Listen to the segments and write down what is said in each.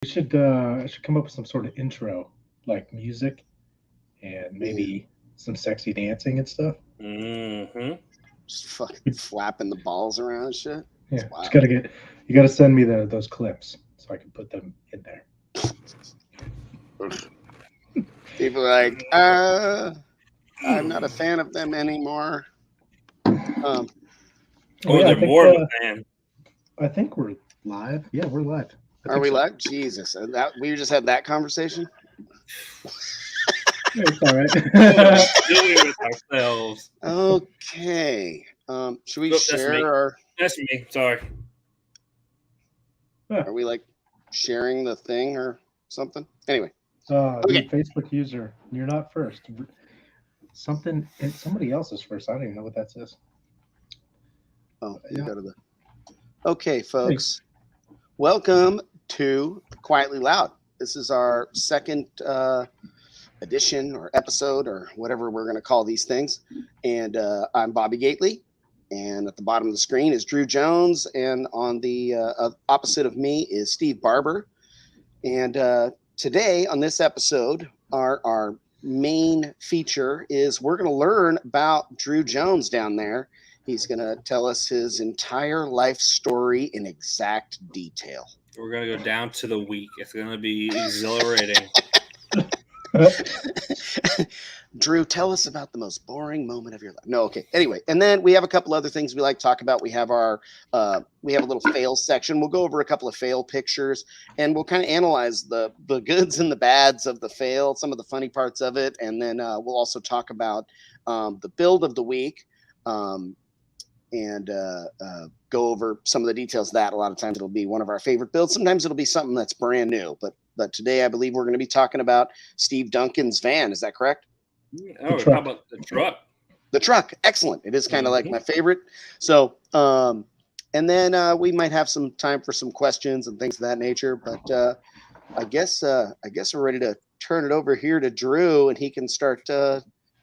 I should come up with some sort of intro, like music and Yeah, maybe some sexy dancing and stuff. Mm-hmm. just fucking flapping the balls around and shit. It's Yeah, just wild. gotta get you gotta send me those clips so I can put them in there. People are like, I'm not a fan of them anymore. Um, Oh Or yeah, they're more of a fan. I think we're live. Yeah, we're live. I are think we so. live? Jesus, that we just had that conversation. Yeah, it's all What are right. we doing with ourselves? Okay. Should we Oh, that's share me. our? That's me. Sorry. Are we like sharing the thing or something? Anyway. New Okay. Facebook user. You're not first. Something. Somebody else is first. I don't even know what that says. Oh, let me Yeah. go to the. Okay, Hey. folks. Welcome to Quietly Loud. This is our second edition or episode or whatever we're going to call these things. And I'm Bobby Gately. And at the bottom of the screen is Drew Jones. And on the opposite of me is Steve Barber. And today on this episode, our main feature is we're going to learn about Drew Jones down there. He's going to tell us his entire life story in exact detail. We're gonna go down to the week. It's gonna be exhilarating. Drew, tell us about the most boring moment of your life. No, okay. Anyway, and then we have a couple other things we like to talk about. We have we have a little fail section. We'll go over a couple of fail pictures, and we'll kind of analyze the goods and the bads of the fail, some of the funny parts of it, and then we'll also talk about the build of the week. And go over some of the details of that. A lot of times it'll be one of our favorite builds. Sometimes it'll be something that's brand new. But today I believe we're going to be talking about Steve Duncan's van. Is that correct? The Oh, how truck. about the truck? The truck. Excellent. It is kind of like Mm-hmm. my favorite. So, and then we might have some time for some questions and things of that nature. But I guess we're ready to turn it over here to Drew, and he can start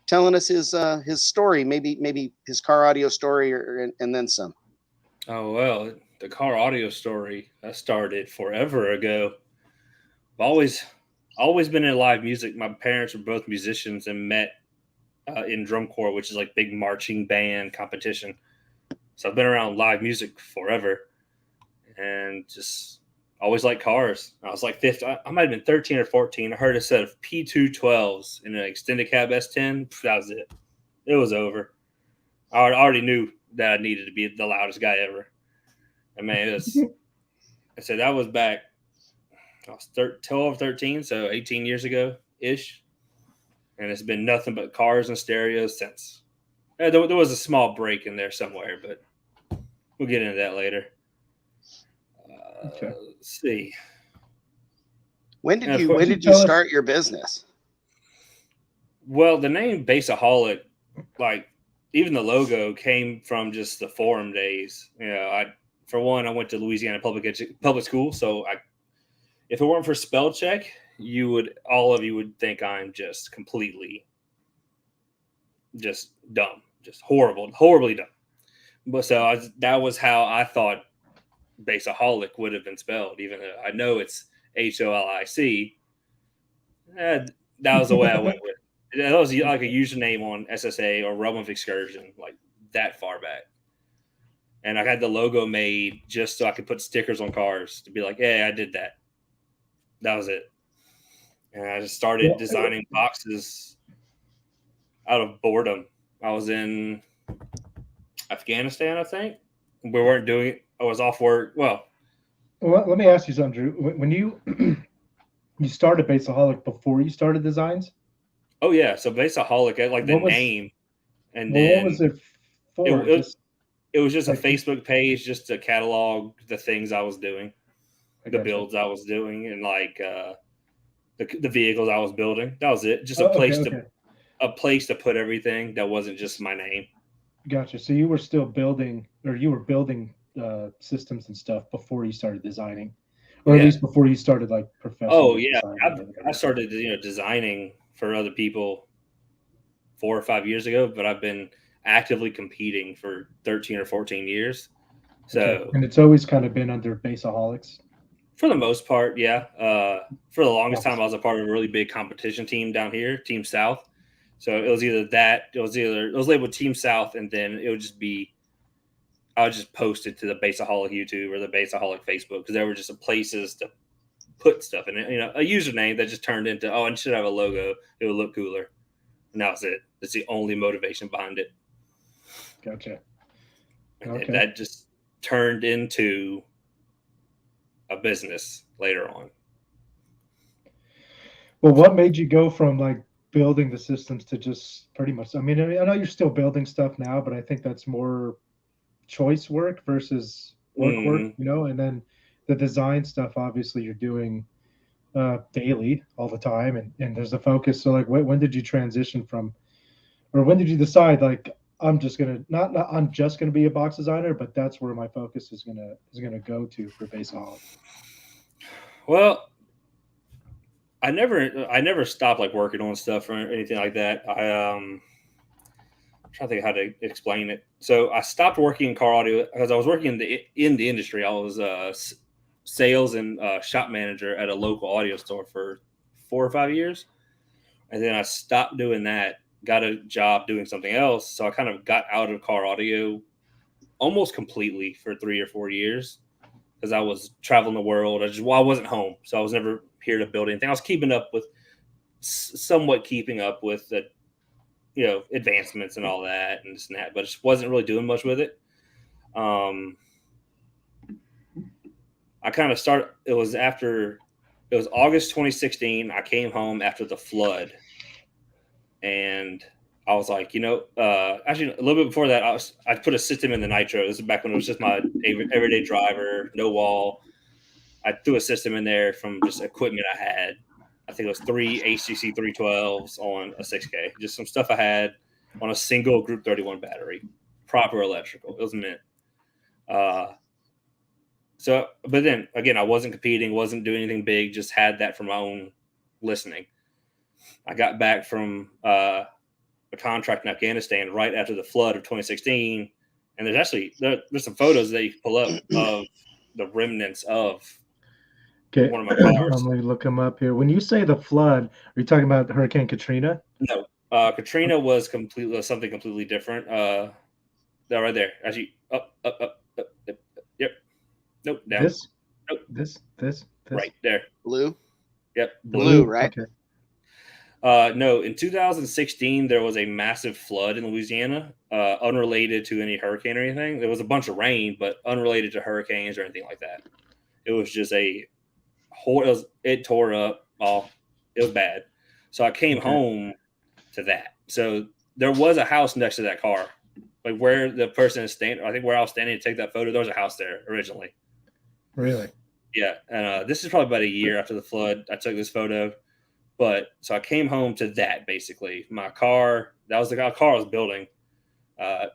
telling us his story, maybe his car audio story, and then some. Oh well, the car audio story that started forever ago. I've always been in live music. My parents were both musicians and met in drum corps, which is like big marching band competition. So I've been around live music forever, and just always liked cars. I was like 15. I might have been 13 or 14. I heard a set of P212s in an extended cab S10. That was it. It was over. I already knew that I needed to be the loudest guy ever. And man, it was. I said that was back. I was 12, 13, so 18 years ago ish, and it's been nothing but cars and stereos since. There was a small break in there somewhere, but we'll get into that later. Okay. Let's see. When And did of you course, when Could you did you tell us? start your business? well, the name Bassahaulic, like even the logo, came from just the forum days. For one, I went to Louisiana public school, so if it weren't for spell check, all of you would think I'm just completely just dumb, just horribly dumb. But that was how I thought Bassaholic would have been spelled, even though I know it's HOLIC. Eh, that was the way I went with it. That was like a username on SSA or Realm of Excursion, like that far back. And I had the logo made just so I could put stickers on cars to be like, "Hey, I did that." That was it. And I just started Well, designing boxes out of boredom. I was in Afghanistan, I think. We weren't doing it. I was off work. Well, let me ask you something, Drew. When you you started Bassaholic before you started designs, oh yeah. So Bassaholic, I like the what was name, and what was then it it, for? it Just it was just a like Facebook page just to catalog the things I was doing, I the gotcha. builds I was doing, and like the vehicles I was building. That was it. Just Oh, okay, okay, a place to put everything that wasn't just my name. gotcha. So you were still building, or you were building systems and stuff before you started designing, Oh or at yeah. least before you started like Oh professionally yeah. designing or I whatever. started designing for other people 4 or 5 years ago, but I've been actively competing for 13 or 14 years. Okay, So and it's always kind of been under Bassaholics. For the most part, yeah. For the longest time, I was a part of a really big competition team down here, Team South. So it was it was labeled Team South, and then it would just be I would just post it to the Bassahaulic YouTube or the Bassahaulic Facebook because there were just places to put stuff in it. A username that just turned into I should have a logo. It would look cooler. And that was it. That's the only motivation behind it. Gotcha. And that just turned into a business later on. Well, what made you go from like building the systems to just pretty much? I mean, I know you're still building stuff now, but I think that's more choice work versus work, and then the design stuff, obviously you're doing daily all the time, and there's a focus. So like, when did you transition from, or when did you decide like, I'm just gonna not I'm just gonna be a box designer, but that's where my focus is gonna go to for Bassahaulic? Well, I never stopped like working on stuff or anything like that. I'm trying to think how to explain it. So I stopped working in car audio because I was working in the industry. I was sales and shop manager at a local audio store for 4 or 5 years, and then I stopped doing that. Got a job doing something else, so I kind of got out of car audio almost completely for 3 or 4 years because I was traveling the world. I wasn't home, so I was never here to build anything. I was somewhat keeping up with the advancements and all that and this and that, but just wasn't really doing much with it. I kind of started. It was August 2016. I came home after the flood, and I was like, actually a little bit before that, I put a system in the Nitro. This is back when it was just my everyday driver, no wall. I threw a system in there from just equipment I had. I think it was 3 HCC 312s on a 6K, just some stuff I had on a single Group 31 battery, proper electrical. It was mint. But then again, I wasn't competing, wasn't doing anything big, just had that for my own listening. I got back from a contract in Afghanistan right after the flood of 2016, and there's some photos that you can pull up of the remnants of one of my cars. Let me look them up here. When you say the flood, are you talking about Hurricane Katrina? No, Katrina was something completely different. That right there, actually, up. Yep. Nope, down. This. Nope. This. Right there. Blue. Yep. Blue, right? Okay. No, in 2016 there was a massive flood in Louisiana, unrelated to any hurricane or anything. There was a bunch of rain, but unrelated to hurricanes or anything like that. It was just it tore up. It was bad. So I came home to that. So there was a house next to that car, like where the person is standing. I think where I was standing to take that photo, there was a house there originally. Really? Yeah, and this is probably about a year after the flood. I took this photo, but so I came home to that basically. My car, that was the car I was building.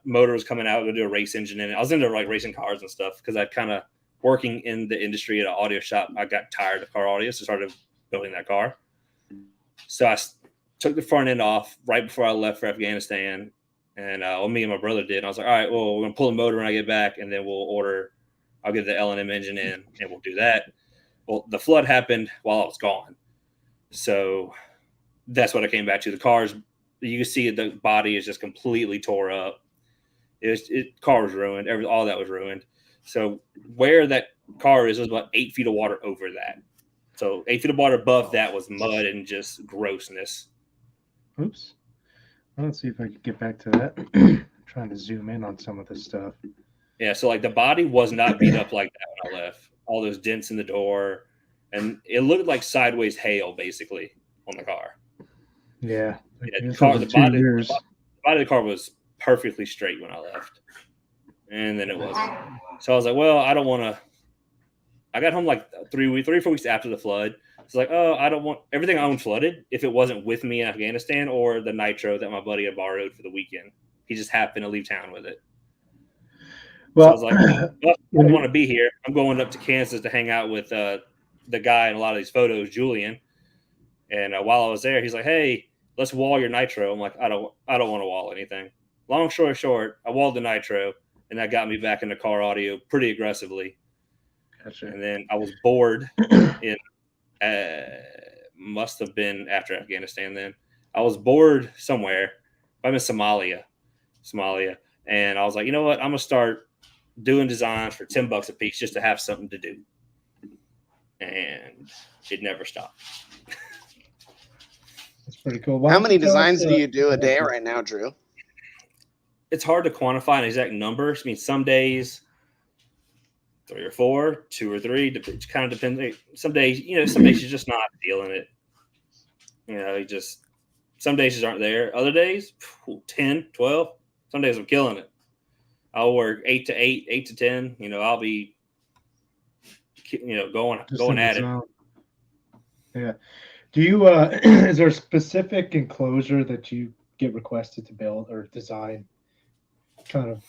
Motor was coming out to do a race engine in it. I was into like racing cars and stuff because I kind of working in the industry at an audio shop. I got tired of car audio, so started building that car. So I took the front end off right before I left for Afghanistan, and me and my brother did. And I was like, all right, well, we're gonna pull the motor when I get back, and then I'll get the L&M engine in, and we'll do that. Well, the flood happened while I was gone, so that's what I came back to. The cars, you can see the body is just completely tore up. Car was ruined. All that was ruined. So where that car is, was about 8 feet of water over that. So 8 feet of water above that was mud and just grossness. Oops. Let's see if I can get back to that. I'm trying to zoom in on some of this stuff. Yeah, so like the body was not beat up like that when I left. All those dents in the door, and it looked like sideways hail basically on the car. Yeah, the body of the car was perfectly straight when I left, and then it wasn't. So I was like, well, I don't want to. I got home like 3 or 4 weeks after the flood. It's like, oh, I don't want everything I own flooded if it wasn't with me in Afghanistan or the Nitro that my buddy had borrowed for the weekend. He just happened to leave town with it. Well, so I was like, well, I don't want to be here. I'm going up to Kansas to hang out with the guy in a lot of these photos, Julian. And while I was there, he's like, hey, let's wall your Nitro. I'm like, I don't want to wall anything. Long story short, I walled the Nitro, and that got me back into car audio pretty aggressively. Gotcha. And then I was bored in must have been after Afghanistan. Then I was bored somewhere. I'm in Somalia, and I was like, you know what? I'm gonna start doing designs for $10 a piece just to have something to do, and it never stopped. That's pretty cool. How many designs do you do a day right now, Drew? It's hard to quantify an exact number. I mean, some days 3 or 4, 2 or 3. It kind of depends. Some days, some days you're just not feeling it. You just some days just aren't there. Other days, 10, 12. Some days I'm killing it. I'll work 8 to 8, 8 to 10. I'll be, going at it. Yeah. Do you? Is there a specific enclosure that you get requested to build or design? Kind of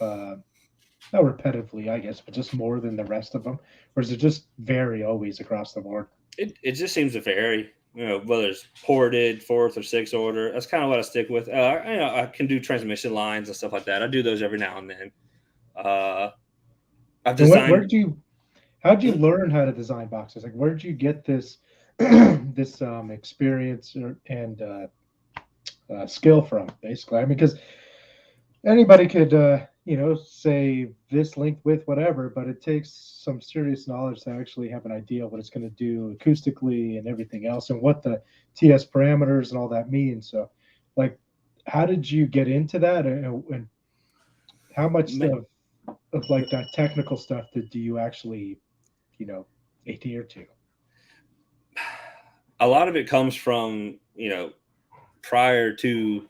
not repetitively, I guess, but just more than the rest of them, or does it just vary always across the board? It just seems to vary. Whether it's ported, 4th or 6th order. That's kind of what I stick with. I can do transmission lines and stuff like that. I do those every now and then. I've designed. How'd you learn how to design boxes? Like, where'd you get this this experience and skill from? Basically, I mean, because anybody could say this length, width, whatever, but it takes some serious knowledge to actually have an idea of what it's going to do acoustically and everything else, and what the TS parameters and all that mean. So, like, how did you get into that, and how much of like that technical stuff do you actually adhere to? A lot of it comes from prior to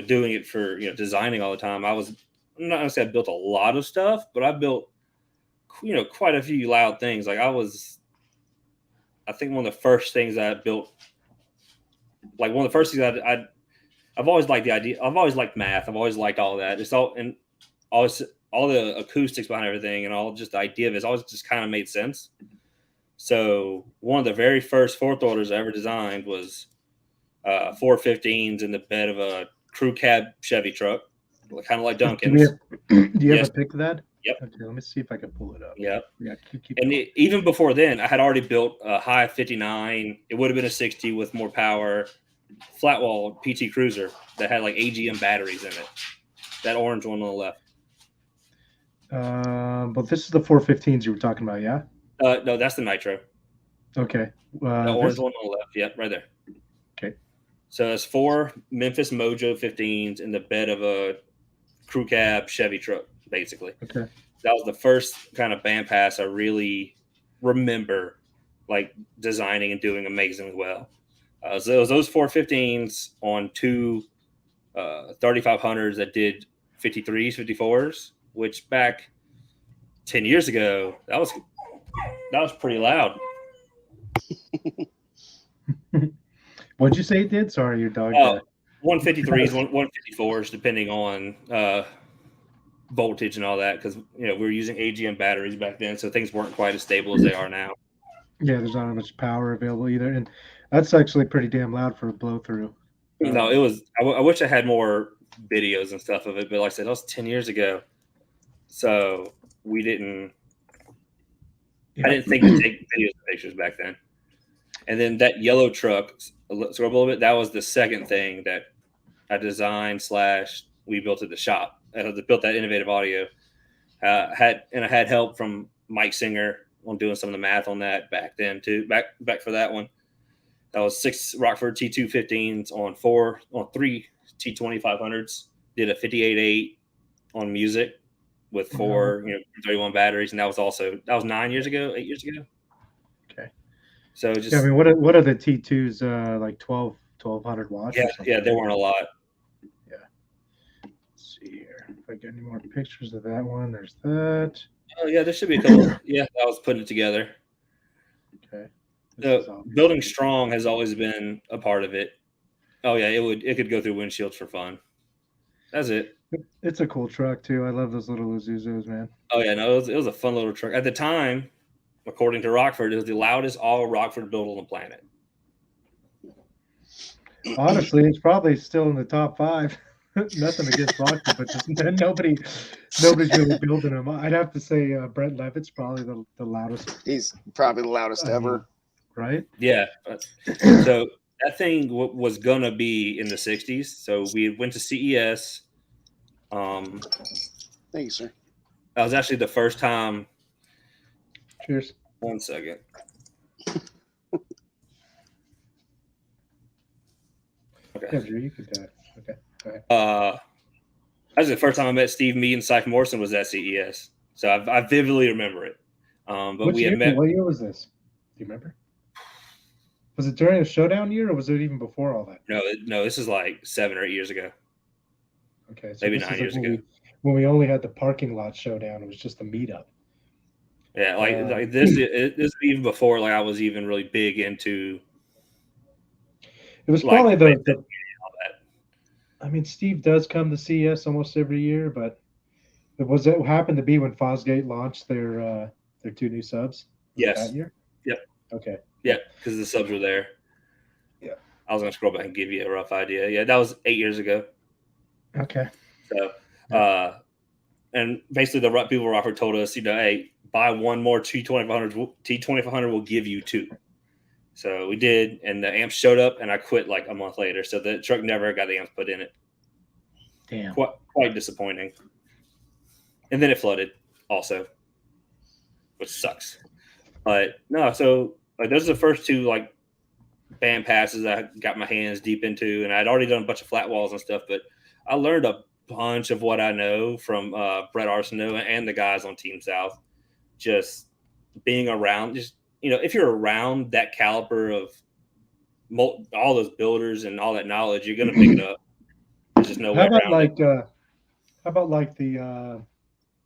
doing it for designing all the time. I'm not gonna say I built a lot of stuff, but I built quite a few loud things. Like I think one of the first things I built, like one of the first things I've always liked the idea. I've always liked math. I've always liked all that. It's all and always all the acoustics behind everything and all just the idea of it's always just kind of made sense. So one of the very first 4th orders I ever designed was 415s in the bed of a crew cab Chevy truck, kind of like Duncan's. Do you have a pic of that? Yep. Okay, let me see if I can pull it up. Yep. Yeah. And even before then, I had already built a high 59. It would have been a 60 with more power, flat wall PT Cruiser that had like AGM batteries in it. That orange one on the left. But this is the 415s you were talking about, yeah? No, that's the Nitro. Okay. The orange one on the left. Yep, right there. Okay. So it's 4 Memphis Mojo 15s in the bed of a crew cab Chevy truck, basically. Okay. That was the first kind of band pass I really remember, like, designing and doing amazingly well. So it was those 415s on 2 3500s that did 53s, 54s, which back 10 years ago, that was pretty loud. What'd you say it did? Sorry, your dog. 153s, 154s, depending on voltage and all that, because we were using AGM batteries back then, so things weren't quite as stable as they are now. Yeah, there's not much power available either, and that's actually pretty damn loud for a blow through. No, it was. I wish I had more videos and stuff of it, but like I said, that was 10 years ago, so we didn't. Yeah. I didn't think to take videos and pictures back then. And then that yellow truck, scroll up a little bit. That was the second thing that I designed / we built at the shop. I built that innovative audio. I had help from Mike Singer on doing some of the math on that back then too. Back for that one. That was 6 Rockford T215s on 3 T2500s. Did a 58.8 on music with 4 31 batteries, and that was 9 years ago, 8 years ago. Okay. So just I mean, what are the T2s like 1200 watts? Yeah, they weren't a lot. Yeah. Let's see here. If I get any more pictures of that one, there's that. Oh yeah, there should be a couple. Yeah, I was putting it together. Okay. So building strong has always been a part of it. Oh yeah, it could go through windshields for fun. That's it. It's a cool truck too. I love those little Isuzus, man. Oh yeah, no, it was a fun little truck. At the time, according to Rockford, it was the loudest all Rockford built on the planet. Honestly, it's probably still in the top 5. Nothing against Rocky, but just nobody's really building them. I'd have to say Brett Levitt's probably the loudest. He's probably the loudest ever. Right? Yeah. So that thing was gonna be in the '60s. So we went to CES. Thank you, sir. That was actually the first time. Cheers. 1 second. Okay. Yeah, Drew, you could. Okay, go ahead. That was the first time I met Steve Mead and Syke Morrison was at CES. So I vividly remember it. But What year was this? Do you remember? Was it during a Showdown year, or was it even before all that? No, this is like 7 or 8 years ago. Okay, so maybe this 9 is years like ago. when we only had the parking lot Showdown. It was just a meetup. Yeah, like this is even before like I was even really big into. It was like, probably all that. I mean, Steve does come to CES almost every year, but it happened to be when Fosgate launched their 2 new subs? Yes. That year? Yep. Okay. Yeah, because the subs were there. Yeah. I was gonna scroll back and give you a rough idea. Yeah, that was 8 years ago. Okay. So, and basically the people were offered told us, hey, buy one more T2500. T2500 will give you 2. So we did, and the amps showed up, and I quit like a month later. So the truck never got the amps put in it. Damn. Quite disappointing. And then it flooded also, which sucks. But no, so like those are the first 2 like band passes I got my hands deep into, and I'd already done a bunch of flat walls and stuff, but I learned a bunch of what I know from Brett Arsenault and the guys on Team South. Just being around, if you're around that caliber of all those builders and all that knowledge, you're gonna pick it up. There's just no way around it. How about like the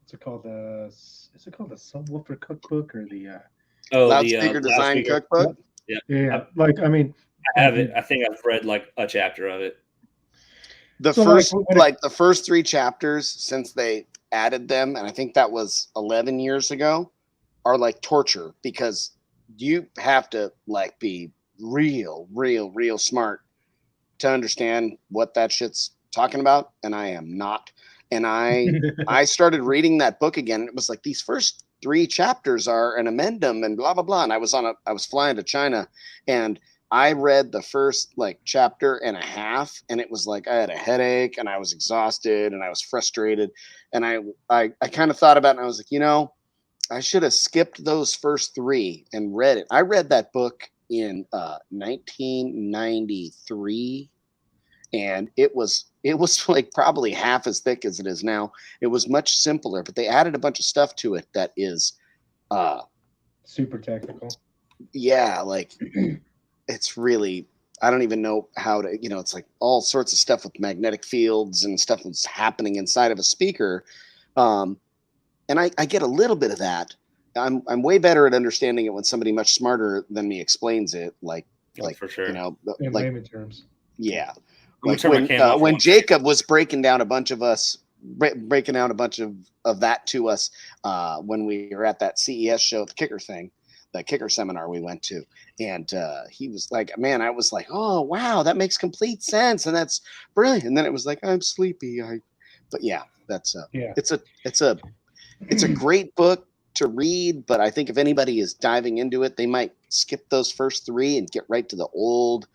what's it called? Is it called the Subwoofer Cookbook or the Loudspeaker Design Cookbook? Yeah. I have it. I think I've read like a chapter of it. The first 3 chapters since they added them, and I think that was 11 years ago, are like torture because you have to like be real smart to understand what that shit's talking about, and I am not. And I started reading that book again, and it was like these first 3 chapters are an amendum and blah blah blah. And I was flying to China, and I read the first like chapter and a half, and it was like I had a headache and I was exhausted and I was frustrated, and I kind of thought about it, and I was like, I should have skipped those first 3 and read it. I read that book in 1993, and it was like probably half as thick as it is now. It was much simpler, but they added a bunch of stuff to it that is super technical. Yeah, like it's really, I don't even know how to, it's like all sorts of stuff with magnetic fields and stuff that's happening inside of a speaker. And I get a little bit of that. I'm way better at understanding it when somebody much smarter than me explains it. Like for sure. In layman terms. Yeah. Like when Jacob was breaking down a bunch of that to us when we were at that CES show, the kicker seminar we went to, and he was like, man, I was like, oh wow, that makes complete sense, and that's brilliant. And then it was like, I'm sleepy. But yeah, that's it's a great book to read, but I think if anybody is diving into it, they might skip those first 3 and get right to the old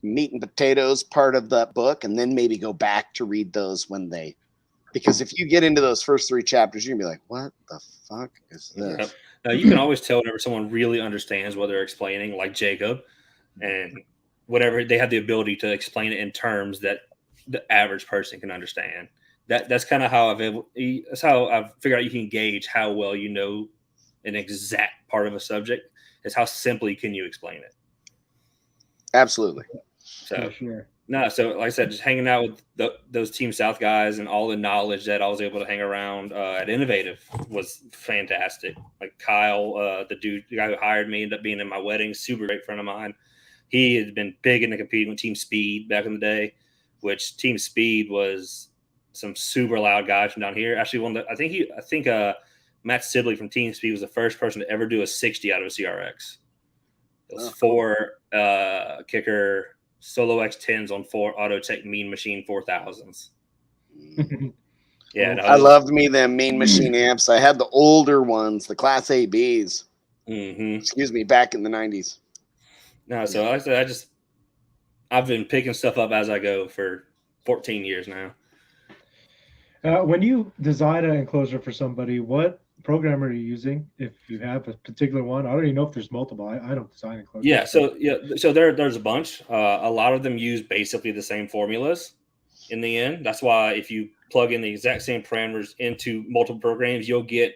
meat and potatoes part of that book, and then maybe go back to read those because if you get into those first 3 chapters, you're gonna be like, what the fuck is this? Yep. Now, you can always tell whenever someone really understands what they're explaining, like Jacob, and whatever, they have the ability to explain it in terms that the average person can understand. That's kind of how I've figured out you can gauge how well you know an exact part of a subject is how simply can you explain it. Absolutely. So sure. No, so like I said, just hanging out with those Team South guys and all the knowledge that I was able to hang around at Innovative was fantastic. Like Kyle, the guy who hired me, ended up being in my wedding, super great friend of mine. He had been big into competing with Team Speed back in the day, which Team Speed was some super loud guys from down here. Actually, I think Matt Sibley from Team Speed was the first person to ever do a 60 out of a CRX. It was 4 kicker Solo X10s on 4 Autotech Mean Machine 4000s. Yeah, no, I loved me them Mean Machine amps. I had the older ones, the Class ABs. Excuse me, back in the 90s. No, so like I said, I've been picking stuff up as I go for 14 years now. When you design an enclosure for somebody, what program are you using? If you have a particular one, I don't even know if there's multiple. I don't design enclosures. Yeah, so there's a bunch. A lot of them use basically the same formulas. In the end, that's why if you plug in the exact same parameters into multiple programs, you'll get,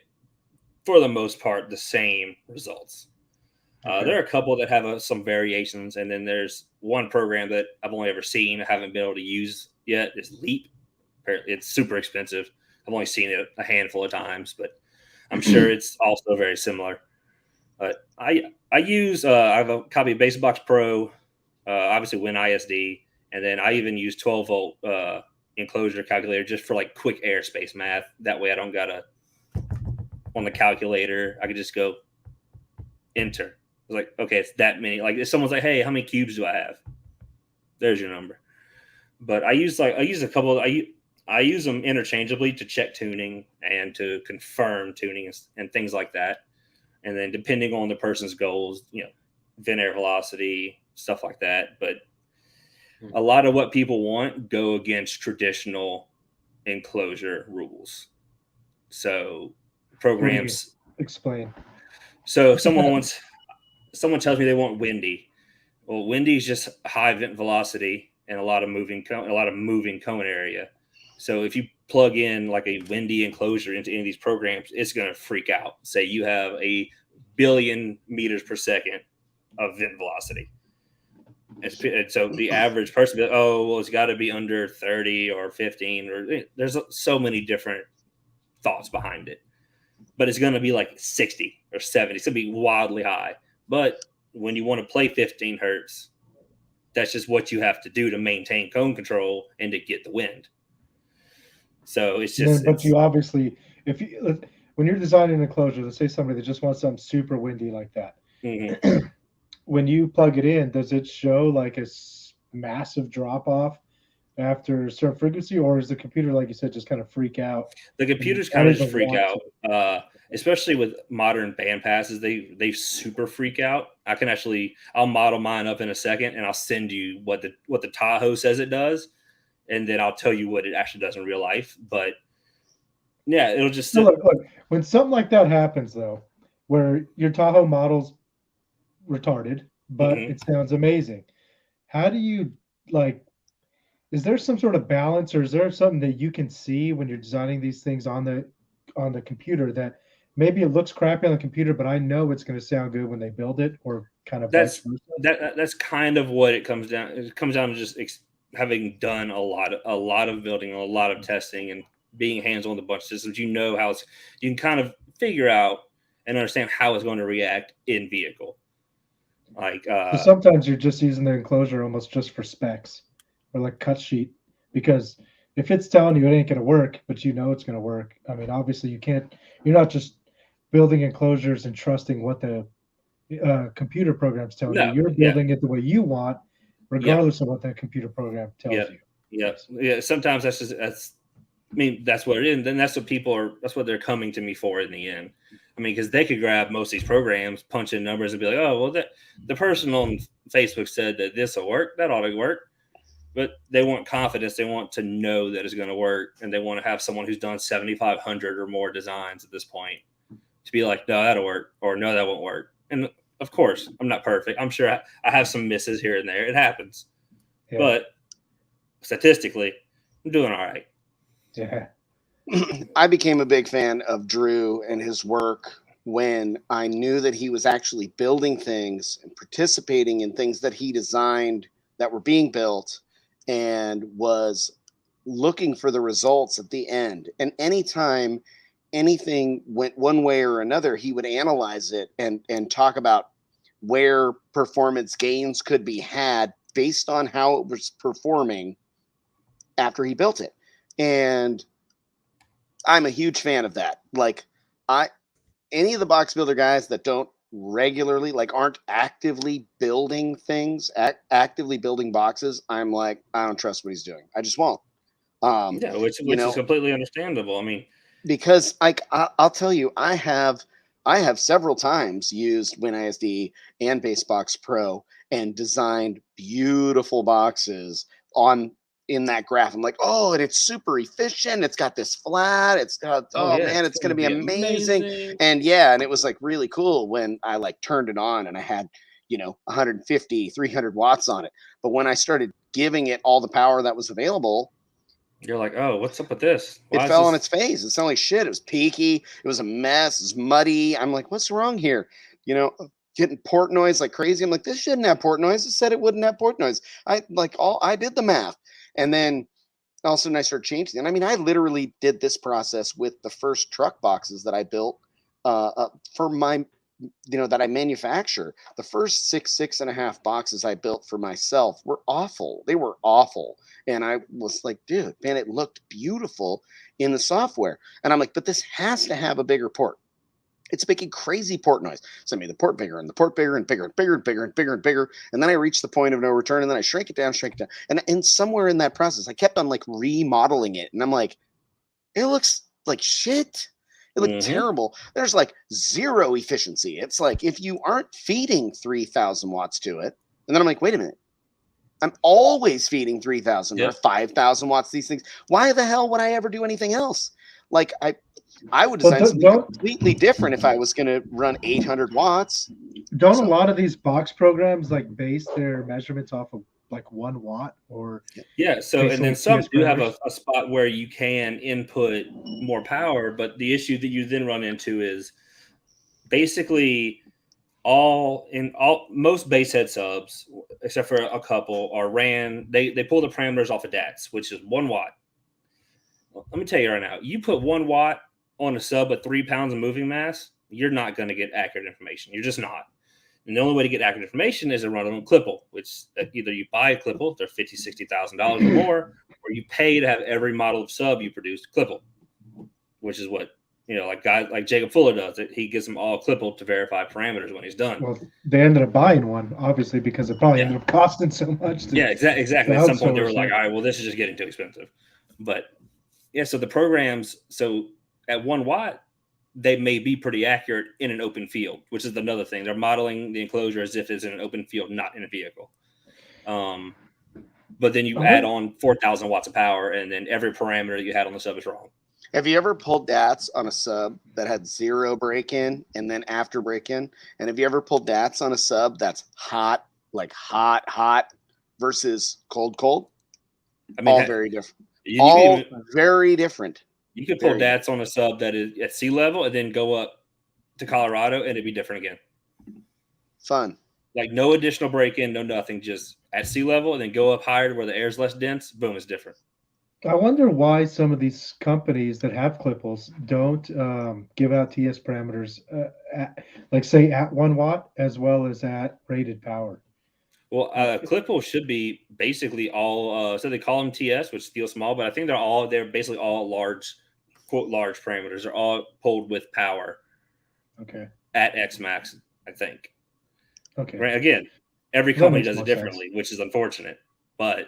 for the most part, the same results. Okay. There are a couple that have some variations, and then there's one program that I've only ever seen, I haven't been able to use yet. It's Leap. It's super expensive. I've only seen it a handful of times, but I'm sure it's also very similar. But I use I have a copy of BassBox Pro, obviously WinISD, and then I even use 12-volt enclosure calculator just for like quick airspace math. That way I don't gotta on the calculator. I can just go enter. It's like, okay, it's that many. Like if someone's like, hey, how many cubes do I have? There's your number. But I use a couple. I use them interchangeably to check tuning and to confirm tuning and things like that. And then depending on the person's goals, vent air velocity, stuff like that. But a lot of what people want go against traditional enclosure rules. So programs explain. So someone tells me they want windy. Well, windy is just high vent velocity and a lot of moving cone area. So if you plug in like a windy enclosure into any of these programs, it's going to freak out. Say you have 1 billion meters per second of vent velocity. And so the average person, it's got to be under 30 or 15, or there's so many different thoughts behind it. But it's going to be like 60 or 70. It's going to be wildly high. But when you want to play 15 hertz, that's just what you have to do to maintain cone control and to get the wind. So it's just. But you obviously, when you're designing an enclosure, let's say somebody that just wants something super windy like that. Mm-hmm. When you plug it in, does it show like a massive drop off after a certain frequency, or is the computer, like you said, just kind of freak out? The computers kind of just freak out, especially with modern band passes. They super freak out. I'll model mine up in a second, and I'll send you what the Tahoe says it does, and then I'll tell you what it actually does in real life. But yeah, it'll just look, when something like that happens, though, where your Tahoe model's retarded, but it sounds amazing. How do you is there some sort of balance, or is there something that you can see when you're designing these things on the computer that maybe it looks crappy on the computer, but I know it's going to sound good when they build it, or kind of that's kind of what it comes down. It comes down to just having done a lot of building, a lot of testing, and being hands-on with a bunch of systems. You can kind of figure out and understand how it's going to react in vehicle. So sometimes you're just using the enclosure almost just for specs or like cut sheet, because if it's telling you it ain't going to work, but it's going to work. I mean, obviously you're not just building enclosures and trusting what the computer program's telling you. You're building it the way you want, regardless of what that computer program tells you. Yeah. Sometimes that's what it is. And then that's what they're coming to me for in the end. I mean, because they could grab most of these programs, punch in numbers, and be like, oh, well, the person on Facebook said that this will work. That ought to work. But they want confidence. They want to know that it's going to work. And they want to have someone who's done 7,500 or more designs at this point to be like, no, that'll work, or no, that won't work. And of course, I'm not perfect. I'm sure I have some misses here and there. It happens. Yeah. But statistically, I'm doing all right. Yeah. I became a big fan of Drew and his work when I knew that he was actually building things and participating in things that he designed that were being built, and was looking for the results at the end. And anytime anything went one way or another, he would analyze it and talk about where performance gains could be had based on how it was performing after he built it. And I'm a huge fan of that. Like any of the box builder guys that don't regularly, like aren't actively building things, actively building boxes, I'm like, I don't trust what he's doing. I just won't. Yeah, which You is know, completely understandable. I mean, because I'll tell you, I have several times used WinISD and Basebox Pro and designed beautiful boxes on in that graph. I'm like, oh, and it's super efficient. It's got this flat. It's got, oh oh yeah, man, it's it's gonna gonna be be amazing. amazing. And yeah, and it was like really cool when I like turned it on and I had 150, 300 watts on it. But when I started giving it all the power that was available, You're like, oh, what's up with this? it Why is fell on this? its face. It sounded like shit. It was peaky. It was a mess. It was muddy. I'm like, what's wrong here? You know, getting port noise like crazy. I'm like, this shouldn't have port noise. It said it wouldn't have port noise. I did the math. And then all of a sudden I started changing. And I mean, I literally did this process with the first truck boxes that I built for my that I manufacture. The first six and a half boxes I built for myself were awful. They were awful. And I was like, dude, man, it looked beautiful in the software. And I'm like, but this has to have a bigger port. It's making crazy port noise. So I made the port bigger and the port bigger and bigger and bigger and bigger and bigger and bigger. And then I reached the point of no return. And then I shrink it down. And somewhere in that process, I kept on like remodeling it. And I'm like, it looks like shit. It looked Mm-hmm. terrible. There's like zero efficiency. It's like if you aren't feeding 3,000 watts to it, and then I'm like, wait a minute. I'm always feeding 3,000 or Yep. 5,000 watts these things. Why the hell would I ever do anything else? Like I would Well, design something completely different if I was going to run 800 watts. don't a So lot of these box programs like base their measurements off of like 1 watt or Yeah. So, and then basically some TS do have parameters? a spot where you can input more power, but the issue that you then run into is basically most base head subs, except for a couple, are ran. They pull the parameters off of DATs, which is 1 watt. Well, let me tell you right now, you put 1 watt on a sub with 3 pounds of moving mass, you're not going to get accurate information. You're just not. And the only way to get accurate information is to run it on Clipple, which either you buy Clipple, they're $50,000-$60,000 or more, or you pay to have every model of sub you produce Clipple, which is what like guys like Jacob Fuller does it. He gives them all Clipple to verify parameters when he's done. Well, they ended up buying one, obviously, because it probably Yeah, ended up costing so much to, yeah, exactly. to At some point, they were outsource like, it. "All right, well, this is just getting too expensive." But yeah, so the programs, so at 1 watt, they may be pretty accurate in an open field, which is another thing. They're modeling the enclosure as if it's in an open field, not in a vehicle. But then you add on 4,000 watts of power, and then every parameter that you had on the sub is wrong. have you ever pulled DATs on a sub that had 0 break-in and then after break-in? And have you ever pulled DATs on a sub that's hot, like hot versus cold? I mean, All very different. you All could very different. you could pull DATs on a sub that is at sea level and then go up to Colorado, and it'd be different again. Fun. Like no additional break-in, no nothing, just at sea level, and then go up higher to where the air is less dense. Boom, it's different. I wonder why some of these companies that have Clipples don't give out TS parameters, like say at 1 watt as well as at rated power. Well, Clipple should be basically all. So they call them TS, which feels small, but I think they're basically all large, quote large parameters. They're all pulled with power. Okay. At X max, I think. Okay. Right. Again, every company does it differently, which is unfortunate. But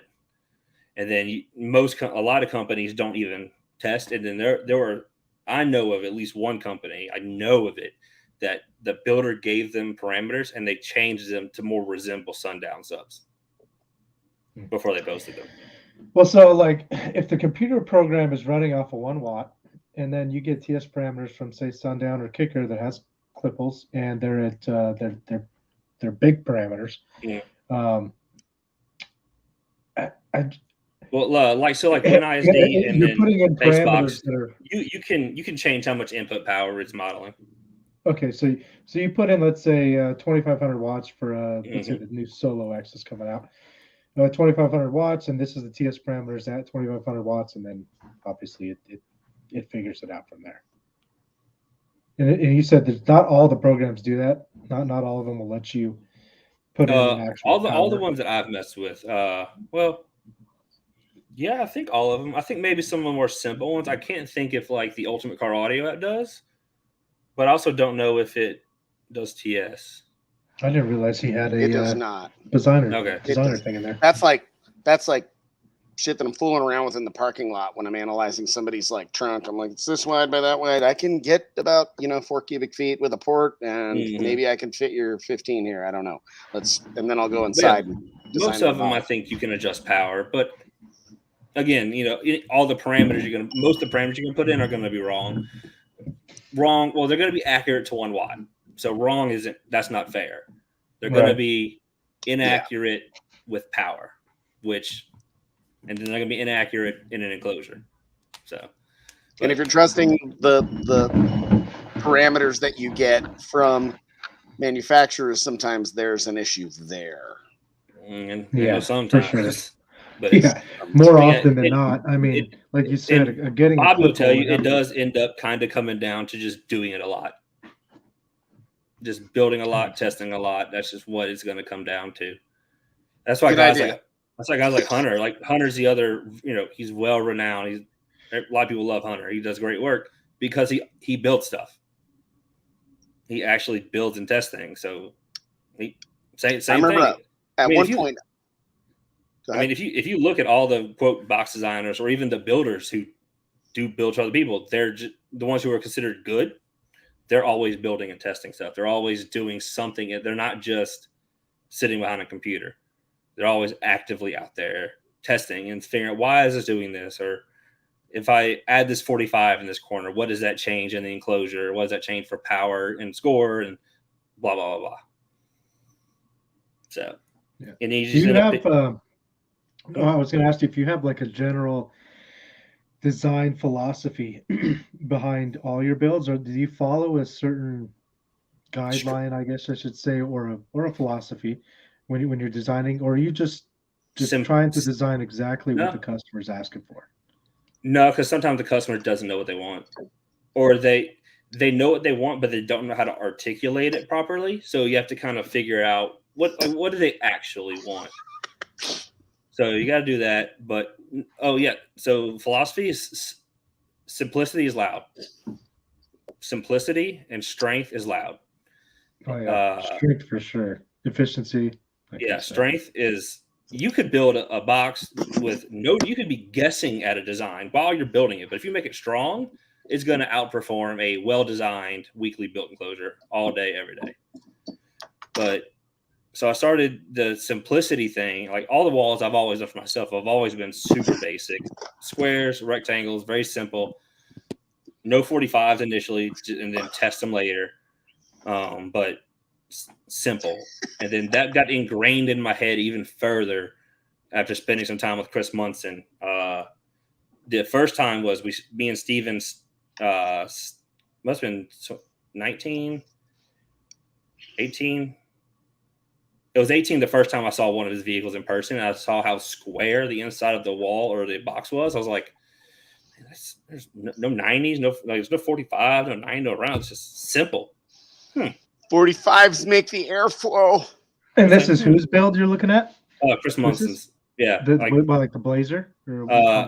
and then a lot of companies don't even test. And then there were, I know of at least one company, I know of it, that the builder gave them parameters and they changed them to more resemble sundown subs before they posted them. Well, so like if the computer program is running off of 1 watt and then you get TS parameters from say Sundown or Kicker that has Clipples and they're at they're big parameters. Yeah. Well, like WinISD and you're then putting in parameters that are you can change how much input power it's modeling. Okay, so you put in, let's say 2,500 watts for let's say the new Solo X is coming out, 2,500 watts, and this is the TS parameters at 2,500 watts, and then obviously it figures it out from there. And you said that not all the programs do that. Not all of them will let you put in an actual all the ones that I've messed with. Well, yeah, I think all of them. I think maybe some of the more simple ones. I can't think if like the Ultimate Car Audio app does, but I also don't know if it does TS? I didn't realize he had It does a not. designer Okay. thing in there. That's like shit that I'm fooling around with in the parking lot when I'm analyzing somebody's like trunk. I'm like, it's this wide by that wide. I can get about 4 cubic feet with a port, and maybe I can fit your 15 here. I don't know. And then I'll go inside. Yeah, And design most of them, out. I think you can adjust power, but again, all the parameters most of the parameters you're gonna put in are gonna be wrong. Well, they're gonna be accurate to 1 watt. So wrong that's not fair. They're gonna be inaccurate with power, and then they're gonna be inaccurate in an enclosure. So, and if you're trusting the parameters that you get from manufacturers, sometimes there's an issue there. And For sometimes. sure. But more often than not. I mean, like you said, getting Bob will tell you it does end up kind of coming down to just doing it a lot, just building a lot, testing a lot. That's just what it's going to come down to. That's why guys like Hunter. Like Hunter's the other. He's well renowned. A lot of people love Hunter. He does great work because he builds stuff. He actually builds and tests things. So same thing. At one point. I mean, if you look at all the quote box designers or even the builders who do build for other people, they're just, the ones who are considered good. They're always building and testing stuff. They're always doing something. They're not just sitting behind a computer. They're always actively out there testing and figuring out why is this doing this, or if I add this 45 in this corner, what does that change in the enclosure? What does that change for power and score and blah blah blah blah. So, and you just I was going to ask you if you have like a general design philosophy behind all your builds, or do you follow a certain guideline, I guess I should say, or a philosophy when you're designing, or are you just trying to design exactly what the customer's asking for? No, because sometimes the customer doesn't know what they want, or they know what they want, but they don't know how to articulate it properly. So you have to kind of figure out what do they actually want. So you got to do that. But so philosophy is simplicity is loud. Simplicity and strength is loud. Oh yeah, strength for sure. Efficiency. Strength is you could build a box with you could be guessing at a design while you're building it, but if you make it strong, it's going to outperform a well-designed weekly built enclosure all day, every day. But so I started the simplicity thing. Like all the walls I've always done for myself, I've always been super basic. Squares, rectangles, very simple. No 45s initially, and then test them later. But simple. And then that got ingrained in my head even further after spending some time with Chris Munson. The first time was me and Stevens, must have been 19, 18. It was 18 the first time I saw one of his vehicles in person. And I saw how square the inside of the wall or the box was. I was like, there's no 90s, there's no 45, no 90, no rounds. It's just simple. 45s make the airflow. And this is whose build you're looking at? Chris Munson's. Yeah. Like the Blazer? I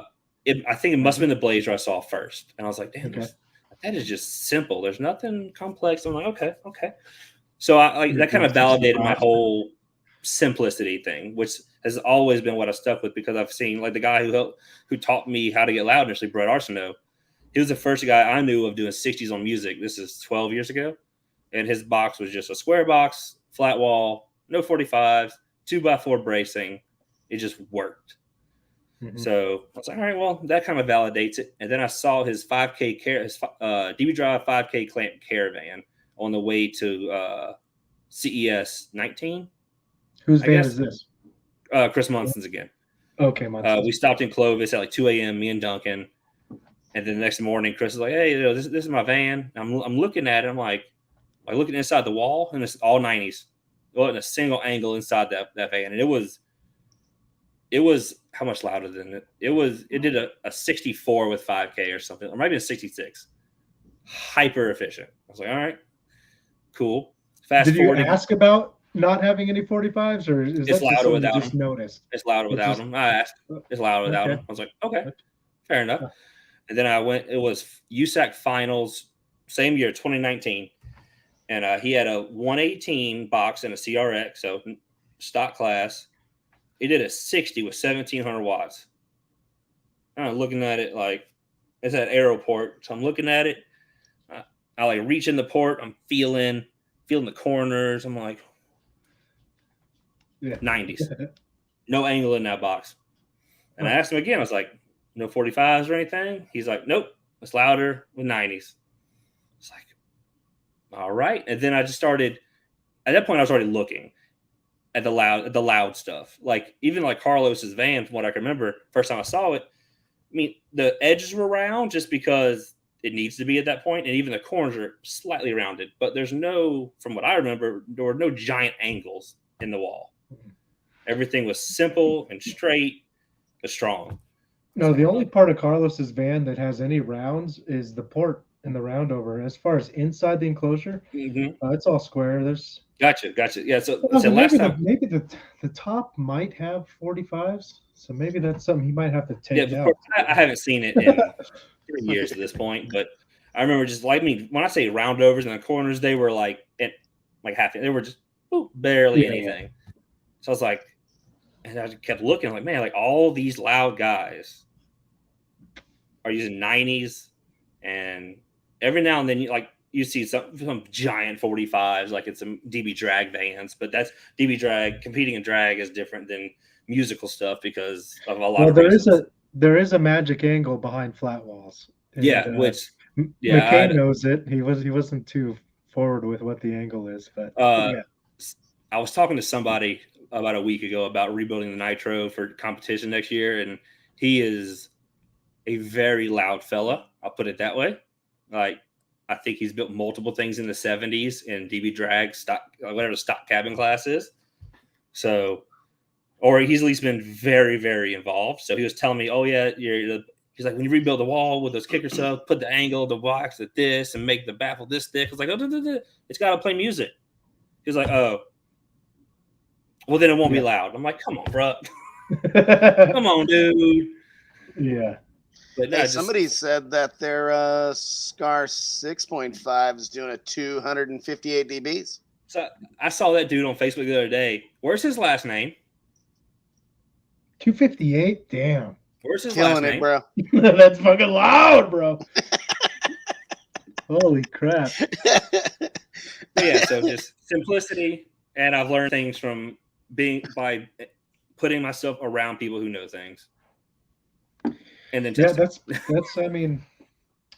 think it must have been the Blazer I saw first. And I was like, damn, that is just simple. There's nothing complex. I'm like, okay. So that kind of validated my whole simplicity thing, which has always been what I stuck with, because I've seen like the guy who taught me how to get loud initially, Brett Arsenault. He was the first guy I knew of doing 60s on music. This is 12 years ago. And his box was just a square box, flat wall, no 45s, 2x4 bracing. It just worked. Mm-hmm. So I was like, all right, well, that kind of validates it. And then I saw his 5K DB Drive 5K clamp caravan on the way to CES 19. Whose van is this? Chris Munson's again. Okay, Munson. We stopped in Clovis at like 2 a.m., me and Duncan. And then the next morning, Chris is like, hey, this is my van. I'm looking at it. I'm like looking inside the wall, and it's all 90s. Well, in a single angle inside that van. And it was how much louder than it? It did a 64 with 5K or something, or maybe a 66. Hyper efficient. I was like, all right, cool. Did you ask about not having any 45s, or is that louder without them? Noticed? It's louder without them. I asked. It's louder without them. I was like, okay, fair enough. And then I went. It was USAC finals, same year, 2019. and he had a 118 box and a CRX, so stock class. He did a 60 with 1,700 watts. I'm looking at it like it's at Aeroport, so I'm looking at it. I like reach in the port. I'm feeling the corners. I'm like, 90s, no angle in that box. And I asked him again. I was like, no 45s or anything? He's like, nope, it's louder with 90s. It's like, all right. And then I just started. At that point, I was already looking at the loud stuff. Like even like Carlos's van, from what I can remember, first time I saw it. I mean, the edges were round just because it needs to be at that point, and even the corners are slightly rounded. But there's no, from what I remember, there were no giant angles in the wall. Everything was simple and straight, but strong. No, the only part of Carlos's van that has any rounds is the port and the roundover. As far as inside the enclosure, it's all square. There's Gotcha. Yeah. So maybe the top might have 45s. So maybe that's something he might have to take out. Of course, I haven't seen it in 3 years at this point, but I remember just like me when I say roundovers in the corners, they were like half. They were just barely anything. So I was like, and I kept looking like, man, like all these loud guys are using 90s, and every now and then you see some giant 45s, like it's some DB drag vans, but that's DB drag. Competing in drag is different than musical stuff because of a lot of reasons. There is a magic angle behind flat walls. And, McCain knows it. He wasn't too forward with what the angle is, but I was talking to somebody about a week ago about rebuilding the Nitro for competition next year, and he is a very loud fella. I'll put it that way. Like, I think he's built multiple things in the 70s in DB drag stock, whatever the stock cabin class is. So, or he's at least been very, very involved. So he was telling me, oh yeah, he's like, when you rebuild the wall with those kicker subs, put the angle of the box at this and make the baffle this thick. I was like, it's got to play music. He's like, oh, well, then it won't be loud. I'm like, come on, bro. Come on, dude. Yeah. But no, somebody said that their Scar 6.5 is doing a 258 dBs. So I saw that dude on Facebook the other day. Where's his last name? 258? Damn. Where's his last name? Bro. That's fucking loud, bro. Holy crap. Yeah, so just simplicity, and I've learned things from by putting myself around people who know things. And then that's I mean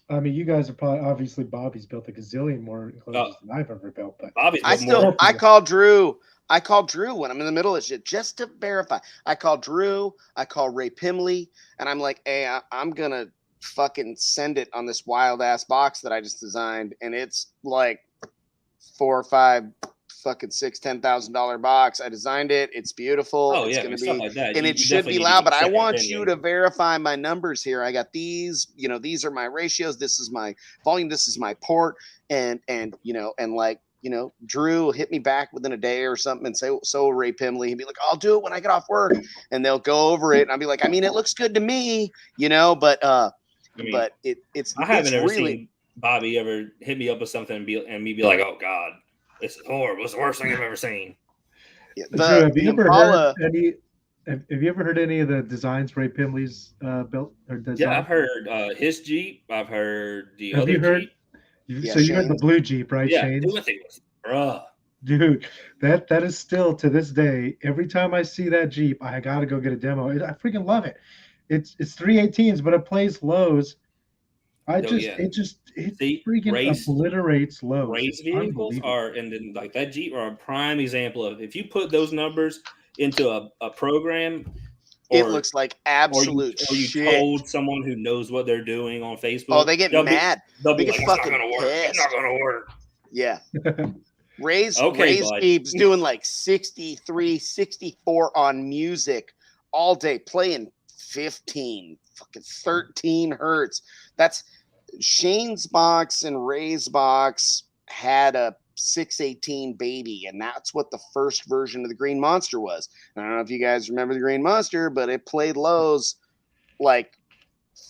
you guys are probably, obviously Bobby's built a gazillion more enclosures than I've ever built, but I call Drew when I'm in the middle of shit just to verify. I call Drew, I call Ray Pimley, and I'm like, hey, I'm gonna fucking send it on this wild ass box that I just designed, and it's like 4 or 5 fucking $10,000 box. I designed it. It's beautiful. It's gonna be like that. And it should be loud, but I want you to verify my numbers here. I got these, these are my ratios. This is my volume. This is my port. And Drew will hit me back within a day or something and say, so Ray Pimley, he'd be like, I'll do it when I get off work. And they'll go over it. And I'll be like, I mean, it looks good to me, but it's I haven't ever seen Bobby ever hit me up with something and me be like, oh God, this is horrible. It's the worst thing I've ever seen. Yeah, have you ever heard any of the designs Ray Pimley's built or designed? Yeah, I've heard his Jeep. I've heard the other Jeep. So you heard the blue Jeep, right? Yeah, Shane's? Dude, that is still to this day. Every time I see that Jeep, I gotta go get a demo. I freaking love it. It's 318s, but it plays lows. It freaking obliterates lows. Race vehicles are, and then like that Jeep are a prime example of if you put those numbers into a program. It looks like absolute shit. Or you told someone who knows what they're doing on Facebook. Oh, they get mad. They'll be like, it's not going to work. It's not going to work. Yeah. Ray's Jeep's doing like 63, 64 on music all day, playing 15, fucking 13 hertz. That's Shane's box and Ray's box had a 618 baby, and that's what the first version of the Green Monster was. I don't know if you guys remember the Green Monster, but it played lows like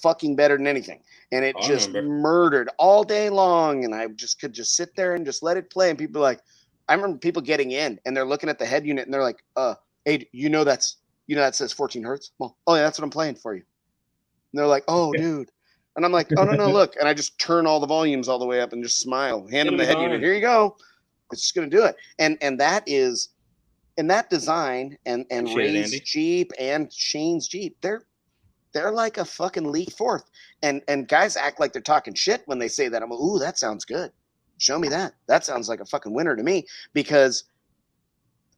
fucking better than anything. And it just murdered all day long. And I just could just sit there and just let it play. And people are like, I remember people getting in and they're looking at the head unit and they're like, hey, that says 14 hertz. Well, oh yeah, that's what I'm playing for you. And they're like, oh dude. And I'm like, oh no, look. And I just turn all the volumes all the way up and just smile, hand them the head unit. Here you go. It's just going to do it. And that is, and that design and Ray's Jeep and Shane's Jeep, they're like a fucking league fourth. And guys act like they're talking shit when they say that. I'm like, ooh, that sounds good. Show me that. That sounds like a fucking winner to me, because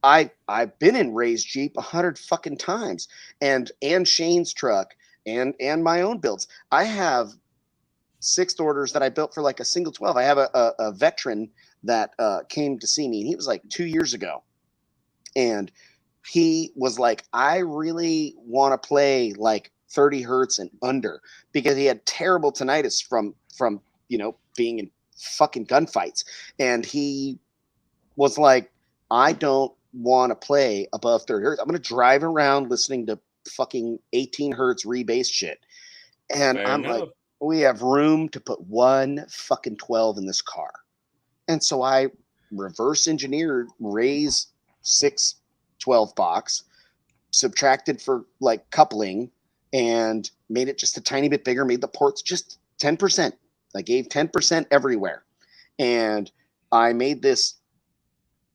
I've been in Ray's Jeep 100 fucking times, and Shane's truck and my own builds. I have 6th orders that I built for like a single 12. I have a veteran that came to see me, and he was like 2 years ago. And he was like, I really want to play like 30 hertz and under, because he had terrible tinnitus from being in fucking gunfights. And he was like, I don't want to play above 30 hertz. I'm going to drive around listening to fucking 18 hertz rebase shit. And I'm like, we have room to put one fucking 12 in this car. And so I reverse engineered Ray's 612 box, subtracted for like coupling, and made it just a tiny bit bigger, made the ports just 10%. I gave 10% everywhere. And I made this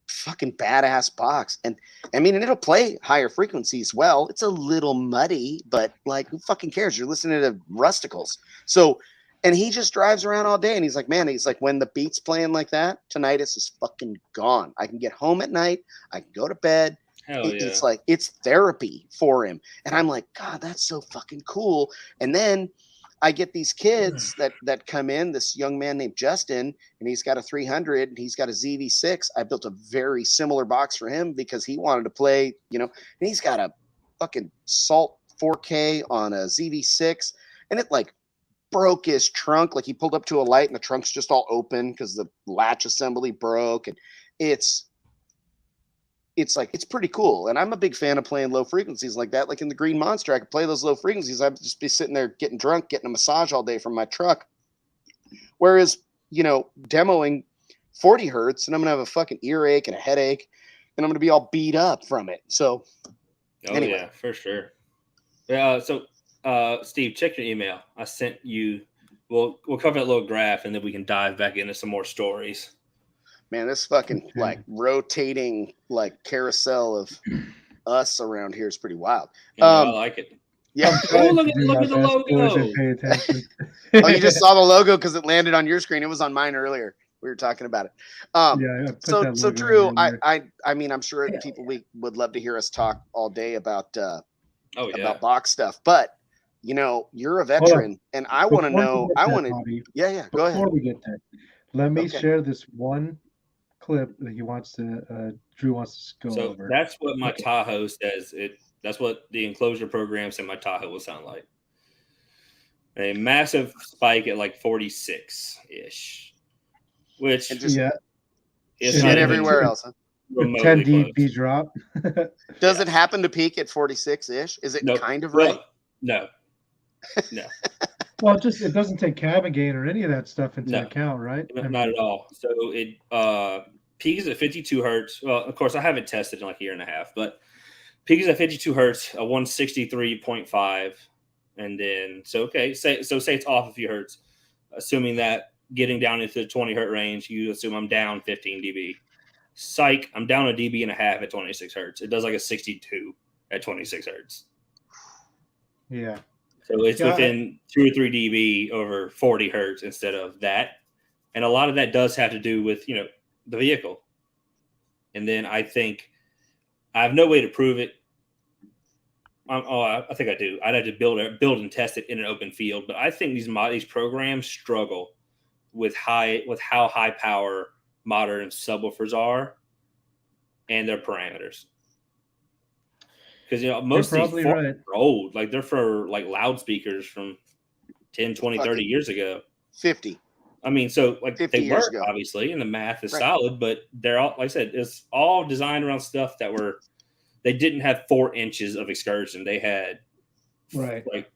fucking badass box. And I mean, and it'll play higher frequencies well. It's a little muddy, but like, who fucking cares? You're listening to rusticles. So, and he just drives around all day, and he's like, man, when the beat's playing like that, tinnitus is fucking gone. I can get home at night. I can go to bed. It's like, it's therapy for him. And I'm like, God, that's so fucking cool. And then I get these kids that come in, this young man named Justin, and he's got a 300 and he's got a ZV6. I built a very similar box for him because he wanted to play, and he's got a fucking Salt 4K on a ZV6, and it like broke his trunk. Like, he pulled up to a light and the trunk's just all open because the latch assembly broke. And it's like, it's pretty cool. And I'm a big fan of playing low frequencies like that. Like in the Green Monster, I could play those low frequencies. I'd just be sitting there getting drunk, getting a massage all day from my truck. Whereas, demoing 40 hertz, and I'm going to have a fucking earache and a headache, and I'm going to be all beat up from it. So, anyway. Yeah, for sure. Yeah. So, Steve, check your email. I sent you. We'll cover that little graph, and then we can dive back into some more stories. Man, this fucking like rotating like carousel of us around here is pretty wild. I like it. Yeah. Look at the logo. Pay attention. Oh, you just saw the logo because it landed on your screen. It was on mine earlier. We were talking about it. So Drew, I mean, I'm sure people would love to hear us talk all day about box stuff, but you're a veteran, and I want to know. Go ahead. Before we get there, let me share this one clip that Drew wants to go over. That's what my Tahoe says. That's what the enclosure program said my Tahoe will sound like. A massive spike at like 46-ish, which is not everywhere else. Huh? 10 dB drop. Does it happen to peak at 46-ish? Is it kind of right? No. Well, it doesn't take cabin gain or any of that stuff into account, right? Not at all. So it peaks at 52 hertz. Well, of course, I haven't tested in like a year and a half, but peaks at 52 hertz, a 163.5, and then say it's off a few hertz, assuming that getting down into the 20 hertz range, you assume I'm down 15 dB. Psych, I'm down a dB and a half at 26 hertz. It does like a 62 at 26 hertz. Yeah. So it's within 2 or 3 dB over 40 hertz instead of that. And a lot of that does have to do with, the vehicle. And then I think I have no way to prove it. I think I do. I'd have to build and test it in an open field. But I think these programs struggle with how high power modern subwoofers are and their parameters. Because most of these are old. Like, they're for like loudspeakers from 10, 20, 30 years ago. 50. I mean, so like they work obviously, and the math is solid, but they're all, like I said, it's all designed around stuff they didn't have 4 inches of excursion. They had like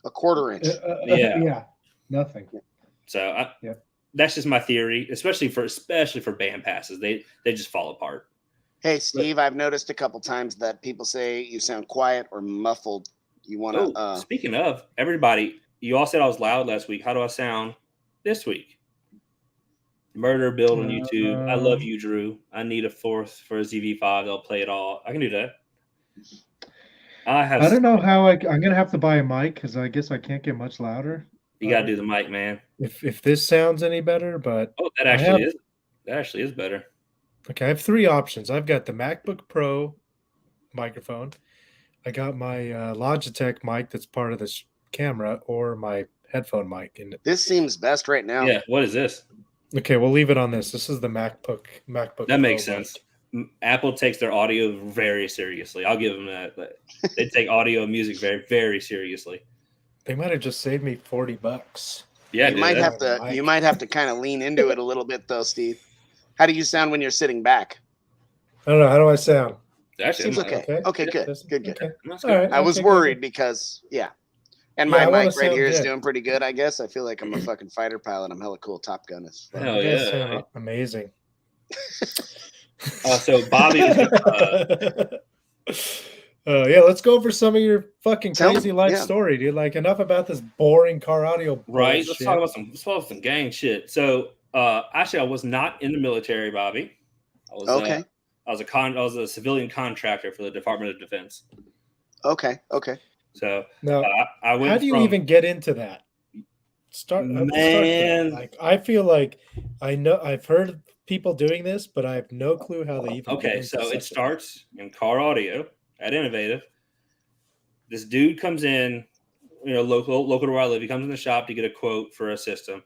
A quarter inch. Yeah. Nothing. So Yeah. that's just my theory, especially for band passes. They just fall apart. Hey, Steve, I've noticed a couple times that people say you sound quiet or muffled. You want to? Oh, speaking of, everybody, you all said I was loud last week. How do I sound this week? Murder Build on YouTube. I love you, Drew. I need a fourth for a ZV5. They'll play it all. I can do that. I don't know how I'm gonna have to buy a mic because I guess I can't get much louder. You gotta do the mic, man. If this sounds any better, but that actually is better. Okay, I have 3 options. I've got the MacBook Pro microphone. I got my Logitech mic that's part of this camera, or my headphone mic. And this seems best right now. Yeah. What is this? Okay, we'll leave it on this. This is the MacBook. That Pro makes sense. Mic. Apple takes their audio very seriously. I'll give them that. But they take audio and music very, very seriously. They might have just saved me $40. Yeah, you might have to. You might have to kind of lean into it a little bit, though, Steve. How do you sound when you're sitting back? I don't know. How do I sound? Seems okay. Okay, good. Okay. All right. I was worried because and my mic right here is doing pretty good. I guess I feel like I'm a fucking fighter pilot. I'm hella cool. Top Gun is fun. Hell yeah, amazing. So Bobby. Let's go over some of your fucking crazy life story, dude. Like, enough about this boring car audio. Right. Let's talk about some gang shit. So, actually, I was not in the military, Bobby. I was okay. I was a civilian contractor for the Department of Defense. Okay. So now, I went. How do you even get into that? Man, like, I feel like I've heard people doing this, but I have no clue how they even. Okay, so it starts in car audio at Innovative. This dude comes in, local to where I live. He comes in the shop to get a quote for a system,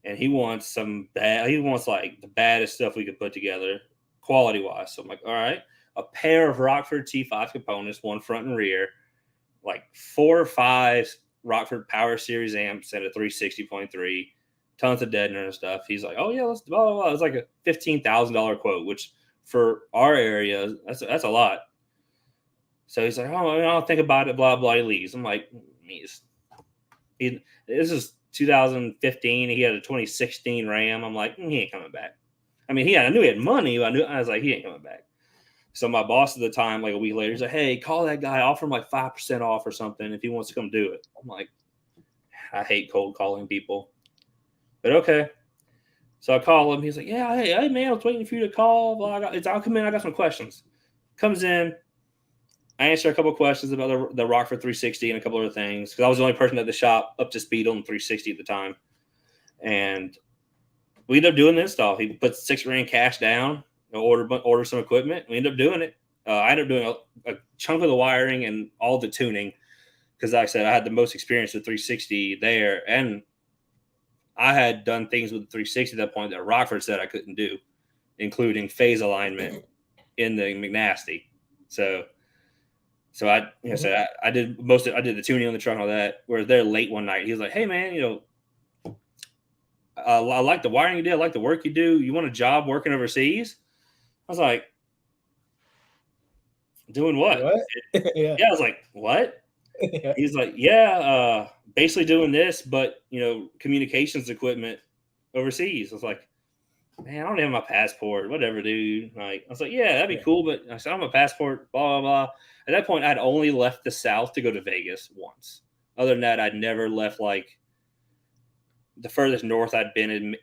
and he wants like the baddest stuff we could put together, quality wise. So I'm like, all right, a pair of Rockford T5 components, one front and rear, like 4 or 5 Rockford Power Series amps and a 360.3, tons of deadener and stuff. He's like, oh yeah, let's blah blah blah. It's like a $15,000 quote, which for our area, that's a lot. So he's like, oh, I'll think about it, blah blah. He leaves. I'm like, this is 2015. He had a 2016 Ram. I'm like, he ain't coming back. I mean, I knew he had money, but I was like, he ain't coming back. So my boss at the time, like a week later, he's like, hey, call that guy, offer him like 5% off or something if he wants to come do it. I'm like, I hate cold calling people, but okay. So I call him. He's like, yeah, hey man, I was waiting for you to call. I'll come in. I got some questions. Comes in. I answer a couple of questions about the Rockford 360 and a couple other things because I was the only person at the shop up to speed on the 360 at the time. And we ended up doing the install. He put $6,000 cash down, order some equipment. We ended up doing it. I ended up doing a chunk of the wiring and all the tuning because, like I said, I had the most experience with 360 there, and I had done things with the 360 at that point that Rockford said I couldn't do, including phase alignment in the McNasty. So I did the tuning on the truck and all that. We were there late one night. He was like, hey man, I like the wiring you did. I like the work you do. You want a job working overseas? I was like, doing what? Yeah. I was like, what? Yeah. He's like, yeah, basically doing this, but communications equipment overseas. I was like, man, I don't have my passport. Whatever, dude. Like, I was like, yeah, that'd be cool, but I said, I don't have a passport. Blah blah blah. At that point, I'd only left the South to go to Vegas once. Other than that, I'd never left like the furthest north I'd been in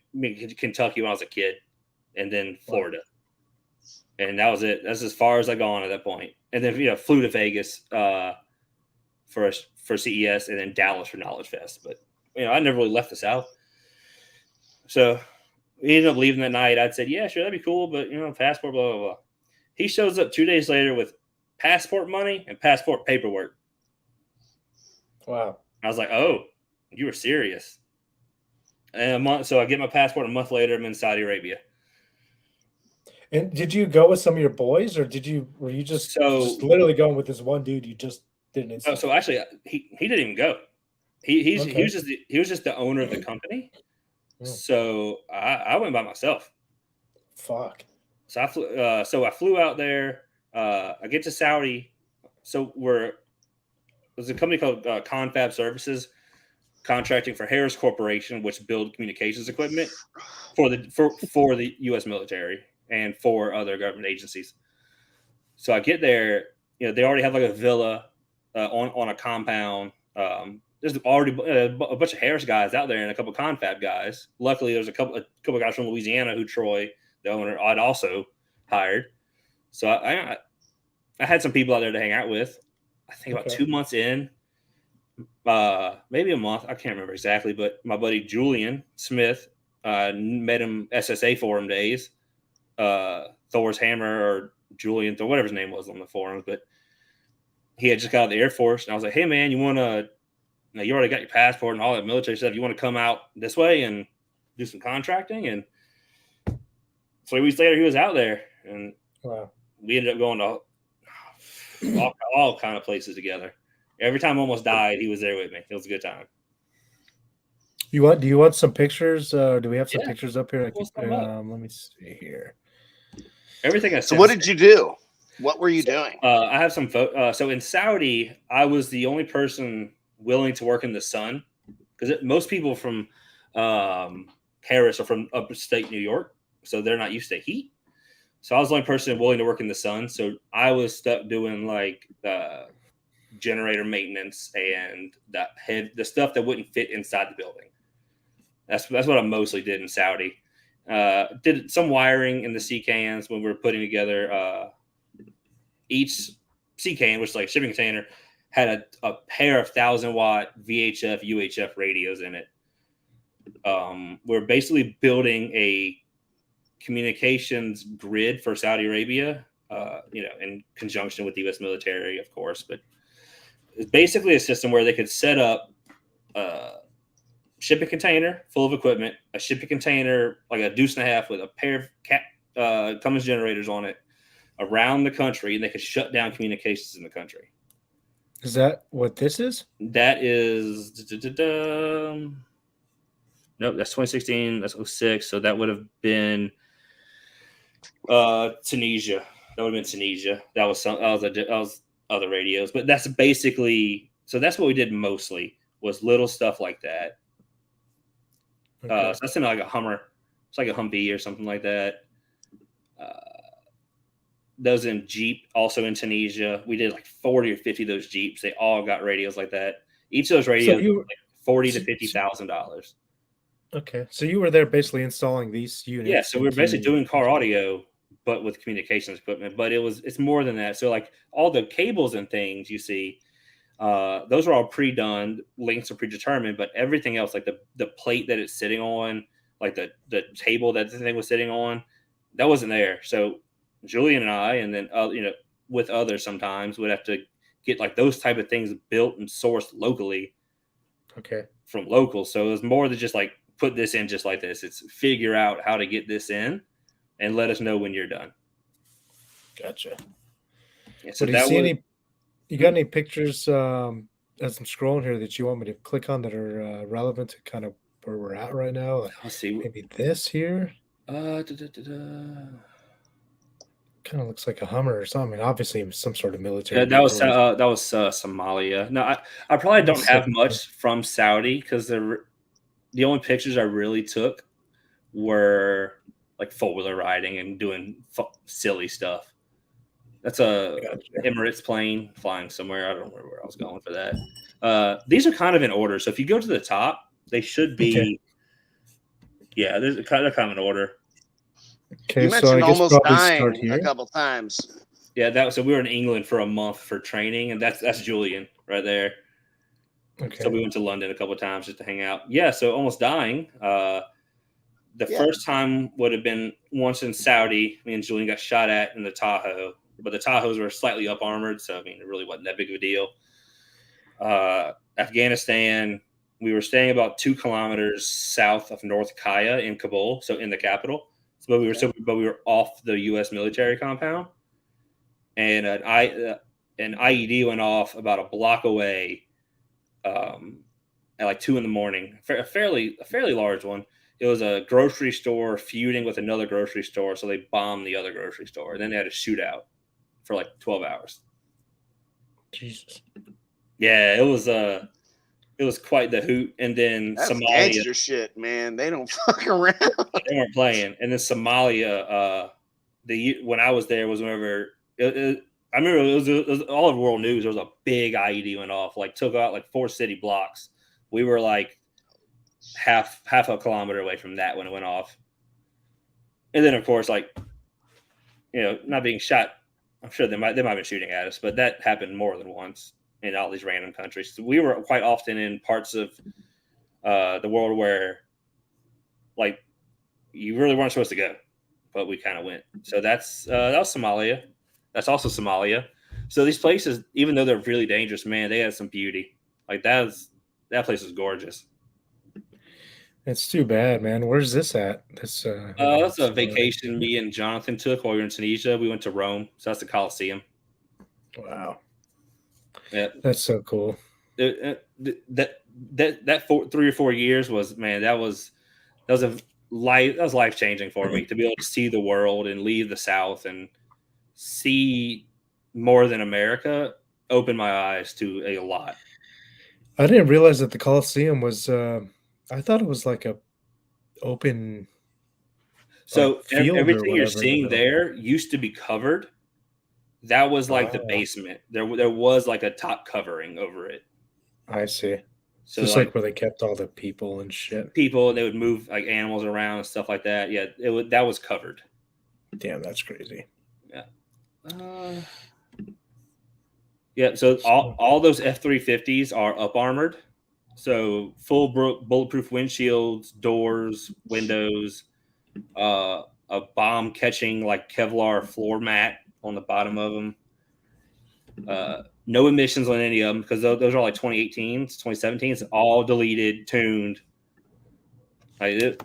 Kentucky when I was a kid, and then Florida, and that was it. That's as far as I gone at that point. And then flew to Vegas for CES, and then Dallas for Knowledge Fest. But I never really left the South, so we ended up leaving that night. I'd said, yeah, sure, that'd be cool, but passport, blah blah blah. He shows up 2 days later with passport money and passport paperwork. Wow. I was like, oh, you were serious. And so I get my passport a month later. I'm in Saudi Arabia. And did you go with some of your boys, or were you just literally going with this one dude you just didn't? So actually, he didn't even go. He was just the owner of the company. So I went by myself. Fuck. So I flew out there. I get to Saudi. So there's a company called Confab Services, contracting for Harris Corporation, which build communications equipment for the U.S. military and for other government agencies. So I get there, they already have like a villa on a compound. There's already a bunch of Harris guys out there and a couple of Confab guys. Luckily, there's a couple of guys from Louisiana who Troy, the owner, I'd also hired. So I had some people out there to hang out with. I think about 2 months in, maybe a month. I can't remember exactly, but my buddy Julian Smith, met him SSA forum days. Thor's Hammer or Julian, or whatever his name was on the forums, but he had just got out of the Air Force, and I was like, "Hey man, you already got your passport and all that military stuff. You want to come out this way and do some contracting?" And 3 weeks later, he was out there, and we ended up going to all kind of places together. Every time I almost died, he was there with me. It was a good time. Do you want some pictures? Do we have some pictures up here? Let me see here. Everything I said. So what did you do? What were you doing? I have some photos. So in Saudi, I was the only person willing to work in the sun, because most people from Harris are from upstate New York, so they're not used to heat. So I was the only person willing to work in the sun. So I was stuck doing like generator maintenance and the stuff that wouldn't fit inside the building. That's what I mostly did in Saudi. Did some wiring in the CCANs when we were putting together each CCAN, which is like a shipping container, had a pair of 1,000-watt VHF, UHF radios in it. We're basically building a communications grid for Saudi Arabia, in conjunction with the U.S. military, of course. But it's basically a system where they could set up shipping container full of equipment, a shipping container like a deuce and a half with a pair of Cummins generators on it around the country, and they could shut down communications in the country. Is that what this is? That is nope, that's 2016, that's 06, so that would have been Tunisia. That would have been Tunisia. That was other radios, but that's basically, so that's what we did mostly, was little stuff like that. Okay. So that's in like a Hummer. It's like a Humvee or something like that. Those in Jeep, also in Tunisia. We did like 40 or 50 of those Jeeps. They all got radios like that. Each of those radios was like $40,000 to $50,000. Okay, so you were there basically installing these units. Yeah, so we were basically doing car audio, but with communications equipment. But it's more than that. So like all the cables and things you see, those are all pre-done. Links are predetermined, but everything else, like the plate that it's sitting on, like the table that the thing was sitting on, that wasn't there. So Julian and I, and then with others sometimes, would have to get like those type of things built and sourced locally. Okay. From locals. So it was more than just like put this in just like this. It's figure out how to get this in and let us know when you're done. Gotcha. Yeah, so do you see you got any pictures as I'm scrolling here that you want me to click on that are relevant to kind of where we're at right now? Like, let's see. Maybe this here. Kind of looks like a Hummer or something. I mean, obviously some sort of military. Yeah, that was Somalia. No, I probably don't have much from Saudi, because the only pictures I really took were like 4-wheeler riding and doing silly stuff. That's a Emirates plane flying somewhere. I don't remember where I was going for that. These are kind of in order. So if you go to the top, they should be. Okay. Yeah, they're kind of in order. Okay, you mentioned almost dying a couple times. Yeah, so we were in England for a month for training, and that's Julian right there. Okay. So we went to London a couple of times just to hang out. Yeah, so almost dying. The first time would have been once in Saudi. Me and Julian got shot at in the Tahoe, but the Tahoes were slightly up armored, so I mean it really wasn't that big of a deal. Afghanistan, we were staying about 2 kilometers south of North Kaya in Kabul, so in the capital. But we were off the U.S. military compound, and an IED went off about a block away at like 2 a.m. A fairly large one. It was a grocery store feuding with another grocery store, so they bombed the other grocery store. And then they had a shootout for like 12 hours. Jesus. Yeah, it was quite the hoot. And then That's Somalia, gangster shit, man. They don't fuck around. they weren't playing. And then Somalia, when I was there was whenever I remember it was all of world news. There was a big IED went off, like took out like 4 city blocks. We were like half a kilometer away from that when it went off. And then of course, like, not being shot. I'm sure they might have been shooting at us, but that happened more than once in all these random countries. So we were quite often in parts of the world where, like, you really weren't supposed to go, but we kind of went. So that was Somalia. That's also Somalia. So these places, even though they're really dangerous, man, they had some beauty. Like that place was gorgeous. It's too bad, man. Where's this at? That's a vacation me and Jonathan took while we were in Tunisia. We went to Rome, so that's the Colosseum. Wow. Yeah, that's so cool. That 3 or 4 years was, man, that was life changing for me to be able to see the world and leave the South and see more than America. Opened my eyes to a lot. I didn't realize that the Colosseum was. I thought it was like a open. So everything you're seeing there used to be covered. That was like the basement. There was like a top covering over it. I see. So just like where they kept all the people and shit. People, they would move like animals around and stuff like that. Yeah, that was covered. Damn, that's crazy. Yeah. Yeah. So all those F-350s are up armored. So full bulletproof windshields, doors, windows, a bomb catching like Kevlar floor mat on the bottom of them. No emissions on any of them because those are like 2018s, 2017s, all deleted, tuned. Like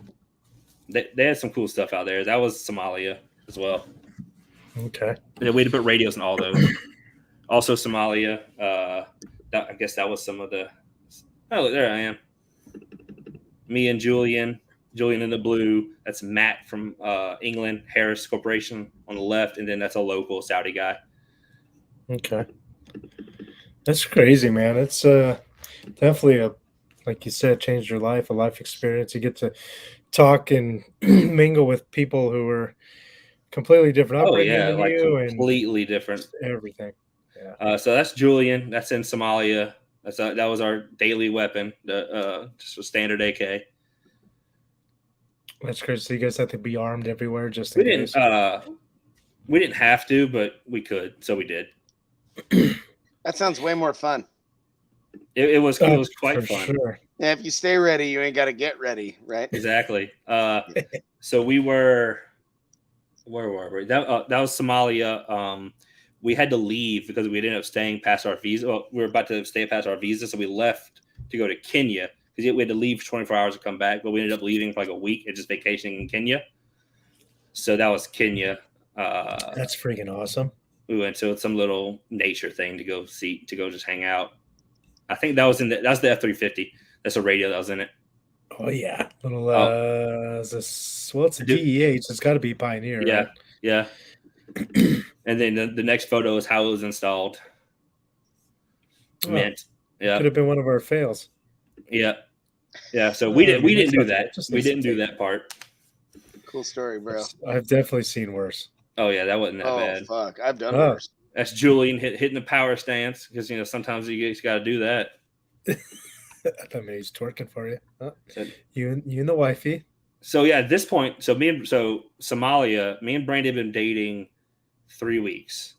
they had some cool stuff out there. That was Somalia as well. Okay. Yeah, we had to put radios in all those. Also Somalia. I guess that was some of the. Oh, there I am. Me and Julian in the blue. That's Matt from England, Harris Corporation on the left, and then that's a local Saudi guy. Okay. That's crazy, man. It's definitely like you said, changed your life, a life experience. You get to talk and mingle with people who are completely different upbringing than like you, completely different everything. Yeah. So that's Julian. That's in Somalia. That was our daily weapon, just a standard AK. That's crazy. So you guys have to be armed everywhere, just in case. We didn't have to, but we could, so we did. That sounds way more fun. It was quite fun. Sure. Yeah, if you stay ready, you ain't got to get ready, right? Exactly. So we were, where were we? That was Somalia. We had to leave because we ended up staying past our visa. Well, we were about to stay past our visa, so we left to go to Kenya because we had to leave for 24 hours to come back. But we ended up leaving for like a week and just vacationing in Kenya. So that was Kenya. That's freaking awesome. We went to some little nature thing to go just hang out. I think that was that's the F-350. That's a radio that was in it. Oh yeah, little it's a DEH. It's got to be Pioneer. Yeah, right? Yeah. And then the next photo is how it was installed. Oh, Mint. Yeah, could have been one of our fails. Yeah. So we didn't do that. We didn't do that part. Cool story, bro. I've definitely seen worse. Oh yeah, that wasn't that bad. Oh fuck, I've done worse. That's Julian hitting the power stance because sometimes you just got to do that. I thought maybe he's twerking for you. Huh? You and the wifey. So yeah, at this point, Somalia, me and Brandy have been dating 3 weeks,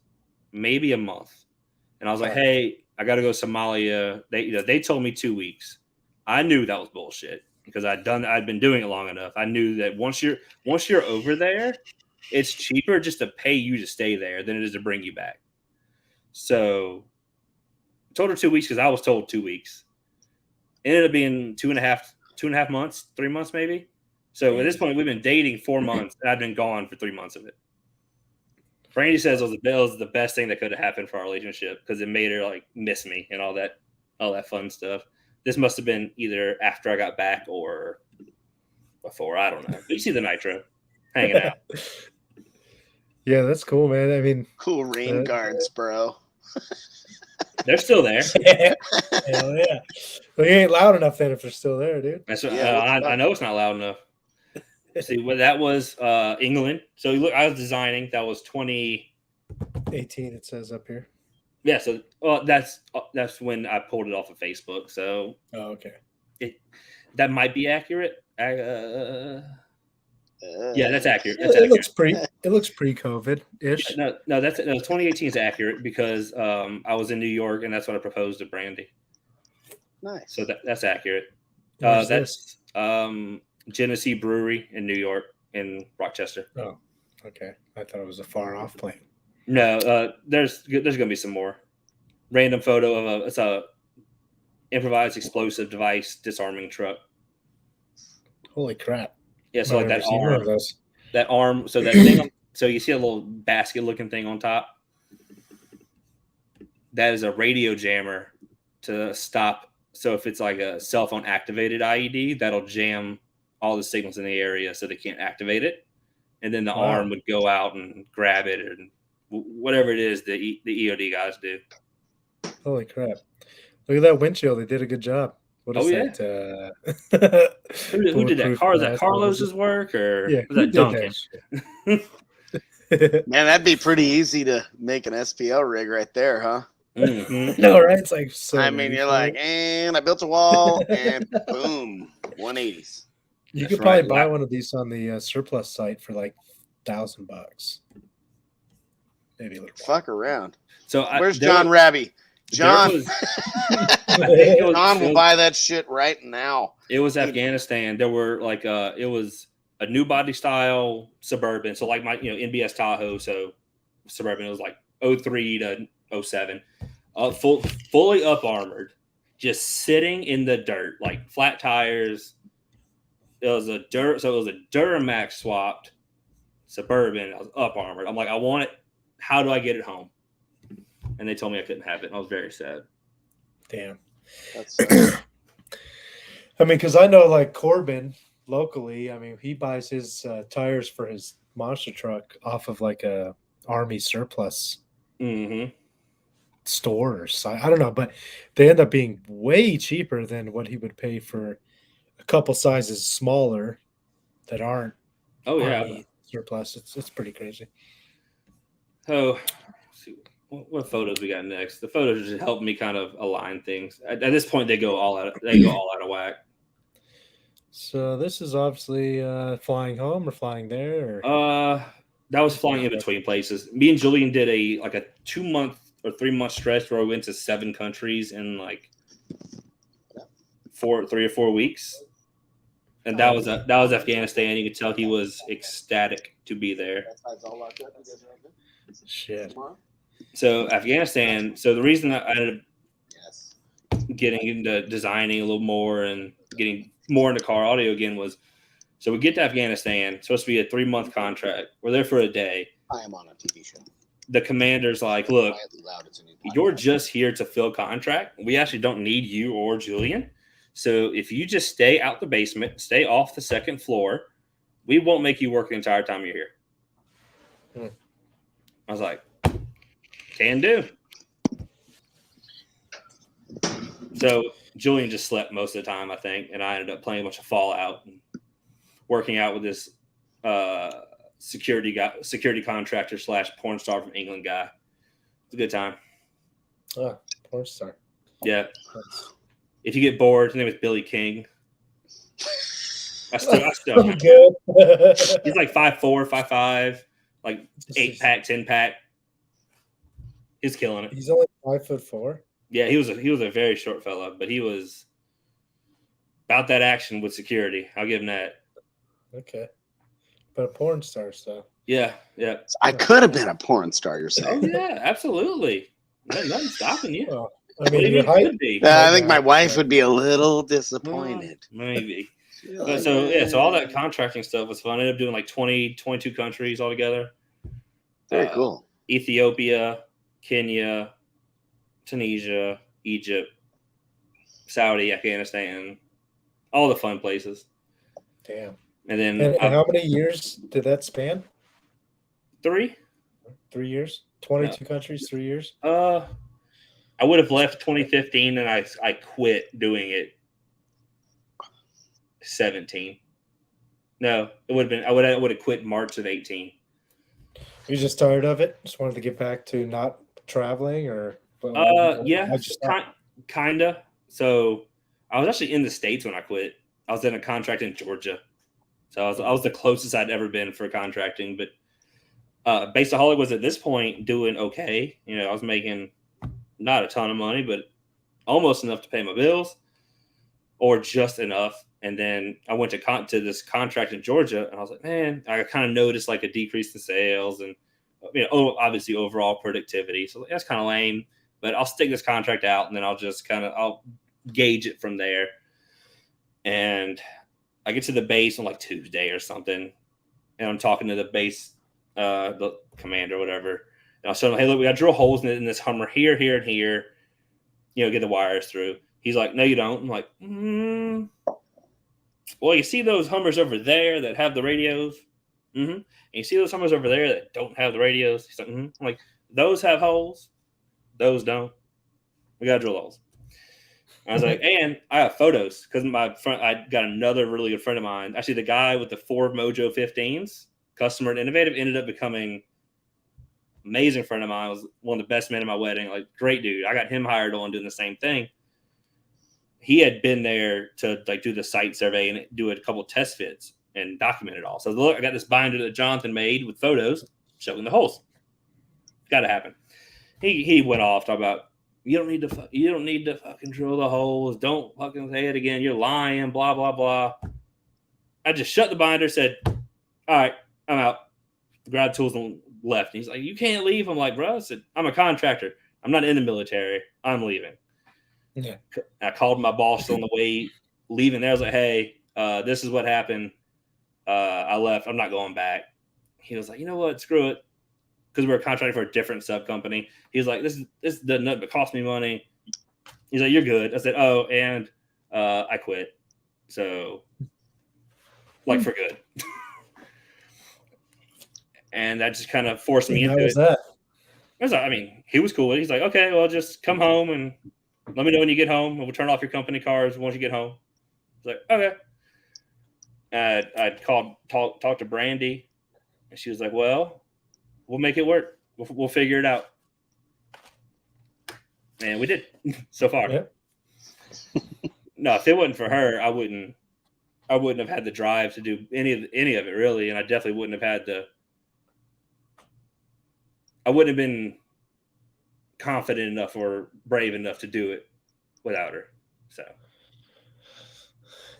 maybe a month, and I was like, hey, I got to go to Somalia. They told me 2 weeks. I knew that was bullshit because I'd been doing it long enough. I knew that once you're over there, it's cheaper just to pay you to stay there than it is to bring you back. So I told her 2 weeks because I was told 2 weeks. Ended up being 2.5 months, 3 months maybe. So at this point, we've been dating 4 months, and I've been gone for 3 months of it. Brandy says it was the best thing that could have happened for our relationship because it made her like miss me and all that fun stuff. This must have been either after I got back or before. I don't know. But you see the Nitro hanging out. Yeah, that's cool, man. I mean, cool rain guards, bro. They're still there. Hell yeah. Well, you ain't loud enough then if they're still there, dude. That's Yeah, I know it's not loud enough. See, well, that was England. So look, I was designing. That was 18, it says up here. Yeah, so that's when I pulled it off of Facebook. So okay. That might be accurate. Yeah, that's accurate. That's It accurate. looks pre-COVID ish. No, 2018 is accurate because I was in New York and that's what I proposed to Brandy. Nice. So that's accurate. Where's that's Genesee Brewery in New York in Rochester. Oh, okay. I thought it was a far off plane. No, there's gonna be some more. Random photo of it's a improvised explosive device disarming truck. Holy crap! Yeah, so like that arm, so that thing. So you see a little basket looking thing on top. That is a radio jammer to stop. So if it's like a cell phone activated IED, that'll jam all the signals in the area so they can't activate it. And then the arm would go out and grab it and whatever it is the EOD guys do. Holy crap. Look at that windshield. They did a good job. What is that? Who did that? Was that Carlos's work or was that Duncan? Man, that'd be pretty easy to make an SPL rig right there, huh? Mm-hmm. No, right? It's like so. I mean, you're like, and I built a wall, and boom, 180s. You could probably buy one of these on the surplus site for like $1,000. Maybe a little. Fuck around. So where's John Rabbie? John, John will buy that shit right now. It was Afghanistan. There were like it was a new body style Suburban. So like my NBS Tahoe. So Suburban. It was like 03 to 07. Fully up armored, just sitting in the dirt, like flat tires. It was a Duramax swapped Suburban. I was up armored. I'm like, I want it. How do I get it home? And they told me I couldn't have it. And I was very sad. Damn. I mean, because I know like Corbin locally, I mean, he buys his tires for his monster truck off of like a Army surplus store or site. I don't know, but they end up being way cheaper than what he would pay for a couple sizes smaller that aren't Army surplus. It's pretty crazy. So, let's see what photos we got next. The photos just help me kind of align things. At this point, they go all out of whack. So this is obviously flying home or flying there. Or? That was flying in between places. Me and Julian did a 2-month or 3-month stretch where we went to 7 countries in like 3 or 4 weeks, and that was Afghanistan. You could tell he was ecstatic to be there. Shit. So Afghanistan. So the reason I ended up getting into designing a little more and getting more into car audio again was, so we get to Afghanistan. It's supposed to be a 3-month contract. We're there for a day. I am on a TV show. The commander's like, look, you're just here to fill contract. We actually don't need you or Julian. So if you just stay out the basement, stay off the second floor, we won't make you work the entire time you're here. I was like, can do. So Julian just slept most of the time, I think, and I ended up playing a bunch of Fallout and working out with this security contractor / porn star from England guy. It's a good time. Oh, porn star. Yeah. If you get bored, his name is Billy King. I still good. He's like 5'4", 5'5", like 8-pack, 10-pack. He's killing it. He's only 5'4". Yeah, he was a very short fella, but he was about that action with security. I'll give him that. Okay. But a porn star, so. Yeah. I could have been a porn star, you're saying. Oh, yeah, absolutely. Nothing's stopping you. Well, I mean, your height. I think my wife would be a little disappointed. Maybe. So all that contracting stuff was fun. I ended up doing like 22 countries altogether. Very cool. Ethiopia, Kenya, Tunisia, Egypt, Saudi, Afghanistan, all the fun places. Damn. And then and how many years did that span? 3. 3 3 years? 22 countries, 3 years? I would have left 2015, and I quit doing it 17. No, it would have been. I would have quit March of 18. You just tired of it? Just wanted to get back to not traveling, or Yeah, how'd you stop? kinda. So I was actually in the States when I quit. I was in a contract in Georgia, so I was the closest I'd ever been for contracting. But Bassahaulic was at this point doing okay. You know, I was making not a ton of money, but almost enough to pay my bills, or just enough. And then I went to this contract in Georgia, and I was like, man, I kind of noticed like a decrease in sales and obviously overall productivity. So that's kind of lame, but I'll stick this contract out, and then I'll gauge it from there. And I get to the base on like Tuesday or something, and I'm talking to the base, the commander, or whatever. And I'll tell him, hey, look, we got to drill holes in this Hummer here, here, and here. You know, get the wires through. He's like, no, you don't. I'm like, well, you see those Hummers over there that have the radios? Mm-hmm. And you see those Hummers over there that don't have the radios? He's like, mm-hmm. I'm like, those have holes? Those don't. We got to drill holes. I was like, and I have photos because I got another really good friend of mine. Actually, the guy with the Ford Mojo 15s, customer and innovative, ended up becoming amazing friend of mine. Was one of the best men at my wedding. Like, great dude. I got him hired on doing the same thing. He had been there to like do the site survey and do a couple test fits and document it all. So look, I got this binder that Jonathan made with photos showing the holes. Got to happen. He went off talking about you don't need to fucking drill the holes. Don't fucking say it again. You're lying. Blah blah blah. I just shut the binder. Said, all right, I'm out. Grabbed tools and left. And he's like, you can't leave. I'm like, bro, I said, I'm a contractor. I'm not in the military. I'm leaving. Yeah. I called my boss on the way leaving there. I was like, hey, this is what happened. I left. I'm not going back. He was like, you know what? Screw it. Because we're contracting for a different sub company. He was like, this doesn't nothing but cost me money. He's like, you're good. I said, oh, and I quit. So, like, for good. And that just kind of forced me into it. How was that? I mean, he was cool with it. He's like, okay, well, just come home and let me know when you get home, and we'll turn off your company cars once you get home. I was like, okay. I'd talk to Brandy, and she was like, well, we'll make it work. We'll figure it out. And we did so far. Yeah. No, if it wasn't for her, I wouldn't have had the drive to do any of it really, and I definitely wouldn't have had I wouldn't have been confident enough or brave enough to do it without her. So,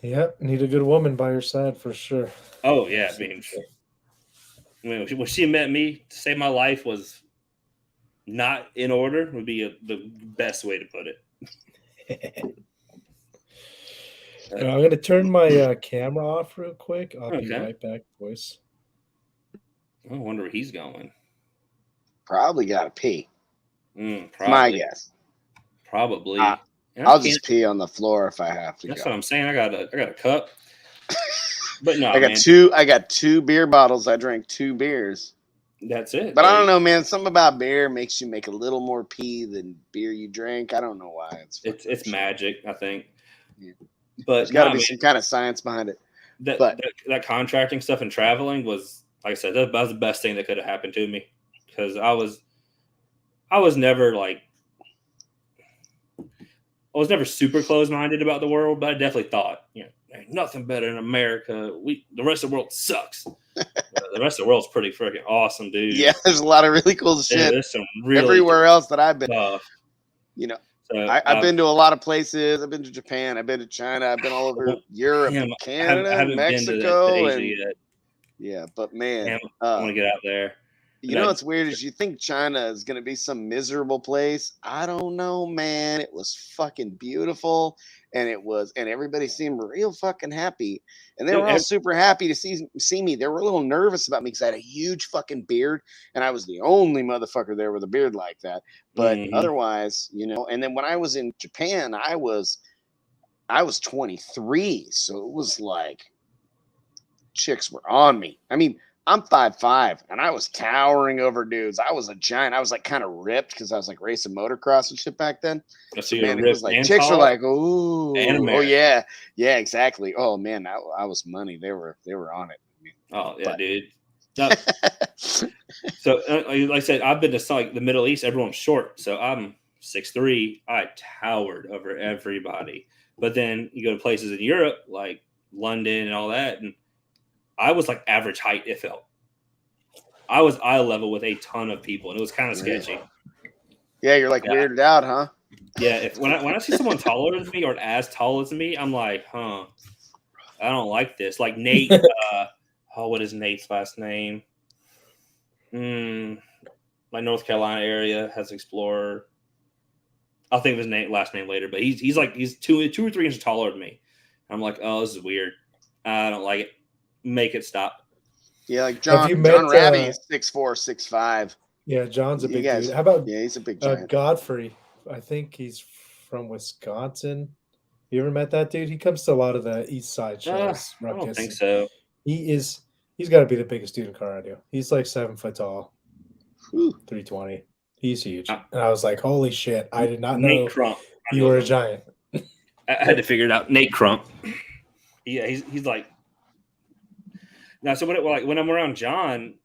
yeah, need a good woman by your side for sure. Oh yeah, I mean when she met me, to say my life was not in order would be the best way to put it. I'm going to turn my camera off real quick. I'll be Okay. right back, boys. I wonder where he's going. Probably got to pee. Probably. My guess. Probably. I'll just pee on the floor if I have to. That's what I'm saying. I got a cup. But no, I got two beer bottles. I drank 2 beers. That's it. But I don't know, man. Something about beer makes you make a little more pee than beer you drink. I don't know why. It's magic, I think. Yeah. But there's got to be some kind of science behind it. That contracting stuff and traveling was, like I said, that was the best thing that could have happened to me, because I was never super closed-minded about the world, but I definitely thought, ain't nothing better in America. The rest of the world sucks. The rest of the world's pretty freaking awesome, dude. Yeah, there's a lot of really cool shit. There's some really everywhere else that I've been. Tough. So I've been to a lot of places. I've been to Japan. I've been to China. I've been all over Europe, Canada, Mexico, been to Asia yet. Yeah, but man, I want to get out there. You know what's weird is you think China is going to be some miserable place. I don't know, man. It was fucking beautiful, and everybody seemed real fucking happy, and they were all super happy to see me. They were a little nervous about me because I had a huge fucking beard, and I was the only motherfucker there with a beard like that. But otherwise, And then when I was in Japan, I was 23, so it was like chicks were on me. I mean, I'm 5'5", and I was towering over dudes. I was a giant. I was like kind of ripped because I was like racing motocross and shit back then. So man, you're it was ripped like and chicks were tall like, "Ooh, and oh American. yeah, exactly." Oh man, I was money. They were on it. Oh yeah, But- dude. No, so like I said, I've been to like the Middle East. Everyone's short, so I'm 6'3". I towered over everybody. But then you go to places in Europe like London and all that, and I was like average height. It felt I was eye level with a ton of people, and it was kind of sketchy. Yeah, you're like weirded out, huh? Yeah, if when I see someone taller than me or as tall as me, I'm like, I don't like this. Like Nate, what is Nate's last name? My North Carolina area has Explorer. I'll think of his last name later, but he's 2 or 3 inches taller than me. I'm like, oh, this is weird. I don't like it. Make it stop. Yeah, like Have you John met, Rabbie is 6'4", 6'5". Yeah, John's a You big guys- dude. How about Yeah, he's a big giant. Godfrey? I think he's from Wisconsin. You ever met that dude? He comes to a lot of the East Side shows. I don't Ruckus. think so. He's got to be the biggest dude in car radio. He's like 7 foot tall, Whew. 320. He's huge. And I was like, holy shit! I did not know Nate Crump. you were a giant. I had to figure it out. Nate Crump. Yeah, he's like. Now, so when I'm around John,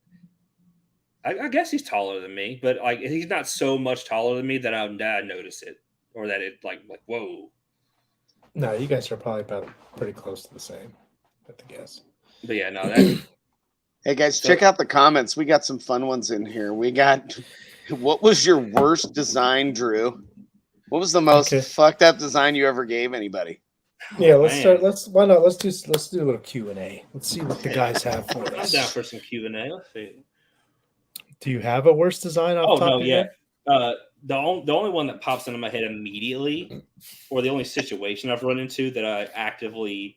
I guess he's taller than me, but like he's not so much taller than me that I notice it or that it like whoa. No, you guys are probably about pretty close to the same. I have to guess. But yeah, no, that. Hey guys, check out the comments. We got some fun ones in here. We got, what was your worst design, Drew? What was the most fucked up design you ever gave anybody? Yeah, let's start. Why not? Let's do a little Q&A. Let's see what the guys have for us. I'm down for some Q&A. Let's see. Do you have a worst design off top of your head? The only one that pops into my head immediately, or the only situation I've run into that I actively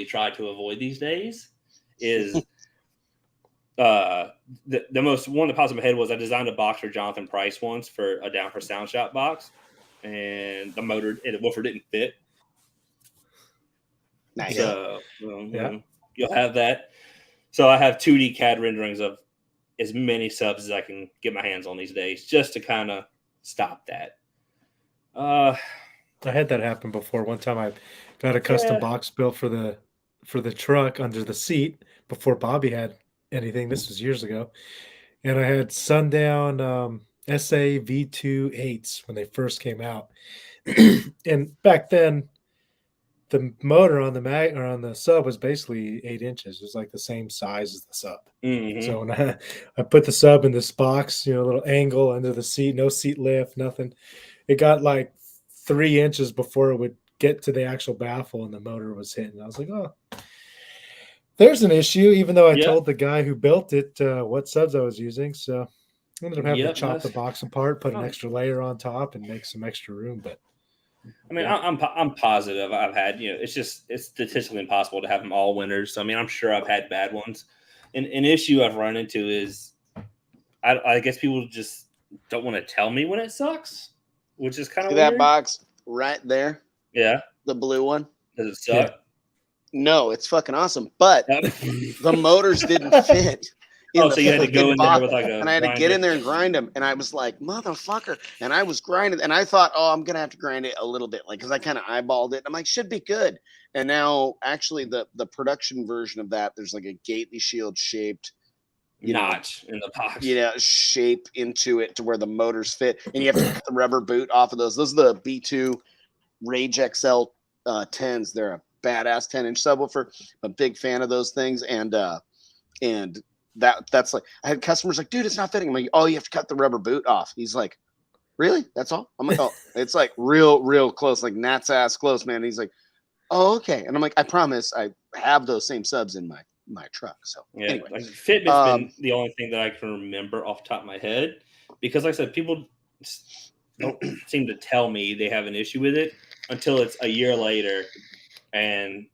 try to avoid these days, is the most one that pops in my head was I designed a box for Jonathan Price once for a Down for Sound Shop box, and the motor and the woofer didn't fit. Nice. So you'll have that. So I have 2D CAD renderings of as many subs as I can get my hands on these days, just to kind of stop that. I had that happen before. One time I got a custom box built for the truck under the seat before Bobby had anything. This was years ago. And I had Sundown SA V2.8s when they first came out. And back then, the motor on the sub was basically 8 inches. It was like the same size as the sub. Mm-hmm. So when I put the sub in this box, a little angle under the seat, no seat lift, nothing. It got like 3 inches before it would get to the actual baffle and the motor was hitting. I was like, oh, there's an issue, even though I told the guy who built it what subs I was using. So I ended up having to chop the box apart, put an extra layer on top, and make some extra room. But I mean, I'm positive I've had, it's statistically impossible to have them all winners. So, I mean, I'm sure I've had bad ones. And an issue I've run into is I guess people just don't want to tell me when it sucks, which is kind of weird. That box right there. Yeah. The blue one. Does it suck? Yeah. No, it's fucking awesome. But the motors didn't fit. So you had to go in there with like and I had to get in there and grind them. And I was like, motherfucker. And I was grinding. And I thought, I'm going to have to grind it a little bit. Like, because I kind of eyeballed it. I'm like, should be good. And now, actually, the production version of that, there's like a Gately shield shaped notch in the box. Shape into it to where the motors fit. And you have to cut the rubber boot off of those. Those are the B2 Rage XL 10s. They're a badass 10-inch subwoofer. I'm a big fan of those things. And that's like, I had customers like, dude, it's not fitting. I'm like, oh, you have to cut the rubber boot off. He's like, really? That's all? I'm like, oh, it's like real close, like Nat's ass close, man. And he's like, oh, okay. And I'm like, I promise I have those same subs in my truck. So anyway, like fitment's been the only thing that I can remember off the top of my head, because like I said, people don't seem to tell me they have an issue with it until it's a year later and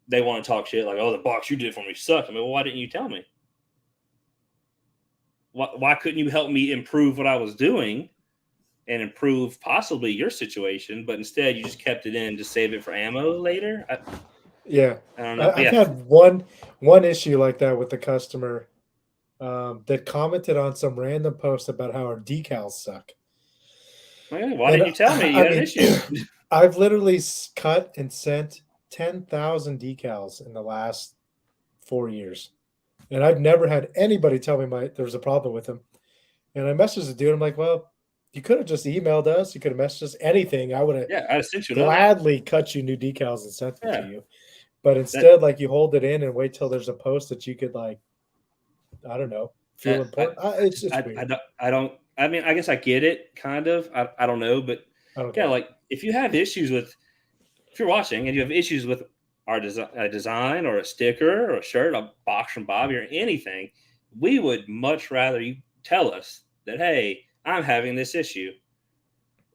they want to talk shit like, oh, the box you did for me sucked. I mean, well, why didn't you tell me? Why couldn't you help me improve what I was doing and improve possibly your situation? But instead, you just kept it in to save it for ammo later. Yeah, I don't know. I've had one issue like that with the customer that commented on some random post about how our decals suck. Why And didn't you tell me you I had an mean, issue? I've literally cut and sent 10,000 decals in the last 4 years, and I've never had anybody tell me there was a problem with them. And I messaged the dude. I'm like, well, you could have just emailed us. You could have messaged us anything. I would have Yeah, I sent you another. gladly cut you new decals and sent them to Yeah, you. But instead, like, you hold it in and wait till there's a post that you could, like, I don't know, feel important. It's weird. I don't. I mean, I guess I get it, kind of. I don't know, but I don't yeah, get it. like if you have issues with, if you're watching and you have issues with our design or a sticker or a shirt, a box from Bobby or anything, we would much rather you tell us that, hey, I'm having this issue.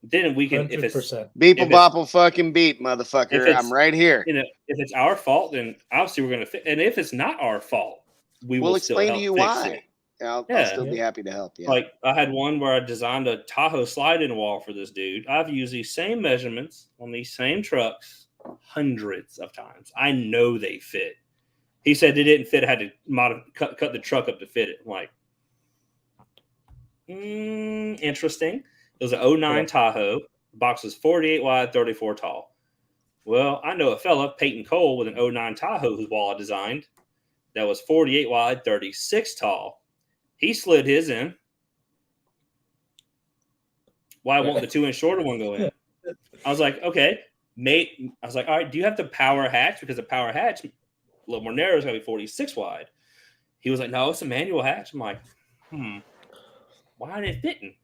Then we can, if it's 100%. Beeple if it's bopple fucking beep, if motherfucker. I'm it's right here. if it's our fault, then obviously we're gonna fit. And if it's not our fault, we We'll will still explain to help you fix why. it. I'll Yeah. still be happy to help. Yeah. Like I had one where I designed a Tahoe slide-in wall for this dude. I've used these same measurements on these same trucks hundreds of times. I know they fit. He said they didn't fit. I had to cut the truck up to fit it. I'm like, interesting. It was an 09 Tahoe. The box was 48 wide, 34 tall. Well, I know a fella, Peyton Cole, with an 09 Tahoe whose wall I designed that was 48 wide, 36 tall. He slid his in. Why won't the 2-inch shorter one go in? I was like, okay, mate. I was like, all right, do you have the power hatch? Because the power hatch, a little more narrow, is going to be 46 wide. He was like, no, it's a manual hatch. I'm like, why aren't it fitting?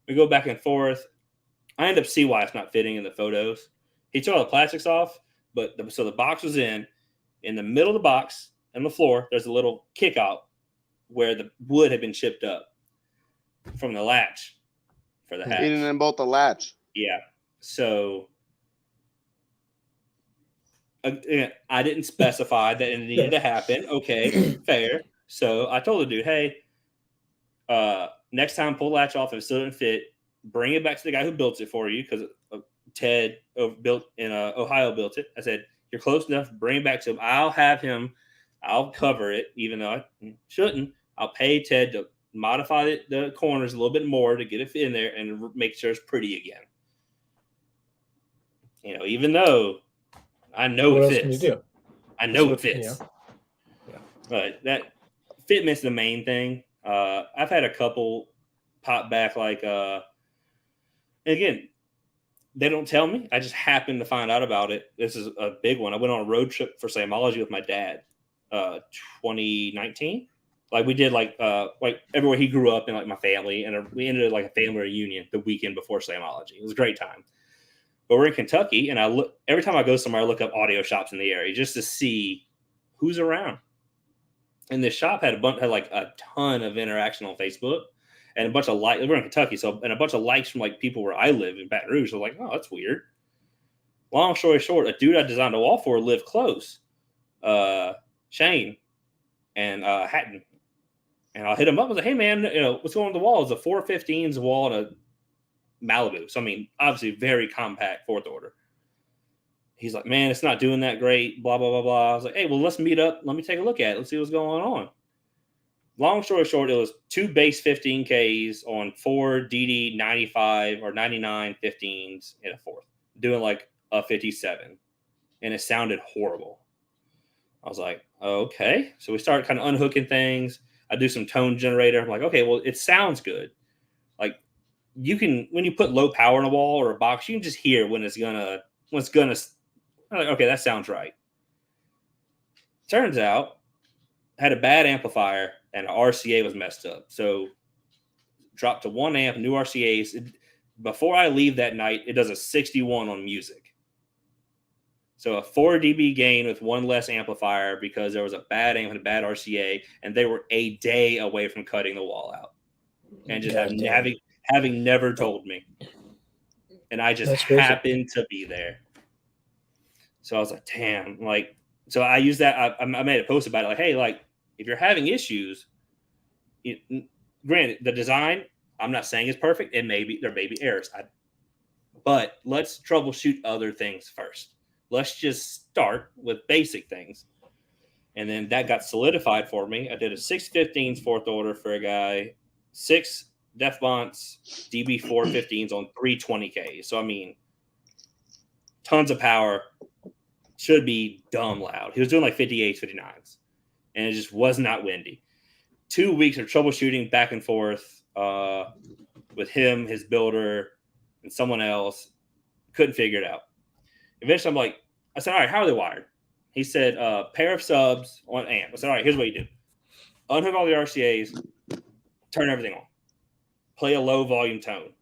We go back and forth. I end up see why it's not fitting in the photos. He took all the plastics off, but so the box was in the middle of the box and the floor. There's a little kick out where the wood had been chipped up from the latch for the hatch. Hidden in both the latch. Yeah. So I didn't specify that it needed to happen. Okay, fair. So I told the dude, hey, next time pull the latch off if it still didn't fit, bring it back to the guy who built it for you, because Ted built in Ohio built it. I said, you're close enough, bring it back to him. I'll cover it, even though I shouldn't. I'll pay Ted to modify the corners a little bit more to get it in there and make sure it's pretty again. You know, even though I know what it else fits. can you do? I know it fits. Yeah. But that fitment's the main thing. I've had a couple pop back, like again, they don't tell me. I just happen to find out about it. This is a big one. I went on a road trip for Samology with my dad, 2019. Like we did like everywhere he grew up in, like my family, and we ended like a family reunion the weekend before Samology. It was a great time. But we're in Kentucky, and I look every time I go somewhere, I look up audio shops in the area just to see who's around. And this shop had like a ton of interaction on Facebook and a bunch of likes. We're in Kentucky, and a bunch of likes from like people where I live in Baton Rouge. So like, oh, that's weird. Long story short, a dude I designed a wall for lived close, Shane and Hatton. And I'll hit him up and say, hey man, what's going on the wall? It's a 415s wall and a Malibu. So I mean, obviously very compact fourth order. He's like, man, it's not doing that great, blah, blah, blah, blah. I was like, hey, well, let's meet up. Let me take a look at it. Let's see what's going on. Long story short, it was 2 base 15Ks on 4 DD 95 or 99 15s in a fourth, doing like a 57. And it sounded horrible. I was like, okay. So we started kind of unhooking things. I do some tone generator. I'm like, okay, well, it sounds good. Like you can, when you put low power in a wall or a box, you can just hear when it's gonna, I'm like, okay, that sounds right. Turns out, had a bad amplifier and RCA was messed up. So dropped to 1 amp, new RCAs. Before I leave that night, it does a 61 on music. So a 4 dB gain with one less amplifier because there was a bad amp and a bad RCA, and they were a day away from cutting the wall out. And just having never told me. And I just happened to be there. So I was like, damn, like, so I used that. I made a post about it. Like, hey, like, if you're having issues, granted, the design, I'm not saying it's perfect. There may be errors, but let's troubleshoot other things first. Let's just start with basic things. And then that got solidified for me. I did a 615s fourth order for a guy, 6 Defbonts DB 415s on 320K. So, I mean, tons of power. Should be dumb loud. He was doing like 58s, 59s. And it just was not windy. 2 weeks of troubleshooting back and forth with him, his builder, and someone else. Couldn't figure it out. Eventually, I said, all right, how are they wired? He said, pair of subs on amp. I said, all right, here's what you do. Unhook all the RCAs, turn everything on. Play a low volume tone.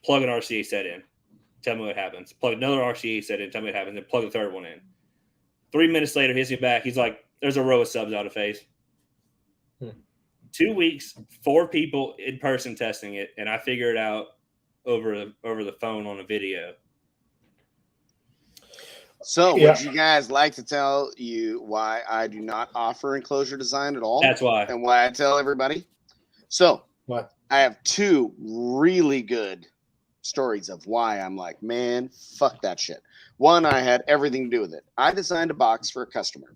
Plug an RCA set in. Tell me what happens. Plug another RCA set in. Tell me what happens. Then plug the third one in. 3 minutes later, he hits me back. He's like, there's a row of subs out of phase. 2 weeks, 4 people in person testing it, and I figured it out over the phone on a video. So, would you guys like to tell you why I do not offer enclosure design at all? That's why. And why I tell everybody? So, What? I have 2 really good stories of why I'm like, man, fuck that shit. One, I had everything to do with it. I designed a box for a customer,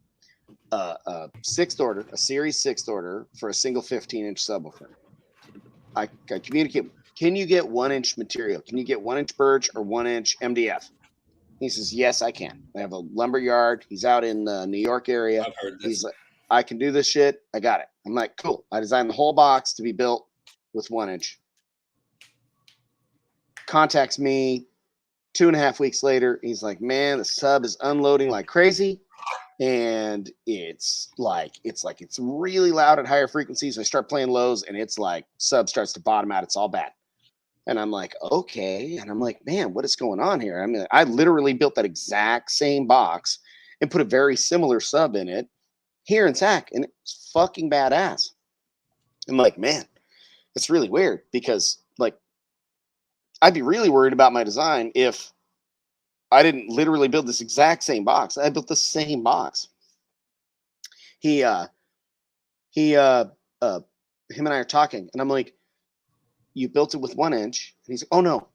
a series 6th order for a single 15-inch subwoofer. I communicate. Can you get 1-inch material? Can you get 1-inch birch or 1-inch MDF? He says, yes, I can. I have a lumber yard. He's out in the New York area. I've heard this. He's like, I can do this shit. I got it. I'm like, cool. I designed the whole box to be built with 1-inch. Contacts me 2.5 weeks later. He's like, man, the sub is unloading like crazy. And it's really loud at higher frequencies. I start playing lows and it's like sub starts to bottom out. It's all bad. And I'm like, okay. And I'm like, man, what is going on here? I mean, I literally built that exact same box and put a very similar sub in it here in SAC. And it's fucking badass. I'm like, man, it's really weird because like, I'd be really worried about my design if I didn't literally build this exact same box. I built the same box. Him and I are talking and I'm like, you built it with 1-inch. And he's like, oh no,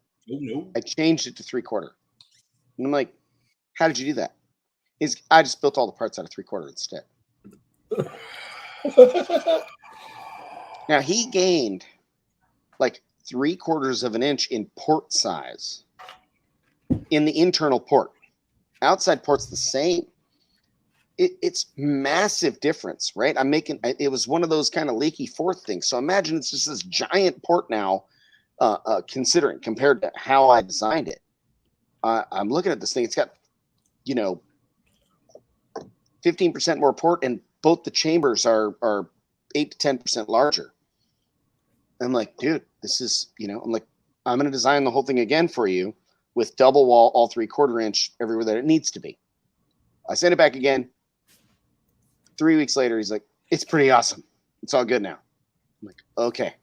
I changed it to 3/4. And I'm like, how did you do that? I just built all the parts out of 3/4 instead. Now he gained like 3/4 of an inch in port size in the internal port. Outside port's the same. It's massive difference, right? It was one of those kind of leaky fourth things. So imagine it's just this giant port now, compared to how I designed it. I'm looking at this thing. It's got, 15% more port, and both the chambers are 8 to 10% larger. I'm like, dude, this is, I'm like, I'm going to design the whole thing again for you with double wall, all 3/4 inch everywhere that it needs to be. I sent it back again. 3 weeks later, he's like, it's pretty awesome. It's all good now. I'm like, okay.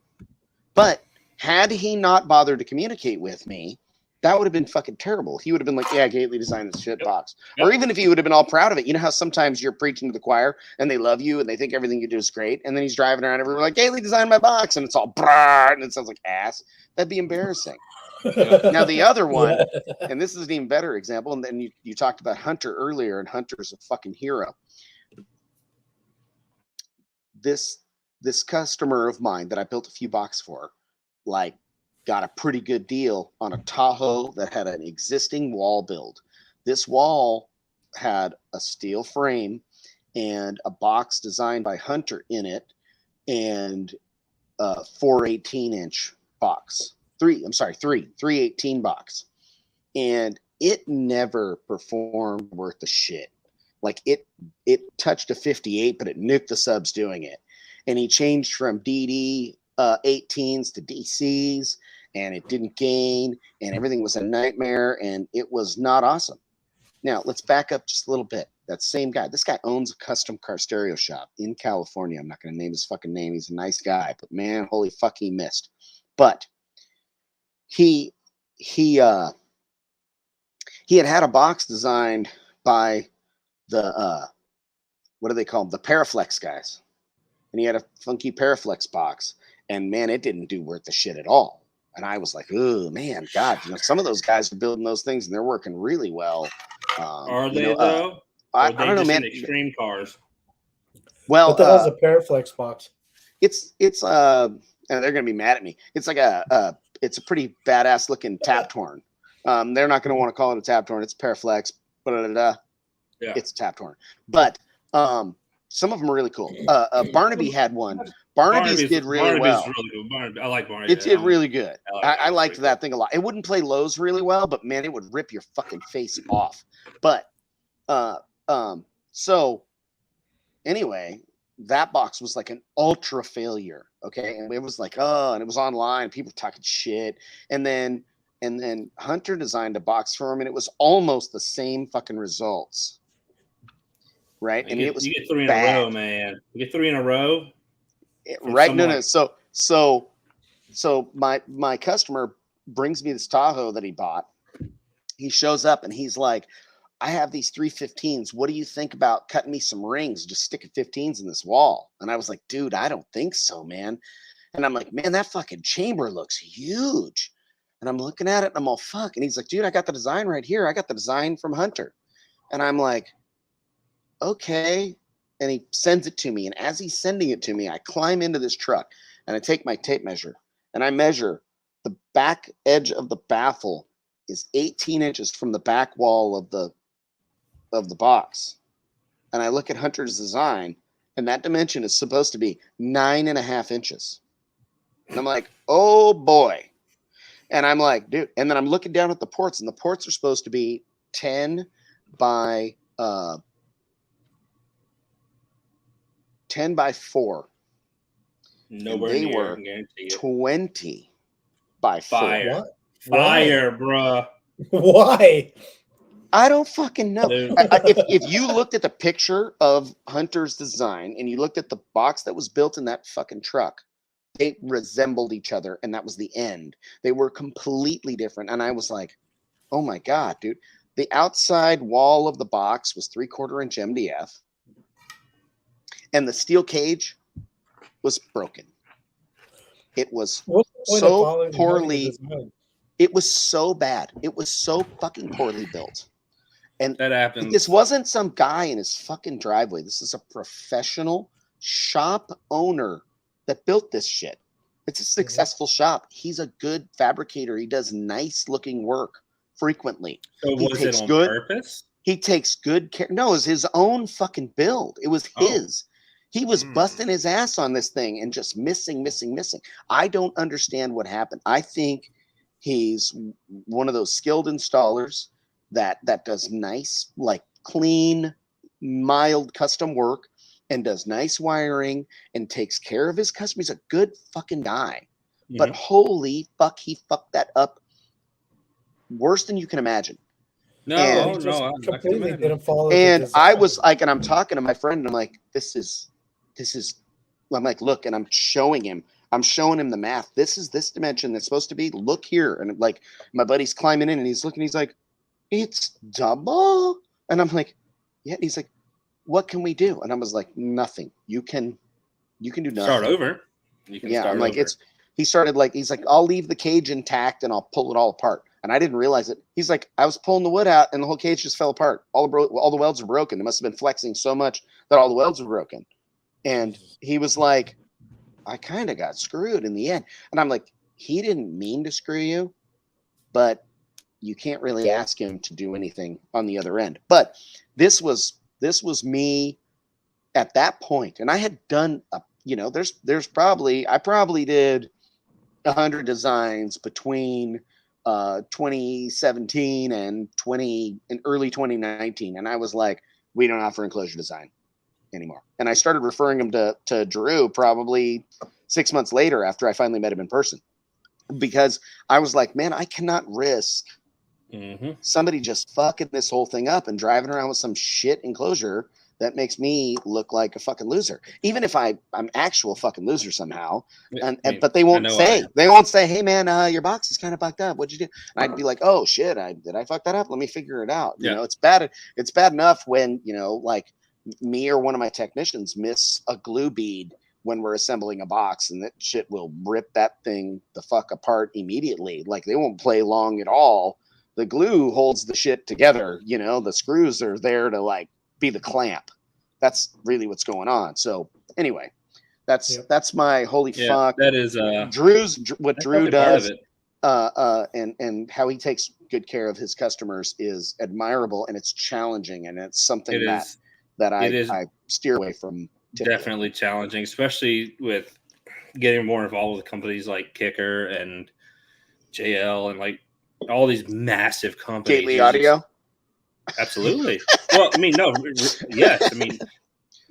But had he not bothered to communicate with me, that would have been fucking terrible. He would have been like, yeah, Gately designed this shit box. Or even if he would have been all proud of it. You know how sometimes you're preaching to the choir and they love you and they think everything you do is great. And then he's driving around everywhere like, Gately designed my box. And it's all brrr, and it sounds like ass. That'd be embarrassing. Now, the other one, and this is an even better example, and then you talked about Hunter earlier, and Hunter's a fucking hero. This customer of mine that I built a few boxes for, like, got a pretty good deal on a Tahoe that had an existing wall build. This wall had a steel frame and a box designed by Hunter in it, and a 418-inch box. 318 box. And it never performed worth the shit. Like it touched a 58, but it nuked the subs doing it. And he changed from DD 18s to DCs, and it didn't gain, and everything was a nightmare, and it was not awesome. Now, let's back up just a little bit. That same guy, this guy owns a custom car stereo shop in California. I'm not going to name his fucking name. He's a nice guy, but man, holy fuck, he missed. But he had a box designed by the what do they call them? The Paraflex guys. And he had a funky Paraflex box, and man, it didn't do worth the shit at all. And I was like, oh man, God, some of those guys are building those things and they're working really well. Are they though? I Or they don't know, just man. in extreme cars? Well, What the hell's a Paraflex box? it's and they're gonna be mad at me. It's like it's a pretty badass looking tap torn. They're not gonna want to call it a tap torn. It's Paraflex. Yeah. It's a tap torn. But some of them are really cool. Barnaby had one. Barnaby's did really well. Really good. Barnaby, I like Barnaby. It did really good. I liked pretty that thing a lot. It wouldn't play lows really well, but man, it would rip your fucking face off. But so anyway, that box was like an ultra failure. Okay. And it was like, and it was online, people talking shit. And then Hunter designed a box for him, and it was almost the same fucking results. Right. I mean, it was you get 3 bad. in a row, man. You get 3 in a row. Right. No. So my customer brings me this Tahoe that he bought. He shows up and he's like, I have these 315s. What do you think about cutting me some rings, just sticking 15s in this wall? And I was like, dude, I don't think so, man. And I'm like, man, that fucking chamber looks huge. And I'm looking at it and I'm all, fuck. And he's like, dude, I got the design right here. I got the design from Hunter. And I'm like, okay. And he sends it to me. And as he's sending it to me, I climb into this truck and I take my tape measure and I measure the back edge of the baffle is 18 inches from the back wall of the box. And I look at Hunter's design, and that dimension is supposed to be 9.5 inches. And I'm like, oh boy. And I'm like, dude, and then I'm looking down at the ports, and the ports are supposed to be 10 by 4. Nowhere and they near, were 20 by 4. Fire. Fire, bruh. Why? I don't fucking know. If you looked at the picture of Hunter's design and you looked at the box that was built in that fucking truck, they resembled each other, and that was the end. They were completely different. And I was like, oh my God, dude. The outside wall of the box was 3/4 inch MDF, and the steel cage was broken. It was so poorly. It was so bad. It was so fucking poorly built. And that happens. This wasn't some guy in his fucking driveway. This is a professional shop owner that built this shit. It's a successful shop. He's a good fabricator. He does nice looking work frequently. So was it on purpose? He takes good care. No, it was his own fucking build. It was his. He was busting his ass on this thing and just missing. I don't understand what happened. I think he's one of those skilled installers that does nice, like clean, mild custom work and does nice wiring and takes care of his customers. He's a good fucking guy. Mm-hmm. But holy fuck, he fucked that up worse than you can imagine. I completely didn't follow. And I was like, and I'm talking to my friend, and I'm like, this is. I'm like, look, and I'm showing him the math. This is this dimension that's supposed to be. Look here, and like my buddy's climbing in, and he's looking. He's like, it's double, and I'm like, yeah. And he's like, what can we do? And I was like, nothing. You can do nothing. Start over. I'm like, he's like, I'll leave the cage intact and I'll pull it all apart. And I didn't realize it. He's like, I was pulling the wood out and the whole cage just fell apart. All the welds were broken. They must have been flexing so much that all the welds were broken. And he was like, I kind of got screwed in the end. And I'm like, he didn't mean to screw you, but you can't really ask him to do anything on the other end. But this was me at that point. And I had done, there's probably did 100 designs between 2017 and early 2019. And I was like, we don't offer enclosure design anymore. And I started referring him to Drew probably 6 months later after I finally met him in person, because I was like, man, I cannot risk somebody just fucking this whole thing up and driving around with some shit enclosure that makes me look like a fucking loser, even if I'm actual fucking loser somehow. But they won't say, hey man, your box is kind of fucked up. What'd you do? And I'd be like, oh shit, did I fuck that up? Let me figure it out. You know, it's bad enough when, like me or one of my technicians miss a glue bead when we're assembling a box, and that shit will rip that thing the fuck apart immediately. Like they won't play long at all The glue holds the shit together. You know, the screws are there to like be the clamp. That's really what's going on. So anyway, that's my holy fuck. That is what Drew does, and how he takes good care of his customers is admirable, and it's challenging, and it's something that I steer away from. Typically. Definitely challenging, especially with getting more involved with companies like Kicker and JL and like all these massive companies. Gately Audio. Absolutely. Well, I mean, no, yes. I mean,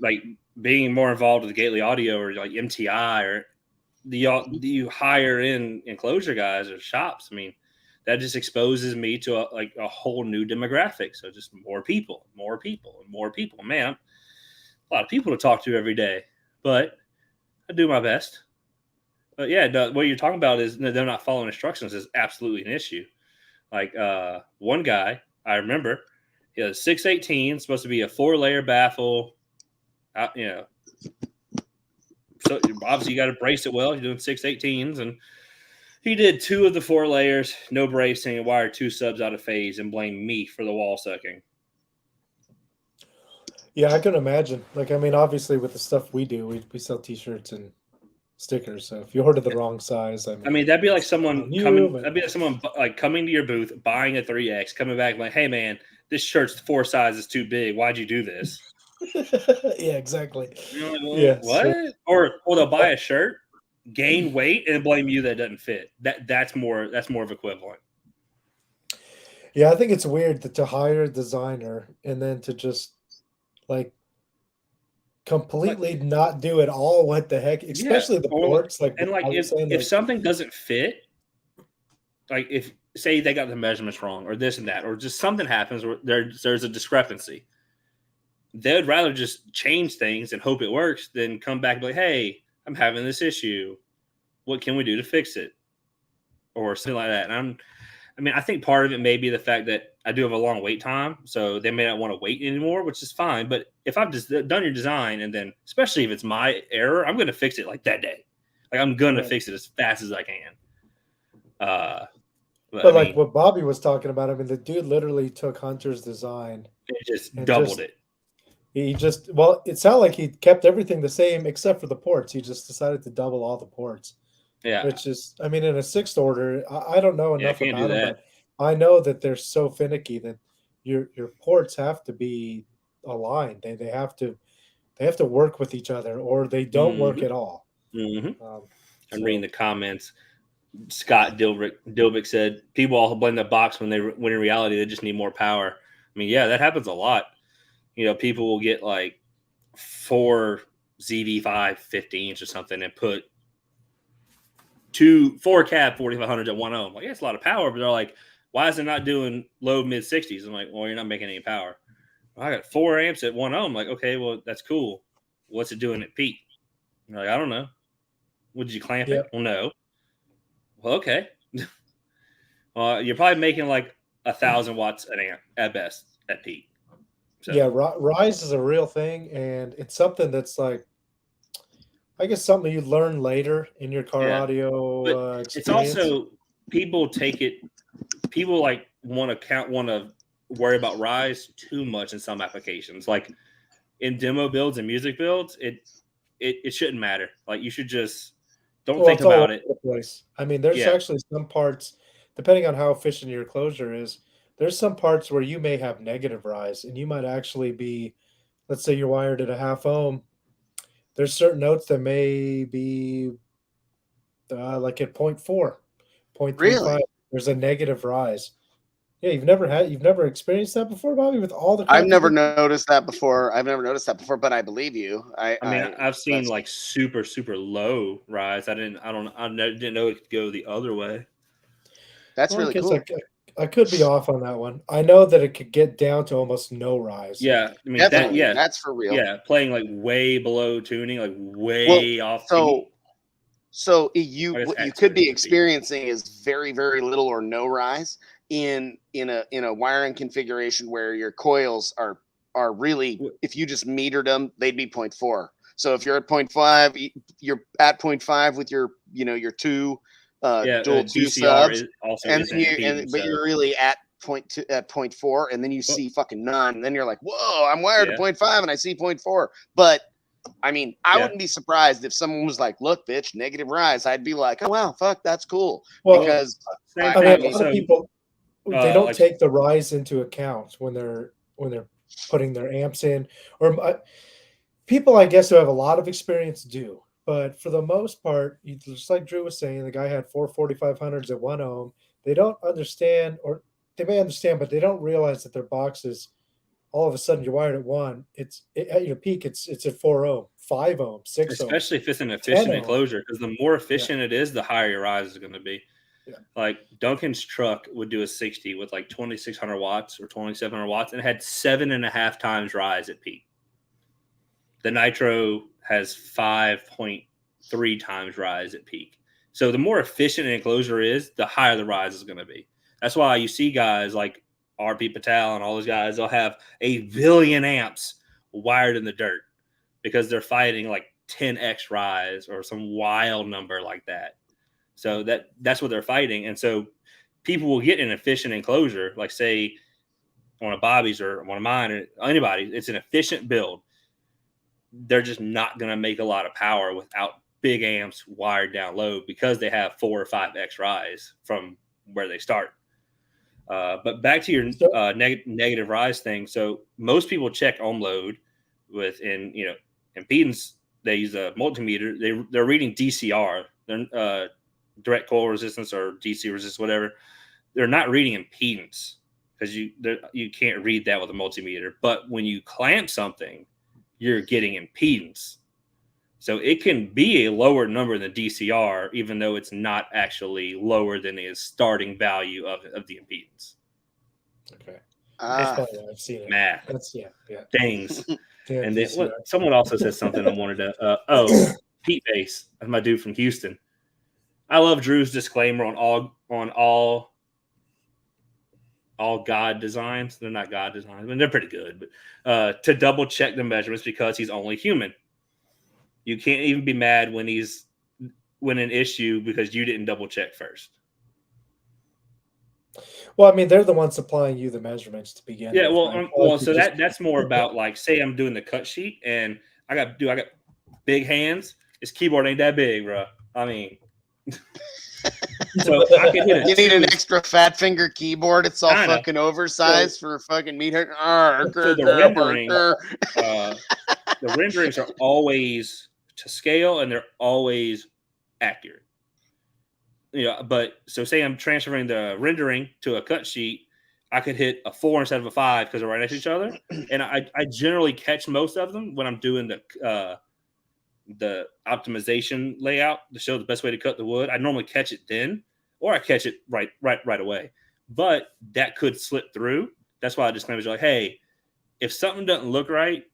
like being more involved with Gately Audio or like MTI or you hire in enclosure guys or shops. I mean, that just exposes me to a whole new demographic. So just more people. Man, a lot of people to talk to every day, but I do my best. But yeah, what you're talking about is they're not following instructions is absolutely an issue. Like one guy, I remember, he was 618, supposed to be a 4-layer baffle. So obviously you got to brace it well. You're doing 618s, and he did 2 of the 4 layers, no bracing, and wired 2 subs out of phase, and blamed me for the wall sucking. Yeah, I can imagine. Like, I mean, obviously with the stuff we do, we sell T-shirts and stickers. So if you order the wrong size, I mean that'd be like someone coming to your booth, buying a 3X, coming back like, "Hey man, this shirt's 4 sizes too big. Why'd you do this?" Yeah, exactly. You're like, well, yeah, what? Sure. Or they'll buy a shirt, gain weight, and blame you that it doesn't fit. That's more of equivalent. Yeah, I think it's weird to hire a designer and then to just like completely not do it all. What the heck? Especially the ports. Like, and like if something doesn't fit, like if say they got the measurements wrong or this and that, or just something happens where there's a discrepancy, they'd rather just change things and hope it works than come back and be like, "Hey, I'm having this issue. What can we do to fix it?" Or something like that. And I think part of it may be the fact that I do have a long wait time, so they may not want to wait anymore, which is fine. But if I've just done your design, and then especially if it's my error, I'm going to fix it like that day. Like I'm going to fix it as fast as I can. But like what Bobby was talking about, I mean, the dude literally took Hunter's design and just doubled it. It sounded like he kept everything the same except for the ports. He just decided to double all the ports. Yeah. Which is, I mean, in a 6th order, I don't know enough about them, but I know that they're so finicky that your ports have to be aligned. They have to work with each other, or they don't work at all. Mm-hmm. I'm reading the comments. Scott Dilvick said people all blame the box when in reality they just need more power. I mean, yeah, that happens a lot. You know, people will get like 4 ZV5 15s or something and put 4 cab 4500s at 1 ohm. Like, yeah, it's a lot of power, but they're like, why is it not doing low mid 60s? I'm like, well, you're not making any power. Well, I got 4 amps at 1 ohm. Like, okay, well, that's cool. What's it doing at peak? You're like, I don't know. Did you clamp it? Well, no. Well, okay. Well, you're probably making like 1,000 watts an amp at best at peak. So. Yeah, rise is a real thing, and it's something that's like, I guess something you learn later in your car audio experience. It's also people like want to worry about rise too much in some applications. Like in demo builds and music builds, it shouldn't matter. Like you should just don't think about it. I mean, there's actually some parts, depending on how efficient your closure is, there's some parts where you may have negative rise, and you might actually be, let's say you're wired at a 0.5 ohm. There's certain notes that may be like at 0.4, 0.35. Really? There's a negative rise. Yeah, you've never experienced that before, Bobby, with all the. I've never noticed that before. But I believe you. I've seen like super, super low rise. I didn't know it could go the other way. That's really cool. I could be off on that one. I know that it could get down to almost no rise. Yeah, I mean that's for real. Yeah, playing like way below tuning, like way off. So what you could be experiencing is very, very little or no rise in a wiring configuration where your coils are really, if you just metered them, they'd be 0.4. So if you're at 0.5, you're at 0.5 with your your 2 dual 2 subs, but you're really at at 0.4, and then you see fucking none, and then you're like, whoa, I'm wired to 0.5 and I see 0.4. But I mean, I wouldn't be surprised if someone was like, look, bitch, negative rise. I'd be like, oh wow, fuck, that's cool. Well, because a lot of people, they don't like, take the rise into account when they're putting their amps in, or people, I guess, who have a lot of experience do. But for the most part, just like Drew was saying, the guy had 4 4500s at 1 ohm. They don't understand, or they may understand, but they don't realize that their boxes, all of a sudden you're wired at 1. At your peak, it's at 4 ohm, 5 ohm, 6 ohm. Especially if it's an efficient enclosure, because the more efficient it is, the higher your rise is going to be. Yeah. Like Duncan's truck would do a 60 with like 2600 watts or 2700 watts, and it had 7.5 times rise at peak. The Nitro has 5.3 times rise at peak. So the more efficient an enclosure is, the higher the rise is going to be. That's why you see guys like RP Patel and all those guys, they'll have a billion amps wired in the dirt because they're fighting like 10x rise or some wild number like that. So that's what they're fighting. And so people will get an efficient enclosure, like say on a Bobby's or one of mine or anybody, it's an efficient build. They're just not going to make a lot of power without big amps wired down low because they have 4 or 5x rise from where they start. But back to your negative rise thing. So most people check ohm load within, impedance. They use a multimeter. They're reading DCR, they're direct coil resistance or DC resistance, whatever. They're not reading impedance because you can't read that with a multimeter. But when you clamp something, you're getting impedance. So it can be a lower number than DCR, even though it's not actually lower than the starting value of the impedance. Okay. That's probably why I've seen it. Math. That's, yeah. Things. Yeah, and then someone also said something I wanted to, Pete Bass, that's my dude from Houston. I love Drew's disclaimer on all God designs. They're not God designs. I mean, they're pretty good, but to double check the measurements because he's only human. You can't even be mad when an issue because you didn't double check first. Well, I mean, they're the ones supplying you the measurements to begin with. Yeah, well, right? So that's more about like, say I'm doing the cut sheet and I got big hands. His keyboard ain't that big, bro. I mean, so I can hit it. You need an extra fat finger keyboard. It's all fucking oversized for fucking meat. So the renderings are always to scale and they're always accurate. But so say I'm transferring the rendering to a cut sheet, I could hit a 4 instead of a 5 because they're right next to each other. And I generally catch most of them when I'm doing the optimization layout to show the best way to cut the wood. I normally catch it then, or I catch it right away. But that could slip through. That's why I disclaimers are like, hey, if something doesn't look right,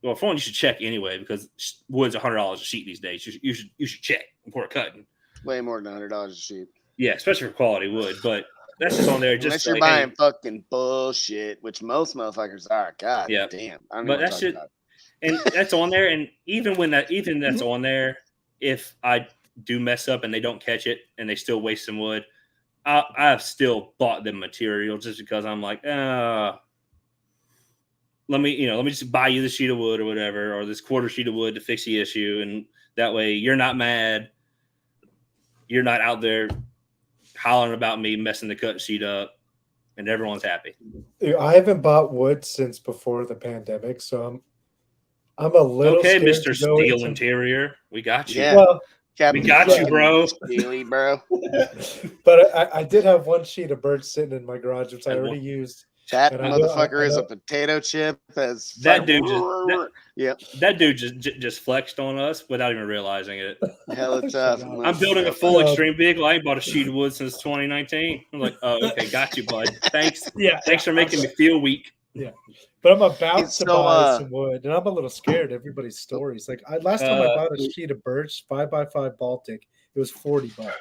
well, for one, you should check anyway because wood's $100 a sheet these days. You should check before cutting. Way more than $100 a sheet. Yeah, especially for quality wood. But that's just on there. Unless you're buying fucking bullshit, which most motherfuckers are. God damn. I don't know what I'm about. And that's on there. And even that's on there, if I do mess up and they don't catch it and they still waste some wood, I've still bought them material just because I'm like, let me just buy you the sheet of wood or whatever, or this quarter sheet of wood to fix the issue. And that way you're not mad. You're not out there hollering about me messing the cut sheet up, and everyone's happy. I haven't bought wood since before the pandemic, so I'm a little okay, Mr. Steel Interior. We got you. Yeah. Well, we got you, bro. Steely, bro. But I did have one sheet of birch sitting in my garage, which I already used. That motherfucker is a potato chip. That dude just flexed on us without even realizing it. Hella tough. I'm building a full extreme vehicle. I ain't bought a sheet of wood since 2019. I'm like, oh, okay, got you, bud. Thanks. Thanks for making me feel weak. Yeah, but I'm about to buy some wood, and I'm a little scared. Everybody's stories. Like last time I bought a sheet of birch 5x5 Baltic, it was $40.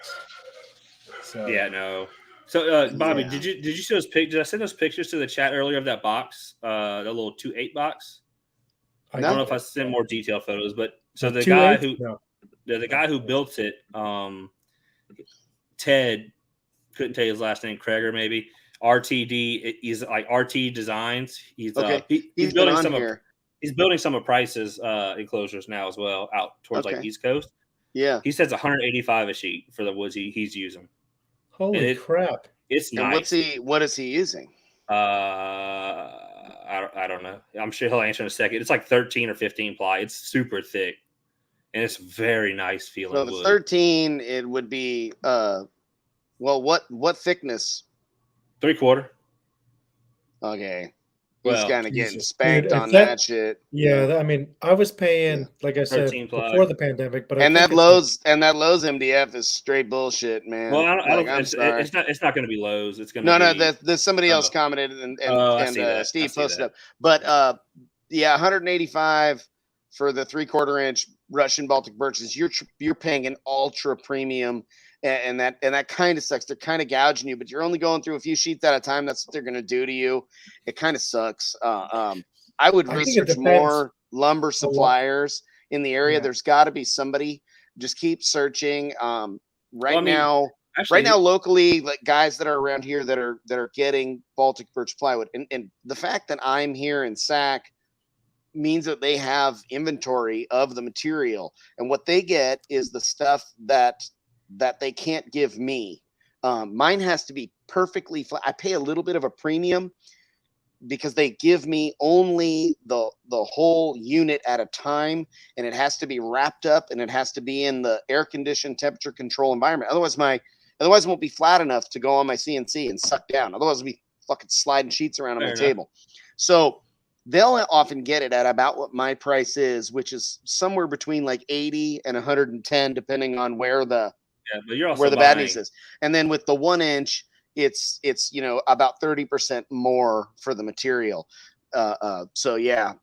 So yeah, no. So, Bobby, did you see those pictures? Did I send those pictures to the chat earlier of that box, the little 2.8 box? I don't know if I sent more detailed photos, but so the guy who built it, Ted, couldn't tell you his last name, Kreger maybe. RTD. He's like RT Designs. He's Okay. he's been building on some here. of he's building some of Price's enclosures now as well, out towards like Okay. East Coast. Yeah. He says 185 a sheet for the woods he's using. Holy crap! It's And nice. what is he using? I don't know. I'm sure he'll answer in a second. It's like 13 or 15 ply. It's super thick, and it's very nice feeling. So the wood. 13, it would be well, what thickness? 3/4. Okay. Well, he's kind of getting Jesus. spanked Dude, on that shit. Yeah, I mean, I was paying, like I said, 13 ply. before the pandemic, but and I that think Lowe's MDF is straight bullshit, man. Well, I'm sorry. It's not going to be Lowe's. It's going to no. There's somebody else commented and Steve posted up. But yeah, 185 for the 3/4 inch Russian Baltic birches. You're paying an ultra premium. And that kind of sucks. They're kind of gouging you, but you're only going through a few sheets at a time. That's what they're going to do to you. It kind of sucks. I would research more lumber suppliers in the area. Yeah. There's got to be somebody. Just keep searching. Right now, locally, like guys that are around here that are getting Baltic birch plywood, and the fact that I'm here in Sac means that they have inventory of the material, and what they get is the stuff that they can't give me. Mine has to be perfectly flat. I pay a little bit of a premium because they give me only the whole unit at a time, and it has to be wrapped up, and it has to be in the air conditioned temperature control environment. Otherwise it won't be flat enough to go on my CNC and suck down. Otherwise it'll be fucking sliding sheets around on my table. So they'll often get it at about what my price is, which is somewhere between like 80 and 110, depending on where the bad news is. And then with the 1 inch, it's about 30% more for the material. So yeah,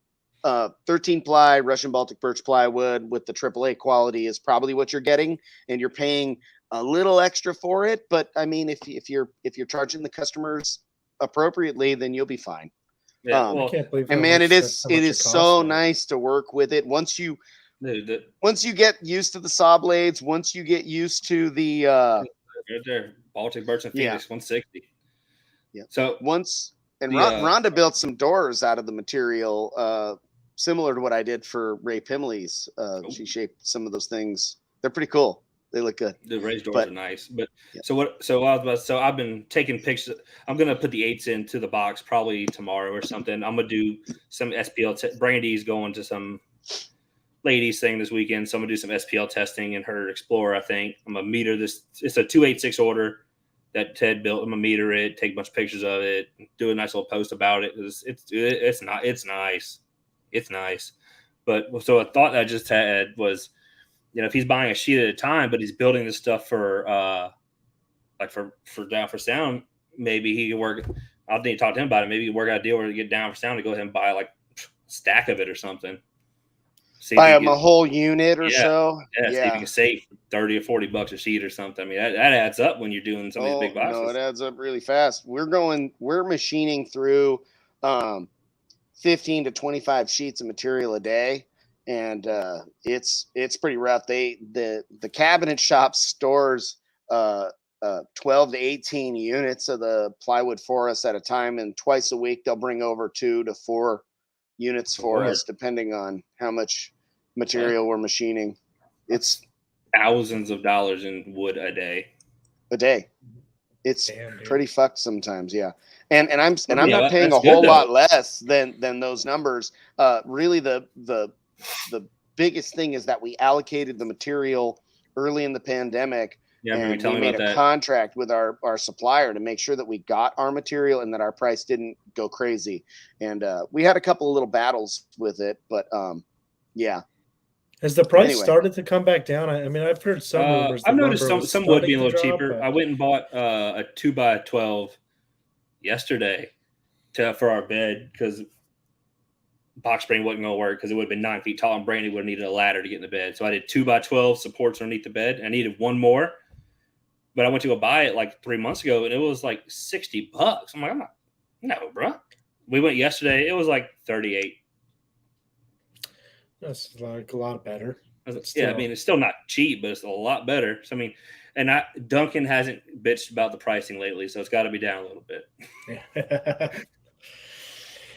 13 ply Russian Baltic birch plywood with the AAA quality is probably what you're getting, and you're paying a little extra for it. But I mean, if you're charging the customers appropriately, then you'll be fine. Yeah, I can't believe. And man, it is so nice to work with it once you get used to the saw blades, once you get used to the right there, Baltic birch and Phoenix 160. Yeah. So Rhonda built some doors out of the material, similar to what I did for Ray Pimley's. She shaped some of those things. They're pretty cool. They look good. The raised doors are nice. But so I've been taking pictures. I'm gonna put the 8s into the box probably tomorrow or something. I'm gonna do some SPL. Brandy's going to some ladies thing this weekend, so I'm gonna do some SPL testing in her Explorer. I think I'm gonna meter this. It's a 286 order that Ted built. I'm gonna meter it, take a bunch of pictures of it, do a nice little post about it. It's nice. But so a thought that I just had was, if he's buying a sheet at a time, but he's building this stuff for Down for Sound, maybe he can work. I'll need to talk to him about it. Maybe he can work out a deal where to get Down for Sound to go ahead and buy like a stack of it or something. Buy him a whole unit or so. Yeah, see if you can save $30 or $40 a sheet or something. I mean, that adds up when you're doing some of these big boxes. No, it adds up really fast. We're machining through 15 to 25 sheets of material a day, and it's pretty rough. The cabinet shop stores 12 to 18 units of the plywood for us at a time, and twice a week they'll bring over 2 to 4 units for us, depending on how much material we're machining. It's thousands of dollars in wood a day. It's pretty fucked sometimes. Yeah. And I'm not paying a whole lot less than those numbers. Really the biggest thing is that we allocated the material early in the pandemic. Yeah, and we made a contract with our supplier to make sure that we got our material and that our price didn't go crazy. And we had a couple of little battles with it, but yeah. Has the price started to come back down? I mean, I've heard some rumors. I've noticed some wood being a little cheaper. But I went and bought a 2x12 yesterday for our bed because box spring wasn't going to work because it would have been 9 feet tall and Brandy would have needed a ladder to get in the bed. So I did 2x12 supports underneath the bed. I needed one more, but I went to go buy it like 3 months ago and it was like $60. I'm like, no, bro. We went yesterday. It was like 38. That's like a lot better. Yeah, I mean, it's still not cheap, but it's a lot better. So, I mean, And Duncan hasn't bitched about the pricing lately, so it's got to be down a little bit.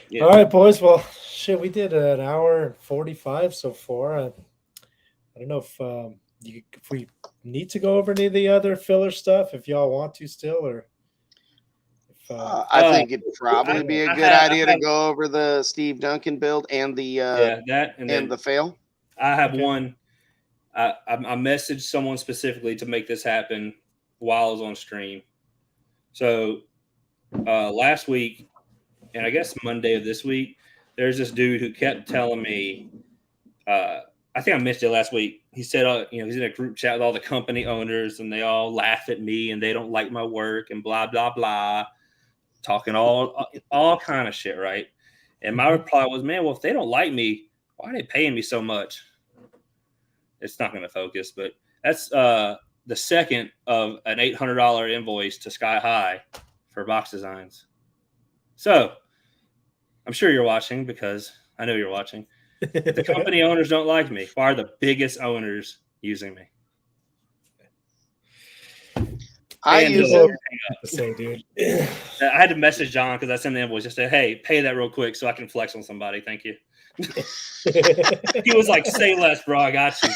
Yeah. All right, boys. Well, shit, we did an hour and 45 so far. I don't know if we need to go over any of the other filler stuff, if y'all want to still, or if I think it'd probably be a good idea to go over the Steve Duncan build and the and the fail. I have one. I messaged someone specifically to make this happen while I was on stream. So last week, and I guess Monday of this week, there's this dude who kept telling me, I think I mentioned it last week. He said, he's in a group chat with all the company owners, and they all laugh at me, and they don't like my work, and blah blah blah, talking all kind of shit, right? And my reply was, man, well, if they don't like me, why are they paying me so much? It's not going to focus, but that's the second of an $800 invoice to Sky High for box designs. So I'm sure you're watching, because I know you're watching. If the company owners don't like me, why are the biggest owners using me? I use it. The same dude. I had to message John because I sent the invoice. Just say, hey, pay that real quick so I can flex on somebody. Thank you. He was like, say less, bro. I got you.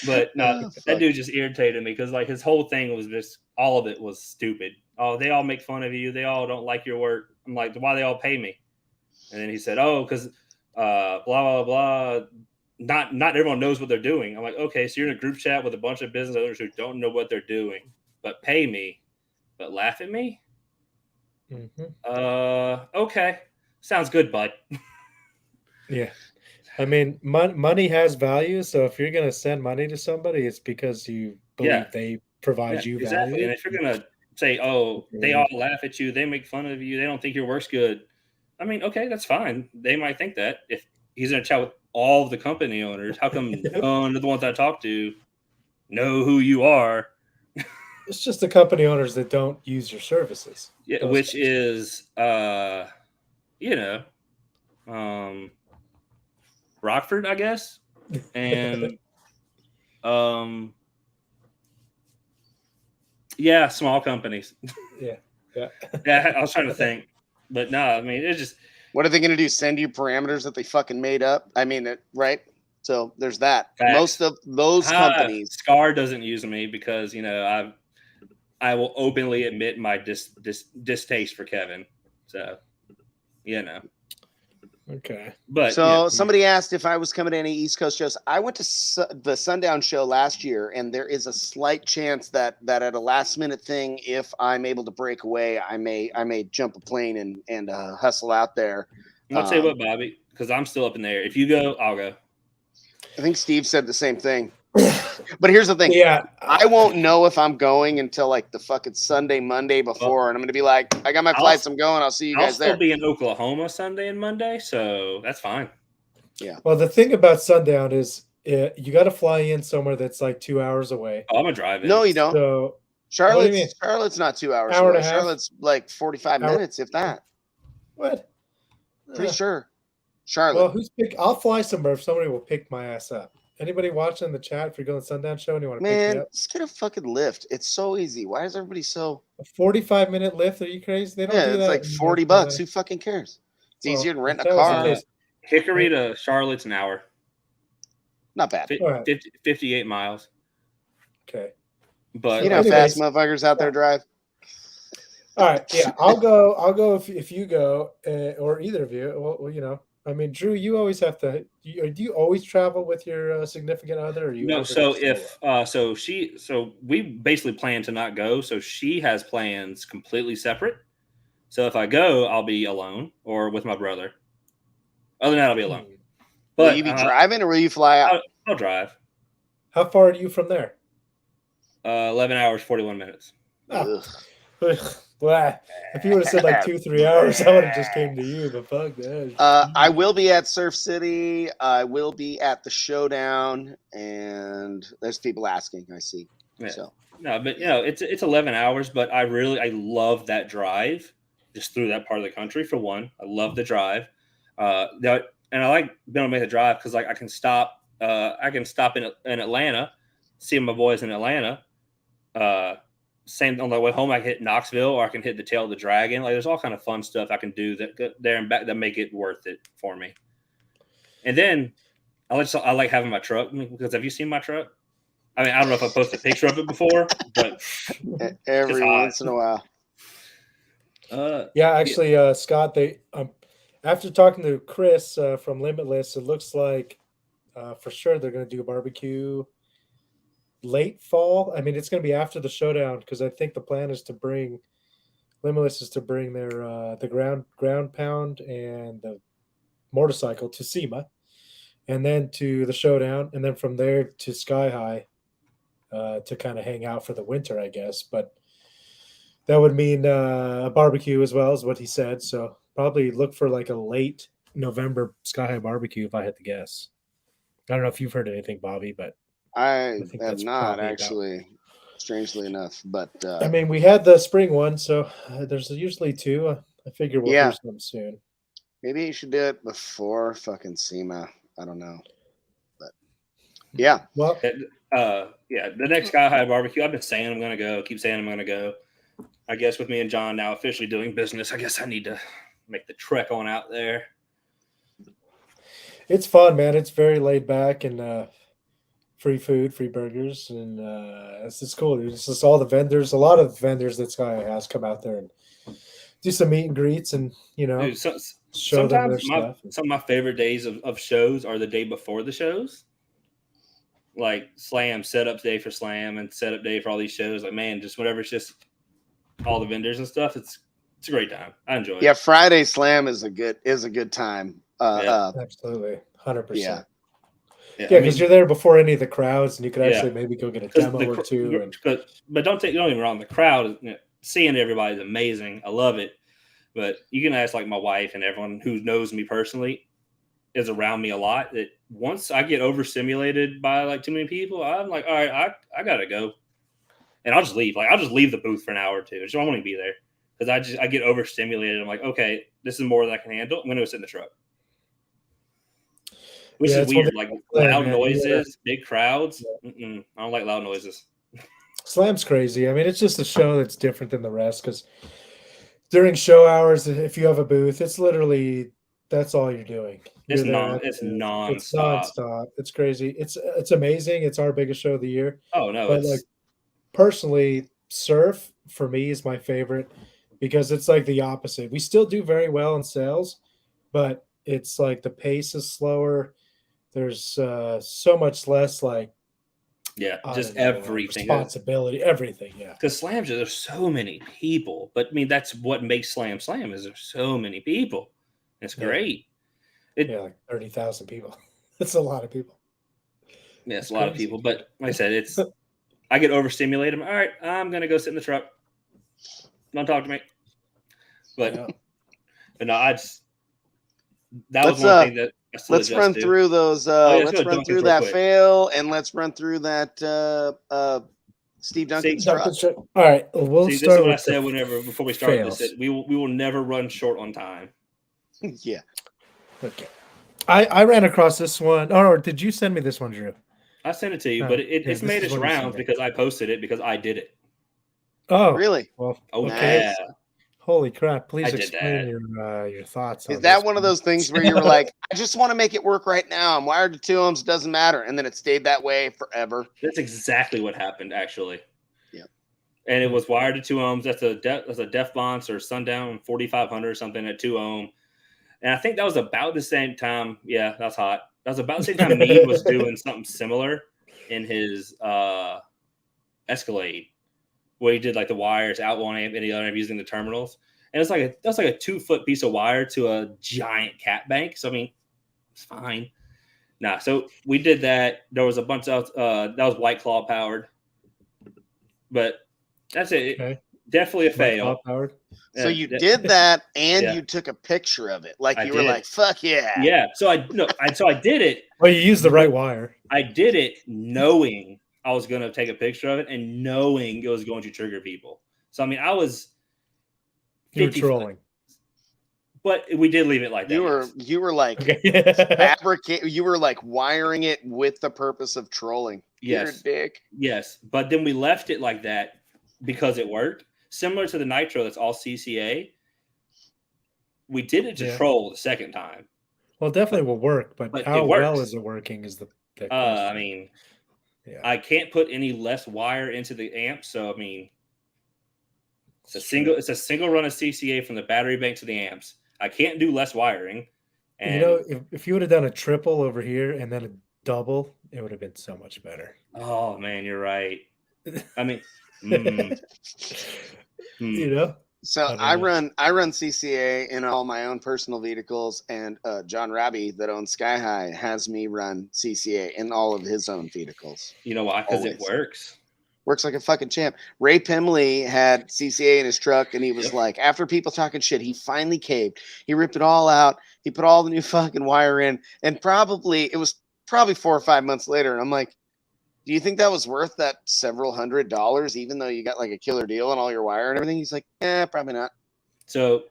But no, that dude just irritated me because like his whole thing was just, all of it was stupid. Oh, they all make fun of you. They all don't like your work. I'm like, why they all pay me? And then he said, oh, because blah, blah, blah. Not everyone knows what they're doing. I'm like, okay, so you're in a group chat with a bunch of business owners who don't know what they're doing, but pay me, but laugh at me? Okay. Sounds good, bud. Yeah. I mean, money has value. So if you're going to send money to somebody, it's because you believe they provide you value. And if you're going to say, oh, they all laugh at you, they make fun of you, they don't think your work's good. I mean, okay, that's fine. They might think that. If he's in a chat with all of the company owners, how come none of the ones I talk to know who you are? It's just the company owners that don't use your services. Yeah, which is, Rockford, I guess, and small companies. Yeah. Yeah, I was trying to think, but no, I mean, it's just. What are they going to do? Send you parameters that they fucking made up? I mean, right? So there's that. Facts. Most of those companies. Scar doesn't use me because I will openly admit my distaste for Kevin. So, Okay. But so somebody asked if I was coming to any East Coast shows. I went to the Sundown show last year, and there is a slight chance that at a last minute thing, if I'm able to break away, I may jump a plane and hustle out there. I'll tell you what, Bobby, because I'm still up in the air. If you go, I'll go. I think Steve said the same thing. But here's the thing. Yeah. I won't know if I'm going until like the fucking Sunday, Monday before. And I'm going to be like, I got my flights. I'm going. I'll see you guys there. I'll still be in Oklahoma Sunday and Monday. So that's fine. Yeah. Well, the thing about Sundown is you got to fly in somewhere that's like 2 hours away. Oh, I'm going to drive in. No, you don't. So Charlotte's not 2 hours away. Charlotte's like 45 minutes, if that. What? Pretty sure. Charlotte. Well, I'll fly somewhere if somebody will pick my ass up. Anybody watching the chat, if you're going to Sundown show and you want to pick me up? Just get a fucking lift. It's so easy. Why is everybody so... A 45-minute lift? Are you crazy? They don't do that. It's like $40. Who fucking cares? It's easier than renting a car. Hickory to Charlotte's an hour. Not bad. 58 miles. Okay. But you know how fast motherfuckers out there drive? All right. Yeah, I'll go if you go, or either of you. Well, I mean, Drew, you always have to. Do you always travel with your significant other? Or you no. So we basically plan to not go. So she has plans completely separate. So if I go, I'll be alone or with my brother. Other than that, I'll be alone. But will you be driving or will you fly out? I'll drive. How far are you from there? 11 hours, 41 minutes. Oh. Well, if you would have said like 2-3 hours, I would have just came to you. But fuck that. I will be at Surf City. I will be at the Showdown, and there's people asking. I see. Yeah. So no, but it's 11 hours. But I love that drive just through that part of the country. For one, I love the drive. And I like being able to make the drive because like I can stop in Atlanta, seeing my boys in Atlanta. Same on the way home, I can hit Knoxville, or I can hit the Tail of the Dragon. Like, there's all kind of fun stuff I can do that there and back that make it worth it for me. And then I like having my truck, because have you seen my truck? I mean, I don't know if I posted a picture of it before, but every once in a while. Yeah, actually, Scott, they after talking to Chris from Limitless, it looks like for sure they're going to do a barbecue late fall. I mean, it's going to be after the showdown, because I think the plan is to bring Limitless is to bring their the ground pound and the motorcycle to SEMA, and then to the showdown, and then from there to Sky High to kind of hang out for the winter, I guess. But that would mean a barbecue as well, is what he said. So probably look for like a late November Sky High barbecue, if I had to guess. I don't know if you've heard anything, Bobby, but I think have that's not probably actually, strangely enough. But I mean, we had the spring one, so there's usually two. I figure we'll Yeah. do some soon. maybe you should do it before fucking SEMA. I don't know. But yeah. Well, yeah, the next Sky High barbecue, I've been saying I'm going to go, keep saying I'm going to go. I guess with me and John now officially doing business, I guess I need to make the trek on out there. it's fun, man. It's very laid back, and free food, free burgers, and it's just cool. It's just all the vendors. A lot of vendors that Sky has come out there and do some meet and greets, and Dude, show them their sometimes stuff. some of my favorite days of shows are the day before the shows. Like Slam, setup day for Slam, and setup day for all these shows. Like, man, just whatever, it's just all the vendors and stuff. It's a great time. I enjoy it. Yeah, Friday Slam is a good time. Absolutely, 100%. Yeah. Yeah, because you're there before any of the crowds, and you could Yeah. actually maybe go get a demo or two. But don't get me wrong, the crowd, seeing everybody is amazing. I love it. But you can ask like my wife and everyone who knows me personally is around me a lot, that once I get overstimulated by like too many people, I'm like, all right, I gotta go, and I'll just leave. Like, I'll just leave the booth for an hour or two. I just don't want to be there, because I get overstimulated. I'm like, okay, this is more than I can handle. I'm gonna go sit in the truck. Which is weird. Like loud noises, big crowds. I don't like loud noises. Slam's crazy. I mean, it's just a show that's different than the rest, because during show hours, if you have a booth, it's literally that's all you're doing. It's nonstop. It's nonstop. It's crazy. It's amazing. It's our biggest show of the year. Oh no! But like personally, surf for me is my favorite, because it's like the opposite. We still do very well in sales, but it's like the pace is slower. There's so much less like everything, responsibility, everything. Yeah, because slams, there's so many people, but I mean that's what makes slam is there's so many people. It's great. Like 30,000 people. That's a lot of people. Yeah, it's a lot of people, but like I said, I get overstimulated. All right, I'm gonna go sit in the truck. Don't talk to me. But no, that was one thing that. Let's run through those. Let's run through that fail, and let's run through that Steve Duncan's truck. All right, we'll start. This is what I said before we started this. We will never run short on time. Yeah. Okay. I ran across this one. Or did you send me this one, Drew? I sent it to you, but it's made its rounds because I posted it because I did it. Oh, really? Well, okay. Nice. Holy crap! Please explain your thoughts. Is that one of those things where you were like, I just want to make it work right now. I'm wired to 2 ohms. It doesn't matter. And then it stayed that way forever. That's exactly what happened, actually. Yeah. And it was wired to 2 ohms. That's a Def Bonds or Sundown 4500 or something at 2 ohm. And I think that was about the same time. Yeah, that's hot. That was about the same time Mead was doing something similar in his Escalade, where he did like the wires out one amp and the other amp using the terminals. And that's like a 2-foot piece of wire to a giant cat bank. So I mean, it's fine. Nah, so we did that. There was a bunch of that was White Claw powered. But that's it. Okay. Definitely a fail. Powered. So you did that, and you took a picture of it, like you were like, "Fuck yeah!" Yeah. So I did it. Well, you used the right wire. I did it knowing I was going to take a picture of it, and knowing it was going to trigger people. So I mean, I was. You were trolling. But we did leave it like that. You were like you were like wiring it with the purpose of trolling. Yes. You're a dick. Yes. But then we left it like that because it worked. Similar to the nitro that's all CCA. We did it to troll the second time. Well, it definitely will work, but how well is it working is the question. I mean, I can't put any less wire into the amp, so I mean, it's a single run of CCA from the battery bank to the amps. I can't do less wiring. And you know, if you would have done a triple over here and then a double, it would have been so much better. Oh man, you're right. I mean, you know. So I run CCA in all my own personal vehicles, and John Raby that owns Sky High has me run CCA in all of his own vehicles. You know why? Because it works. Works like a fucking champ. Ray Pimley had CCA in his truck, and he was like, after people talking shit, he finally caved. He ripped it all out. He put all the new fucking wire in, and it was probably 4 or 5 months later. And I'm like, do you think that was worth that several $100s, even though you got like a killer deal and all your wire and everything? He's like, probably not. So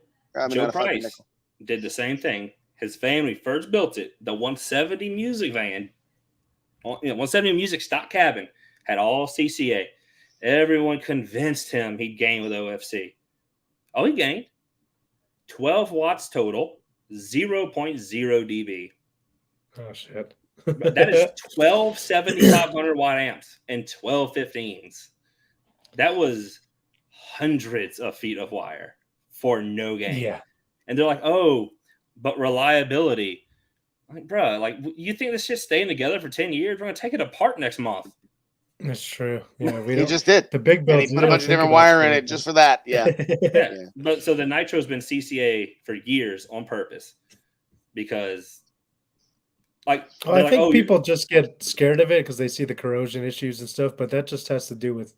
Joe Price did the same thing. His family first built it. The 170 music van, 170 music stock cabin, had all CCA. Everyone convinced him he'd gain with OFC. Oh, he gained 12 watts total, 0.0 dB. Oh, shit. That is 12 7,500 watt amps and 12 15s. That was hundreds of feet of wire for no gain. Yeah. And they're like, oh, but reliability. Like, bro, like, you think this shit's staying together for 10 years? We're going to take it apart next month. That's true. Yeah, he just did. The big builds. He put a bunch of different wire in it just for that. Yeah. Yeah. But so the nitro's been CCA for years on purpose because, like, I think people just get scared of it because they see the corrosion issues and stuff. But that just has to do with,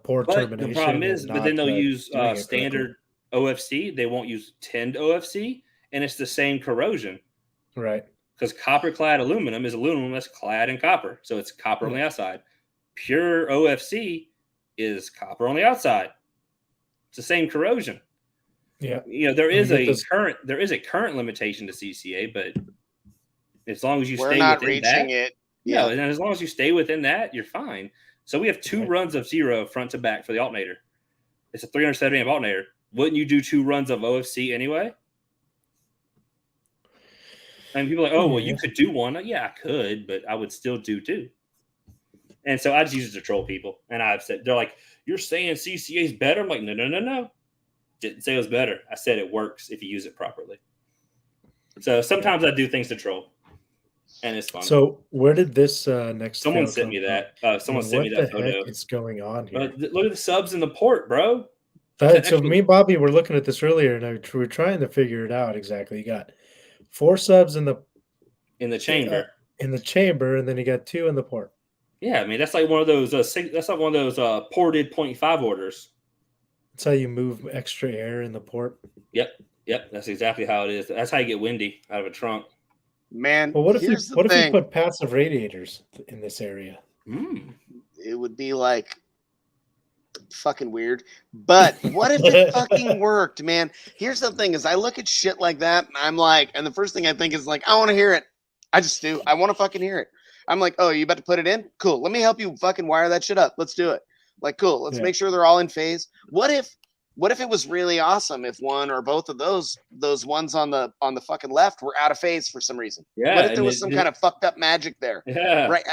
poor termination. The problem is, but then they'll use standard OFC. They won't use tinned OFC, and it's the same corrosion. Right. Because copper-clad aluminum is aluminum that's clad in copper, so it's copper on the outside. Pure OFC is copper on the outside. It's the same corrosion. Yeah. There is a current limitation to CCA, but as long as you stay not within reaching that, it. Yeah, and as long as you stay within that, you're fine. So we have 2 runs of 0 front to back for the alternator. It's a 370 amp alternator. Wouldn't you do 2 runs of OFC anyway? And people are like, oh, well, you could do one. Yeah, I could, but I would still do 2. And so I just use it to troll people. And I've said, they're like, you're saying CCA is better? I'm like, no. Didn't say it was better. I said it works if you use it properly. So sometimes I do things to troll. And it's fun. So where did this next? Someone sent me that. Someone sent me that photo. What is going on here? Look at the subs in the port, bro. So me and Bobby were looking at this earlier, and we were trying to figure it out exactly. You got 4 subs in the chamber. In the chamber, and then you got 2 in the port. Yeah, I mean that's like one of those. That's like one of those ported 0.5 orders. That's how you move extra air in the port. Yep. That's exactly how it is. That's how you get windy out of a trunk. Man, well, what if you put passive radiators in this area? It would be like fucking weird. But what if it fucking worked, man? Here's the thing: is I look at shit like that, and I'm like, and the first thing I think is like, I want to hear it. I just do. I want to fucking hear it. I'm like, oh, you about to put it in? Cool. Let me help you fucking wire that shit up. Let's do it. Like, cool. Let's make sure they're all in phase. What if it was really awesome if one or both of those ones on the fucking left were out of phase for some reason? Yeah. What if there was some kind of fucked up magic there? Yeah. Right.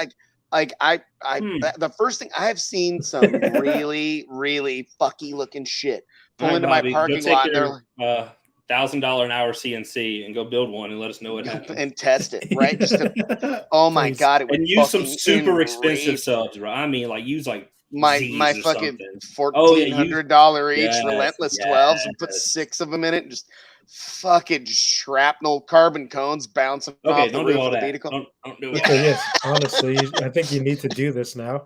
The first thing I've seen some really, really fucky looking shit pull into my parking lot. They're like, $1,000 an hour CNC and go build one and let us know what happens and test it, right? Oh my god! It would and use some super expensive subs, right? I mean, like use like my fucking $1,400 each relentless 12s and put 6 of them in it and just fucking shrapnel carbon cones bouncing off the roof of the vehicle. Don't do it. Yes, honestly, I think you need to do this now.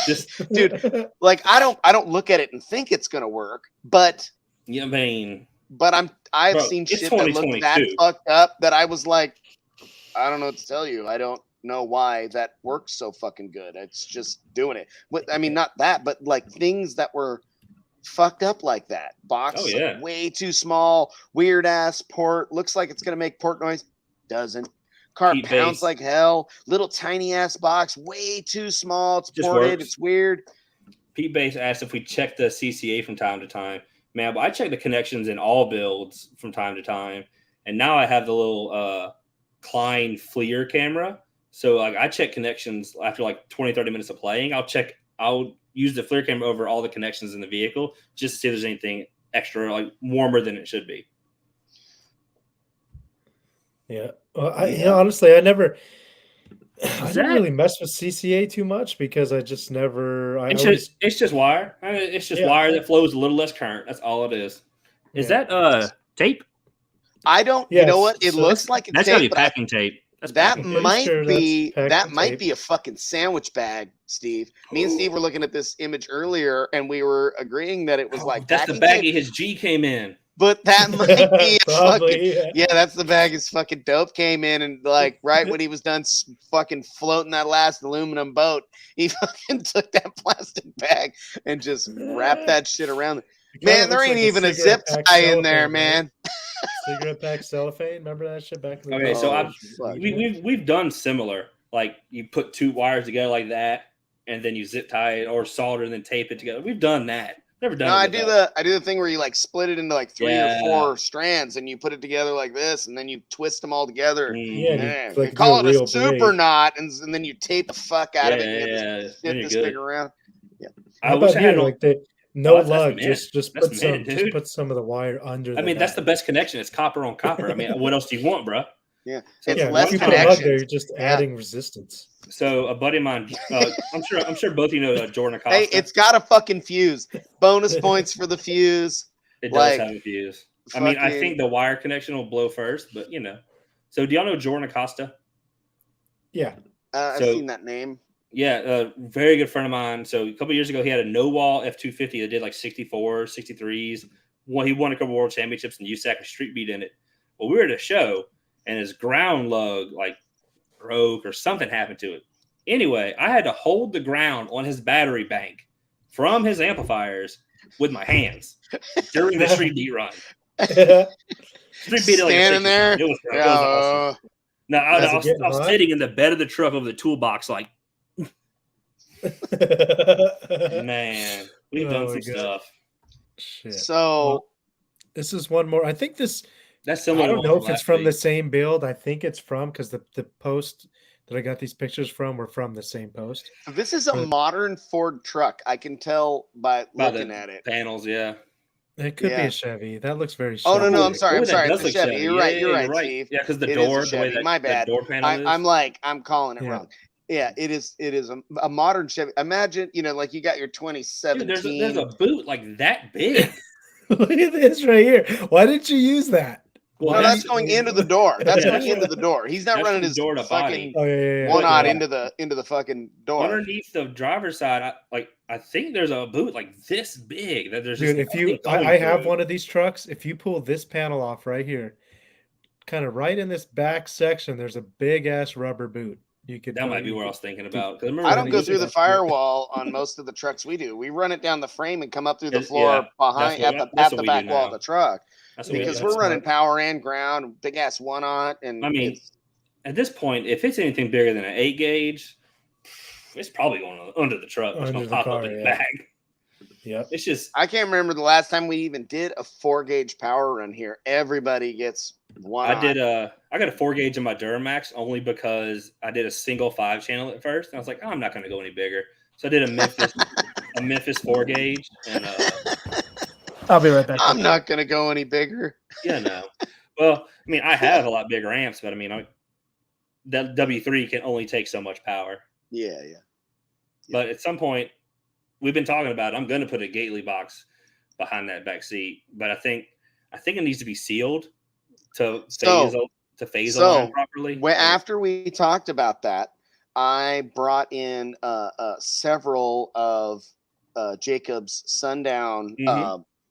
Just dude, like I don't look at it and think it's gonna work, but yeah, I mean. But I've seen shit that looked that fucked up that I was like, I don't know what to tell you. I don't know why that works so fucking good. It's just doing it. I mean, not that, but like things that were fucked up like that. Box Oh, yeah. way too small, weird ass port. Looks like it's gonna make port noise. Doesn't. Car Keep pounds bass. like hell. Little tiny ass box, way too small. It's Just ported. works. It's weird. Pete Bass asked if we check the CCA from time to time. Man, but I check the connections in all builds from time to time. And now I have the little Klein FLIR camera. So like I check connections after like 20, 30 minutes of playing. I'll use the FLIR camera over all the connections in the vehicle just to see if there's anything extra, like warmer than it should be. Yeah. Well, honestly, I didn't that- really mess with CCA too much because I just never. It's just wire. I mean, it's just wire that flows a little less current. That's all it is. Is that tape? I don't. Yes, You know what? It so looks like it's That's gotta tape, be but packing tape. That's that packing tape. might sure be that's that packing might tape. be a fucking sandwich bag, Steve. Me and Steve were looking at this image earlier, and we were agreeing that it was like That's the packing tape. baggie his G came in. But that might be a Probably, fucking that's the bag his fucking dope came in, and like right when he was done fucking floating that last aluminum boat, he fucking took that plastic bag and just wrapped that shit around. Man, there ain't even a zip tie in there, man. Cigarette pack cellophane. Remember that shit back in the Okay, day? so we've done similar. Like you put two wires together like that, and then you zip tie it or solder and then tape it together. We've done that. Never done. No, it I do the thing where you like split it into like 3 or 4 strands, and you put it together like this, and then you twist them all together. Yeah, They call it a super knot, and then you tape the fuck out of it. And you have this big around. Yeah. I wish I had like no lug. Just put some of the wire under. I mean, that's the best connection. It's copper on copper. I mean, what else do you want, bro? Yeah, so it's less if you put a lug there, connections. you're just adding resistance. So a buddy of mine, I'm sure both of you know Jordan Acosta. Hey, it's got a fucking fuse. Bonus points for the fuse. It does have a fuse. I mean, I think the wire connection will blow first, but you know. So do y'all know Jordan Acosta? Yeah, I've seen that name. Yeah, a very good friend of mine. So a couple of years ago, he had a no-wall F250 that did like 64s, 63s. He won a couple world championships in USAC and street beat in it. Well, we were at a show, and his ground lug like broke or something happened to it. Anyway, I had to hold the ground on his battery bank from his amplifiers with my hands during the street beat run. Street beat standing there. It was awesome. No, I was sitting in the bed of the truck over the toolbox, like, man, we've done some stuff. Shit. So this is one more. I think that's similar. I don't know if it's from the same build. I think it's from because the post that I got these pictures from were from the same post. This is a modern Ford truck. I can tell by looking at it. Panels, yeah. It could be a Chevy. That looks very Chevy. Oh, no, I'm sorry. It's a Chevy. You're right, Steve. Yeah, because the door, the way that my bad. door panel is. I'm calling it wrong. Yeah, it is a modern Chevy. Imagine, like you got your 2017. Dude, there's a boot like that big. Look at this right here. Why didn't you use that? Well, that's going into the door. That's going into the door. He's not running his door to fucking body. one-odd into the fucking door. Underneath the driver's side, I think there's a boot like this big that there's. Dude, I have one of these trucks. If you pull this panel off right here, kind of right in this back section, there's a big ass rubber boot. That might be what I was thinking about. I don't go through the firewall on most of the trucks we do. We run it down the frame and come up through the floor behind at the back wall of the truck. Because we're running power and ground, big ass one-aught. And I mean, at this point, if it's anything bigger than an 8 gauge, it's probably going under the truck. It's going to pop up in the bag. Yeah, it's just I can't remember the last time we even did a 4-gauge power run here. Everybody gets one. I got a 4-gauge in my Duramax only because I did a single 5-channel at first, and I was like, I'm not going to go any bigger. So I did a Memphis 4-gauge, and I'll be right back. I'm not going to go any bigger. Yeah, no. Well, I mean, I have a lot bigger amps, but I mean, that W3 can only take so much power. Yeah. But at some point, we've been talking about it. I'm going to put a Gately box behind that back seat, but I think it needs to be sealed to phase align properly. After we talked about that, I brought in several of Jacob's Sundown.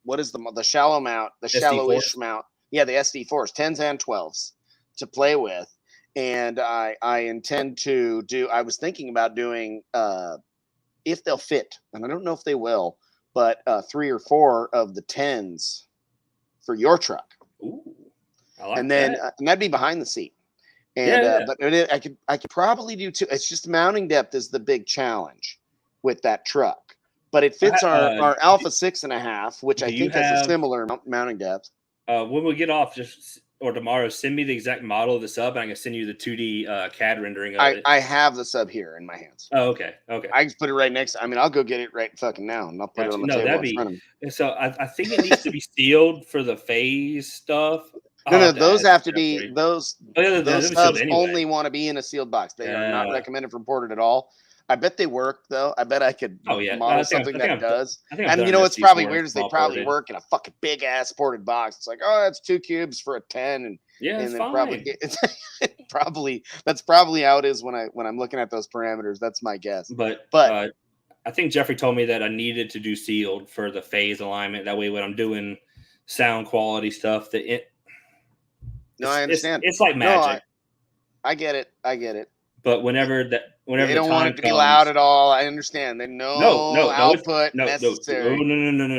What is the shallow mount? The shallowish mount. Yeah, the SD4s, 10s and 12s to play with. And I intend to do. I was thinking about doing if they'll fit, and I don't know if they will, but 3 or 4 of the 10s for your truck. Ooh, I like And then that. and that'd be behind the seat. And Yeah. but I could probably do 2. It's just mounting depth is the big challenge with that truck. But it fits our Alpha 6.5, which I do you think has a have- similar mounting depth. When we get off, or tomorrow, send me the exact model of the sub, and I can send you the 2D CAD rendering of it. I have the sub here in my hands. Oh, okay. I can put it right next. I mean, I'll go get it right fucking now, and I'll put it on the table in front of me. So I think it needs to be sealed for the phase stuff. No, those have to be those. those Those sealed subs anyway. only want to be in a sealed box. They are not recommended for ported at all. I bet they work though. I bet I could model something that does. And you know what's probably weird is they probably work in a fucking big ass ported box. It's like, oh, that's 2 cubes for a 10, and it's then fine. probably that's probably how it is when I'm looking at those parameters. That's my guess. But I think Jeffrey told me that I needed to do sealed for the phase alignment. That way, when I'm doing sound quality stuff, I understand. It's like magic. No, I get it. But whenever they don't want it to be loud at all. I understand. They no output necessary.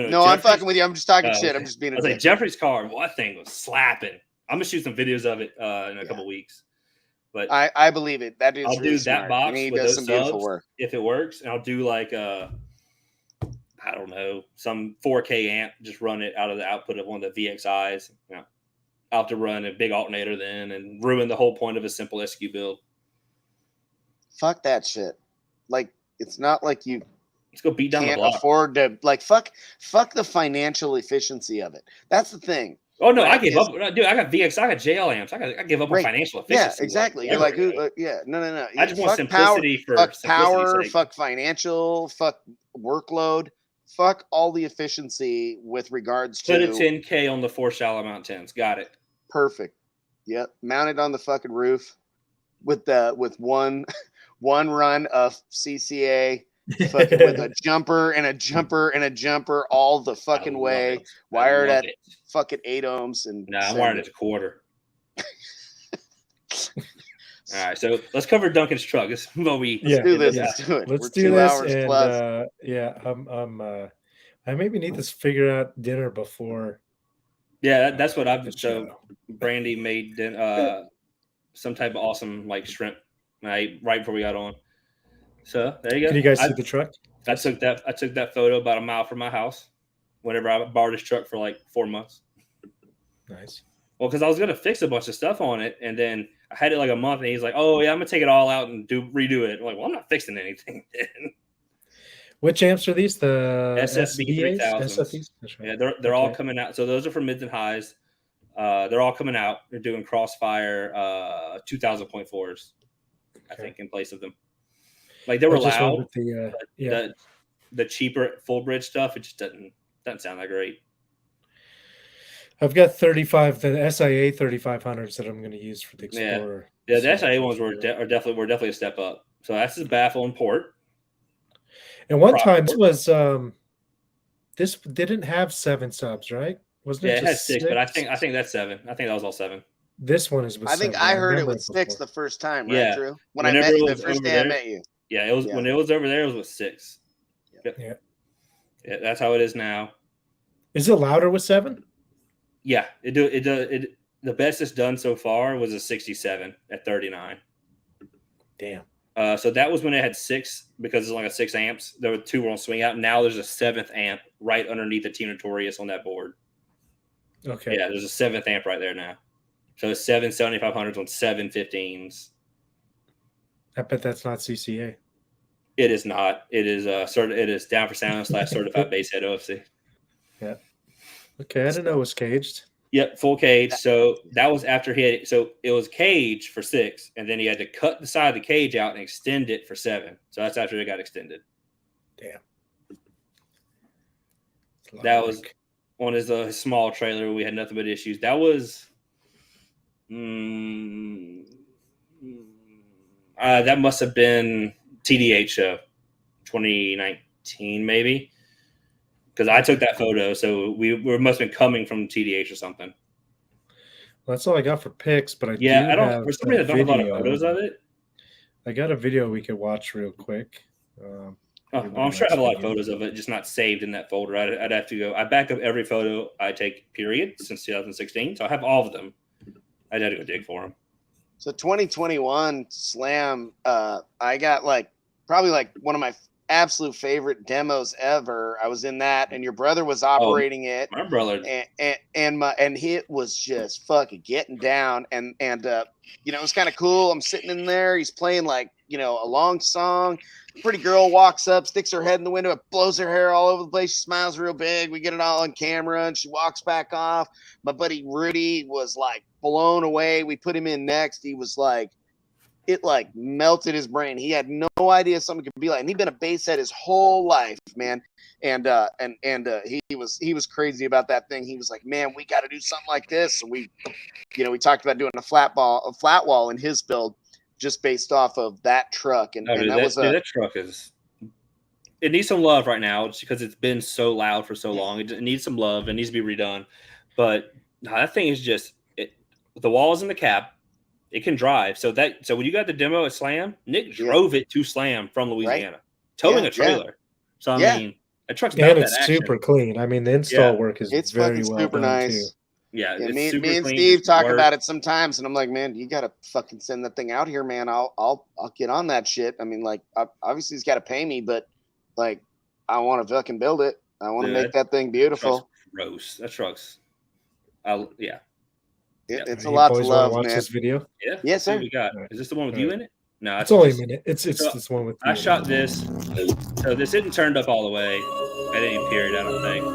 No, I'm fucking with you. I'm just talking shit. I'm just being. I was like, Jeffrey's car. Well, that thing was slapping. I'm gonna shoot some videos of it in a couple weeks. But I believe it. That is I'll really do smart. that box he with does those some subs beautiful work if it works, and I'll do like I don't know, some 4K amp. Just run it out of the output of one of the VXIs. I'll have to run a big alternator then and ruin the whole point of a simple SQ build. Fuck that shit. Like, it's not like you let's go beat down can't the block. afford to, like, fuck the financial efficiency of it. That's the thing. Oh no, I gave up. Dude, I got VX, I got JL amps. I give up on financial efficiency. Yeah, exactly. You're like, no. I just want simplicity for power, fuck financial, fuck workload, fuck all the efficiency with regards to. Put a 10K on the 4 shallow mount 10s. Got it. Perfect. Yep. Mounted on the fucking roof with one run of CCA, fucking with a jumper and a jumper and a jumper all the fucking way, wired at fucking 8 ohms. And I'm wired at a quarter. All right, so let's cover Duncan's truck. Let's do this. Let's do it. Let's do 2 hours and, plus. I maybe need this figured out dinner before. Yeah, that's what I've. So Brandy made some type of awesome like shrimp right before we got on. So there you go. Can you guys see the truck? I took that photo about a mile from my house. Whenever I borrowed his truck for like 4 months. Nice. Well, because I was gonna fix a bunch of stuff on it, and then I had it like a month, and he's like, "Oh yeah, I'm gonna take it all out and redo it." I'm like, well, I'm not fixing anything. Which amps are these? The SFB 3000s. SFBs? Right. Yeah, they're all coming out. So those are for mids and highs. They're all coming out. They're doing Crossfire 2000.4s, I think, in place of them. Like they were loud. The cheaper full bridge stuff, it just doesn't sound that great. I've got the SIA 3500s that I'm going to use for the Explorer. Yeah, the SIA ones were definitely a step up. So that's his baffle and port. And one time this didn't have 7 subs, right? Wasn't it? Yeah, it had 6, but I think that's 7. I think that was all 7. This one is with 7. I think I heard it with 6 the first time, right, Drew? When I met you the first day I met you. Yeah, it was when it was over there, it was with 6. Yeah, that's how it is now. Is it louder with 7? Yeah, it the best it's done so far was a 67 at 39. Damn. So that was when it had 6 because it's like a 6 amps. There were 2 on swing out. Now there's a 7th amp right underneath the T Notorious on that board. Okay. Yeah, there's a 7th amp right there now. So it's 7 7500s on 7 15s. I bet that's not CCA. It is not. It is it is down for sound / certified basshead OFC. Yeah. Okay, I didn't know it was caged. Yep, full cage. So that was after it was cage for 6, and then he had to cut the side of the cage out and extend it for 7. So that's after it got extended. Damn. That was on his small trailer. We had nothing but issues. That was that must have been TDH show 2019 maybe. Because I took that photo, so we must have been coming from TDH or something. Well, that's all I got for pics, but I for some reason I don't have a lot of photos of it. I got a video we could watch real quick. I'm sure I have a lot of photos of it, just not saved in that folder. I'd have to go. I back up every photo I take, period, since 2016. So I have all of them. I'd have to go dig for them. So 2021 Slam, I got probably one of my absolute favorite demos ever. I was in that, and your brother was operating it. My brother and he was just fucking getting down, and it was kind of cool. I'm sitting in there. He's playing a long song. Pretty girl walks up, sticks her head in the window, blows her hair all over the place. She smiles real big. We get it all on camera, and she walks back off. My buddy Rudy was blown away. We put him in next. He was it melted his brain. He had no idea something could be like. And he'd been a bass head his whole life, man. And he was crazy about that thing. He was like, man, we got to do something like this. So we talked about doing a flat wall in his build, just based off of that truck. And, that truck it needs some love right now, just because it's been so loud for so long. It needs some love. It needs to be redone. But that thing is just the walls in the cab. It can drive. So when you got the demo at Slam, Nick drove it to Slam from Louisiana, towing a trailer. Yeah. So I mean, that truck's not it's that super clean. I mean, the install work is very well super done nice. too. Yeah, me and Steve talk about it sometimes, and I'm like, man, you gotta fucking send that thing out here, man. I'll get on that shit. I mean, obviously he's got to pay me, but I want to fucking build it. I want to make that thing beautiful. Gross. That truck's, it's a lot to love, watch man. This video? Yeah. Yes, sir. We got. Is this the one with you in it? No, it's only a minute. It's this one with you. I shot this. So this isn't turned up all the way at any period, I don't think.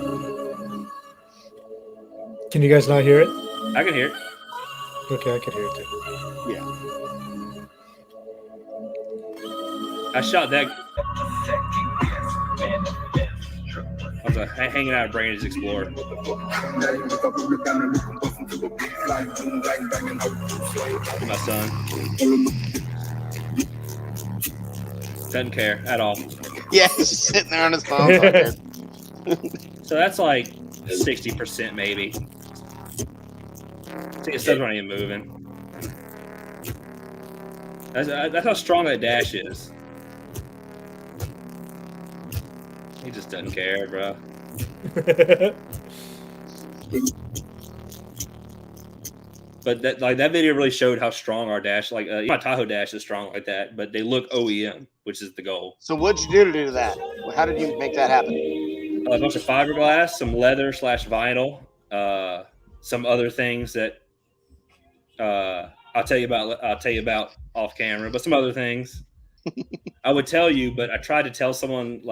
Can you guys not hear it? I can hear it. Okay, I can hear it too. Yeah. I shot that. I was hanging out at Brandon's Explorer. My son doesn't care at all. Yeah, just sitting there on his phone. So that's 60% maybe. See, it still not even moving. That's how strong that dash is. He just doesn't care, bro. But that video really showed how strong our dash, my Tahoe dash is strong like that, but they look OEM, which is the goal. So what'd you do to do that? How did you make that happen? A bunch of fiberglass, some leather / vinyl, some other things that I'll tell you about off camera, but some other things I would tell you, but I tried to tell someone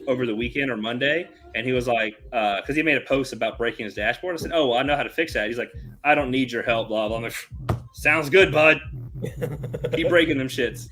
over the weekend or Monday, and he was because he made a post about breaking his dashboard. I said, "Oh, well, I know how to fix that." He's like, "I don't need your help, blah blah." I'm like, "Sounds good, bud. Keep breaking them shits."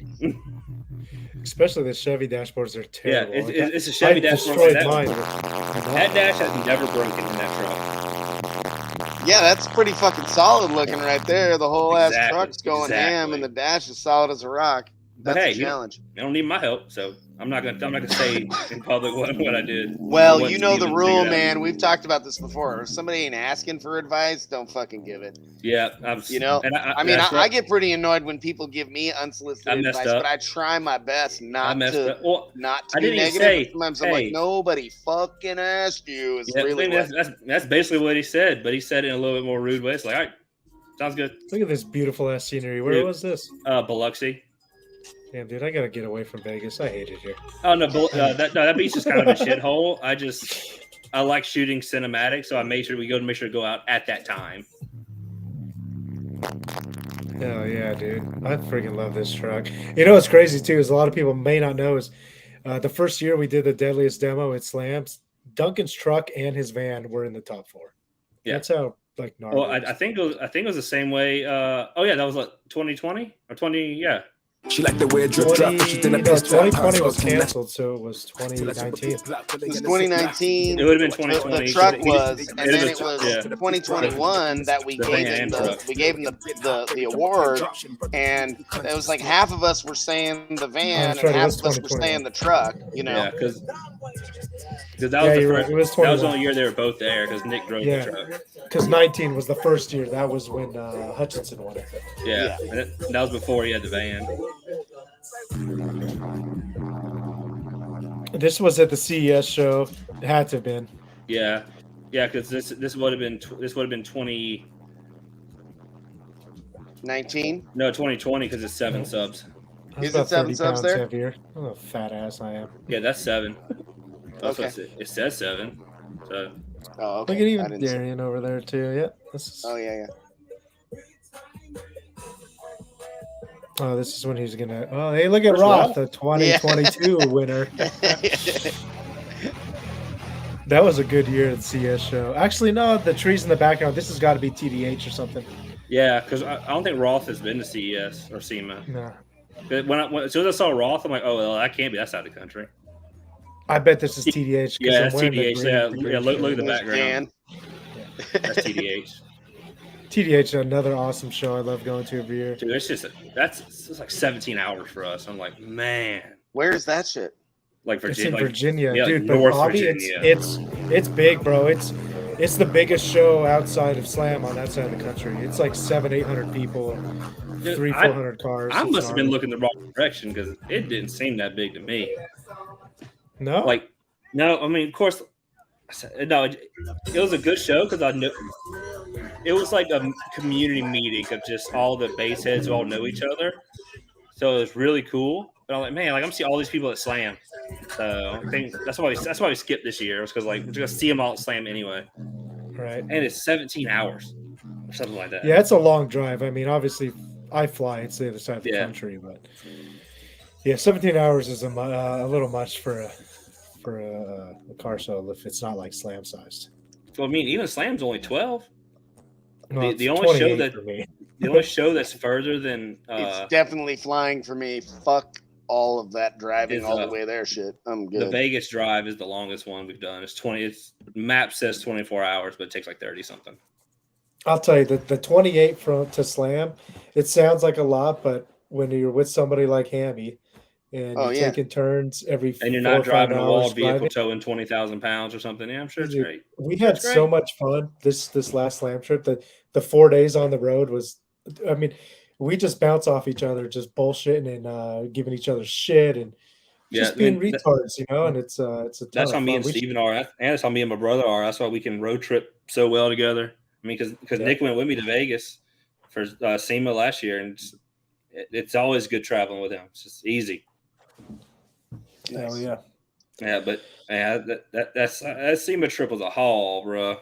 Especially the Chevy dashboards are terrible. Yeah, it's a Chevy dashboard. That dash has never broken in that truck. Yeah, that's pretty fucking solid looking right there. The whole ass truck's going ham, and the dash is solid as a rock. That's a challenge. You don't need my help, so I'm not gonna say in public what I did. Well, you know the rule, man. We've talked about this before. If somebody ain't asking for advice, don't fucking give it. Yeah, I get pretty annoyed when people give me unsolicited advice, but I try my best not to be negative. Sometimes I'm like, nobody fucking asked you. That's basically what he said, but he said it in a little bit more rude way. It's like, all right, sounds good. Look at this beautiful ass scenery. Where was this? Biloxi. Damn, dude, I gotta get away from Vegas. I hate it here. Oh no, that beach is kind of a shithole. I like shooting cinematic, so I made sure to go out at that time. Hell yeah, dude! I freaking love this truck. You know what's crazy too is a lot of people may not know is the first year we did the Deadliest demo at Slams, Duncan's truck and his van were in the top 4. Yeah, that's how gnarly. Well, I think it was the same way. That was 2020 or 20. Yeah. She liked the way it drip drop. 2020 was canceled, so it was 2019. It was 2019. It would have been 2020. The truck was, and then it was 2021 that we gave him the award, and it was half of us were saying the van and half of us were saying the truck. Yeah, because that was the only year they were both there because Nick drove the truck. Because 19 was the first year. That was when Hutchinson won it. Yeah. And that was before he had the van. This was at the CES show. It had to have been. Yeah, because this would have been 2019. 2020 because it's 7 subs. I was Is it about 7 30 subs pounds there? heavier. Oh, a fat ass I am. Yeah, that's 7. That's Okay. what it says 7. So Oh, okay. Look at I even didn't see- Darian over there too. Yeah. This is, Oh, yeah. oh, this is when he's gonna. Oh, hey, look at Where's Roth, Roth? the 2022 winner. That was a good year at the CS show. Actually, no, the trees in the background. This has got to be TDH or something. yeah, because I don't think Roth has been to CES or SEMA. No, As soon as I saw Roth, I'm like, oh well, that can't be that side of the country. I bet this is TDH. Yeah, I'm that's wearing the TDH. green- Yeah, the green yeah. Look at the shirt. background. Dan. That's TDH. TDH, another awesome show I love going to every year. Dude, it's like 17 hours for us. I'm like, man, Where is that shit? like It's Virginia, in like, Virginia, yeah, dude. But North Bobby, Virginia. it's big, bro. It's the biggest show outside of Slam on that side of the country. It's like 700-800 people, Dude, 300-400 cars. I It's must have been gnarly. looking the wrong direction because it didn't seem that big to me. No, Like, no, I mean, of course, no, it was a good show because I knew it was like a community meeting of just all the bass heads who all know each other. So it was really cool. But I'm like, man, like I'm seeing all these people at Slam. So I think that's why we skipped this year. It was because like we're gonna see them all at Slam anyway. right? And it's 17 hours or something like that. Yeah, it's a long drive. I mean, obviously, I fly. It's the other side of the Yeah. country, but yeah, 17 hours is a little much for a car show if it's not like Slam sized. So I mean, even Slam's only 12. Well, The it's only show 28 that for me. the only show that's further than It's definitely flying for me. Fuck all of that driving Is, all the way there shit. I'm the good. Vegas drive is the longest one we've done. It's 20. It's map says 24 hours, but it takes like 30 something. I'll tell you that the 28 from to Slam, it sounds like a lot, but when you're with somebody like Hammy and Oh, you're yeah. taking turns every And you're 4 or not 5 driving a hours wall vehicle driving, towing 20,000 pounds or something. Yeah, I'm sure it's dude, great. we had That's so great. much fun this last Slam trip. The 4 days on the road was, I mean, we just bounce off each other, just bullshitting and giving each other shit and Yeah, just I being mean, retards, you know. And it's a ton that's of how me fun. and We should- Steven are, and that's how me and my brother are. That's why we can road trip so well together. I mean, because Yeah. Nick went with me to Vegas for SEMA last year, and it's always good traveling with him. It's just easy. Hell yeah. Yeah, but yeah, that SEMA trip was a haul, bro.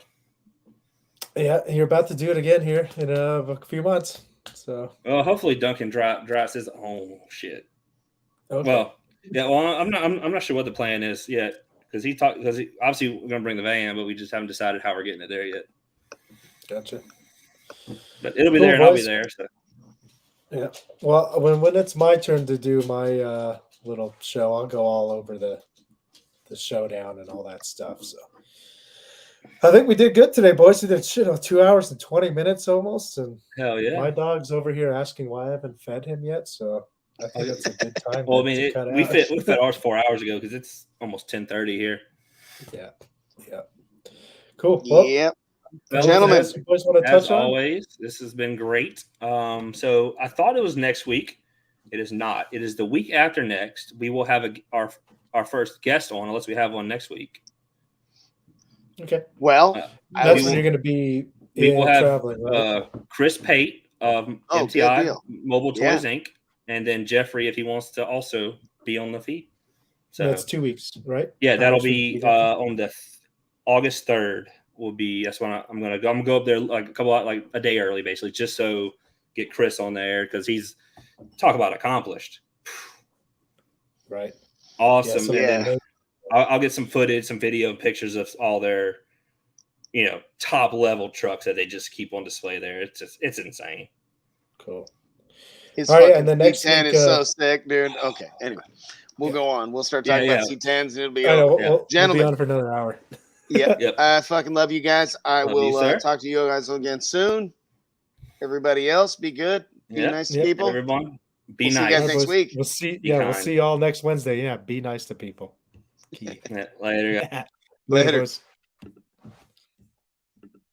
Yeah, you're about to do it again here in a few months. So Well, hopefully Duncan drives his own shit. okay. Well, yeah. Well, I'm not sure what the plan is yet because obviously we're gonna bring the van, but we just haven't decided how we're getting it there yet. Gotcha. But it'll be Cool, there, and I'll be boys. there. So Yeah. Well, when it's my turn to do my little show, I'll go all over the showdown and all that stuff. So I think we did good today, boys. We did 2 hours and 20 minutes almost, and hell yeah. my dog's over here asking why I haven't fed him yet. So I think it's a good time. Well, I to mean, cut we out. fed ours 4 hours ago because it's almost 10:30 here. Yeah. Cool. Well, Yep. Well, Gentlemen, else you boys want to As touch on? always, this has been great. So I thought it was next week. It is not. It is the week after next. We will have our first guest on, unless we have one next week. Okay. Well, That's we when will- you're going to be We will have traveling, right? Chris Pate of Oh, good MTI deal. Mobile Yeah. Toys Inc. And then Jeffrey if he wants to also be on the feed. So That's 2 weeks, right? yeah, that'll Should be that? on the August 3rd. Will be that's when I'm gonna go up there like a day early, basically, just so get Chris on there because he's talk about accomplished. Right. Awesome. so- And then I'll get some footage, some video, pictures of all their, top level trucks that they just keep on display there. It's insane. Cool. his All right, fucking and the next C10 week, is so sick, dude. Okay, anyway, we'll Yeah. go on. We'll start talking Yeah, about C10s, and it'll be I know. over. Yeah. We'll be Gentlemen. on for another hour. Yeah, Yep. I fucking love you guys. I Love will you, sir. talk to you guys again soon. Everybody else, be good. Be Yep. nice to Yep. people. Everyone, be We'll see you nice. guys All right, next boys. week. We'll see. Be We'll kind. see y'all next Wednesday. Yeah. Be nice to people. Key. Yeah, later. Later. boys.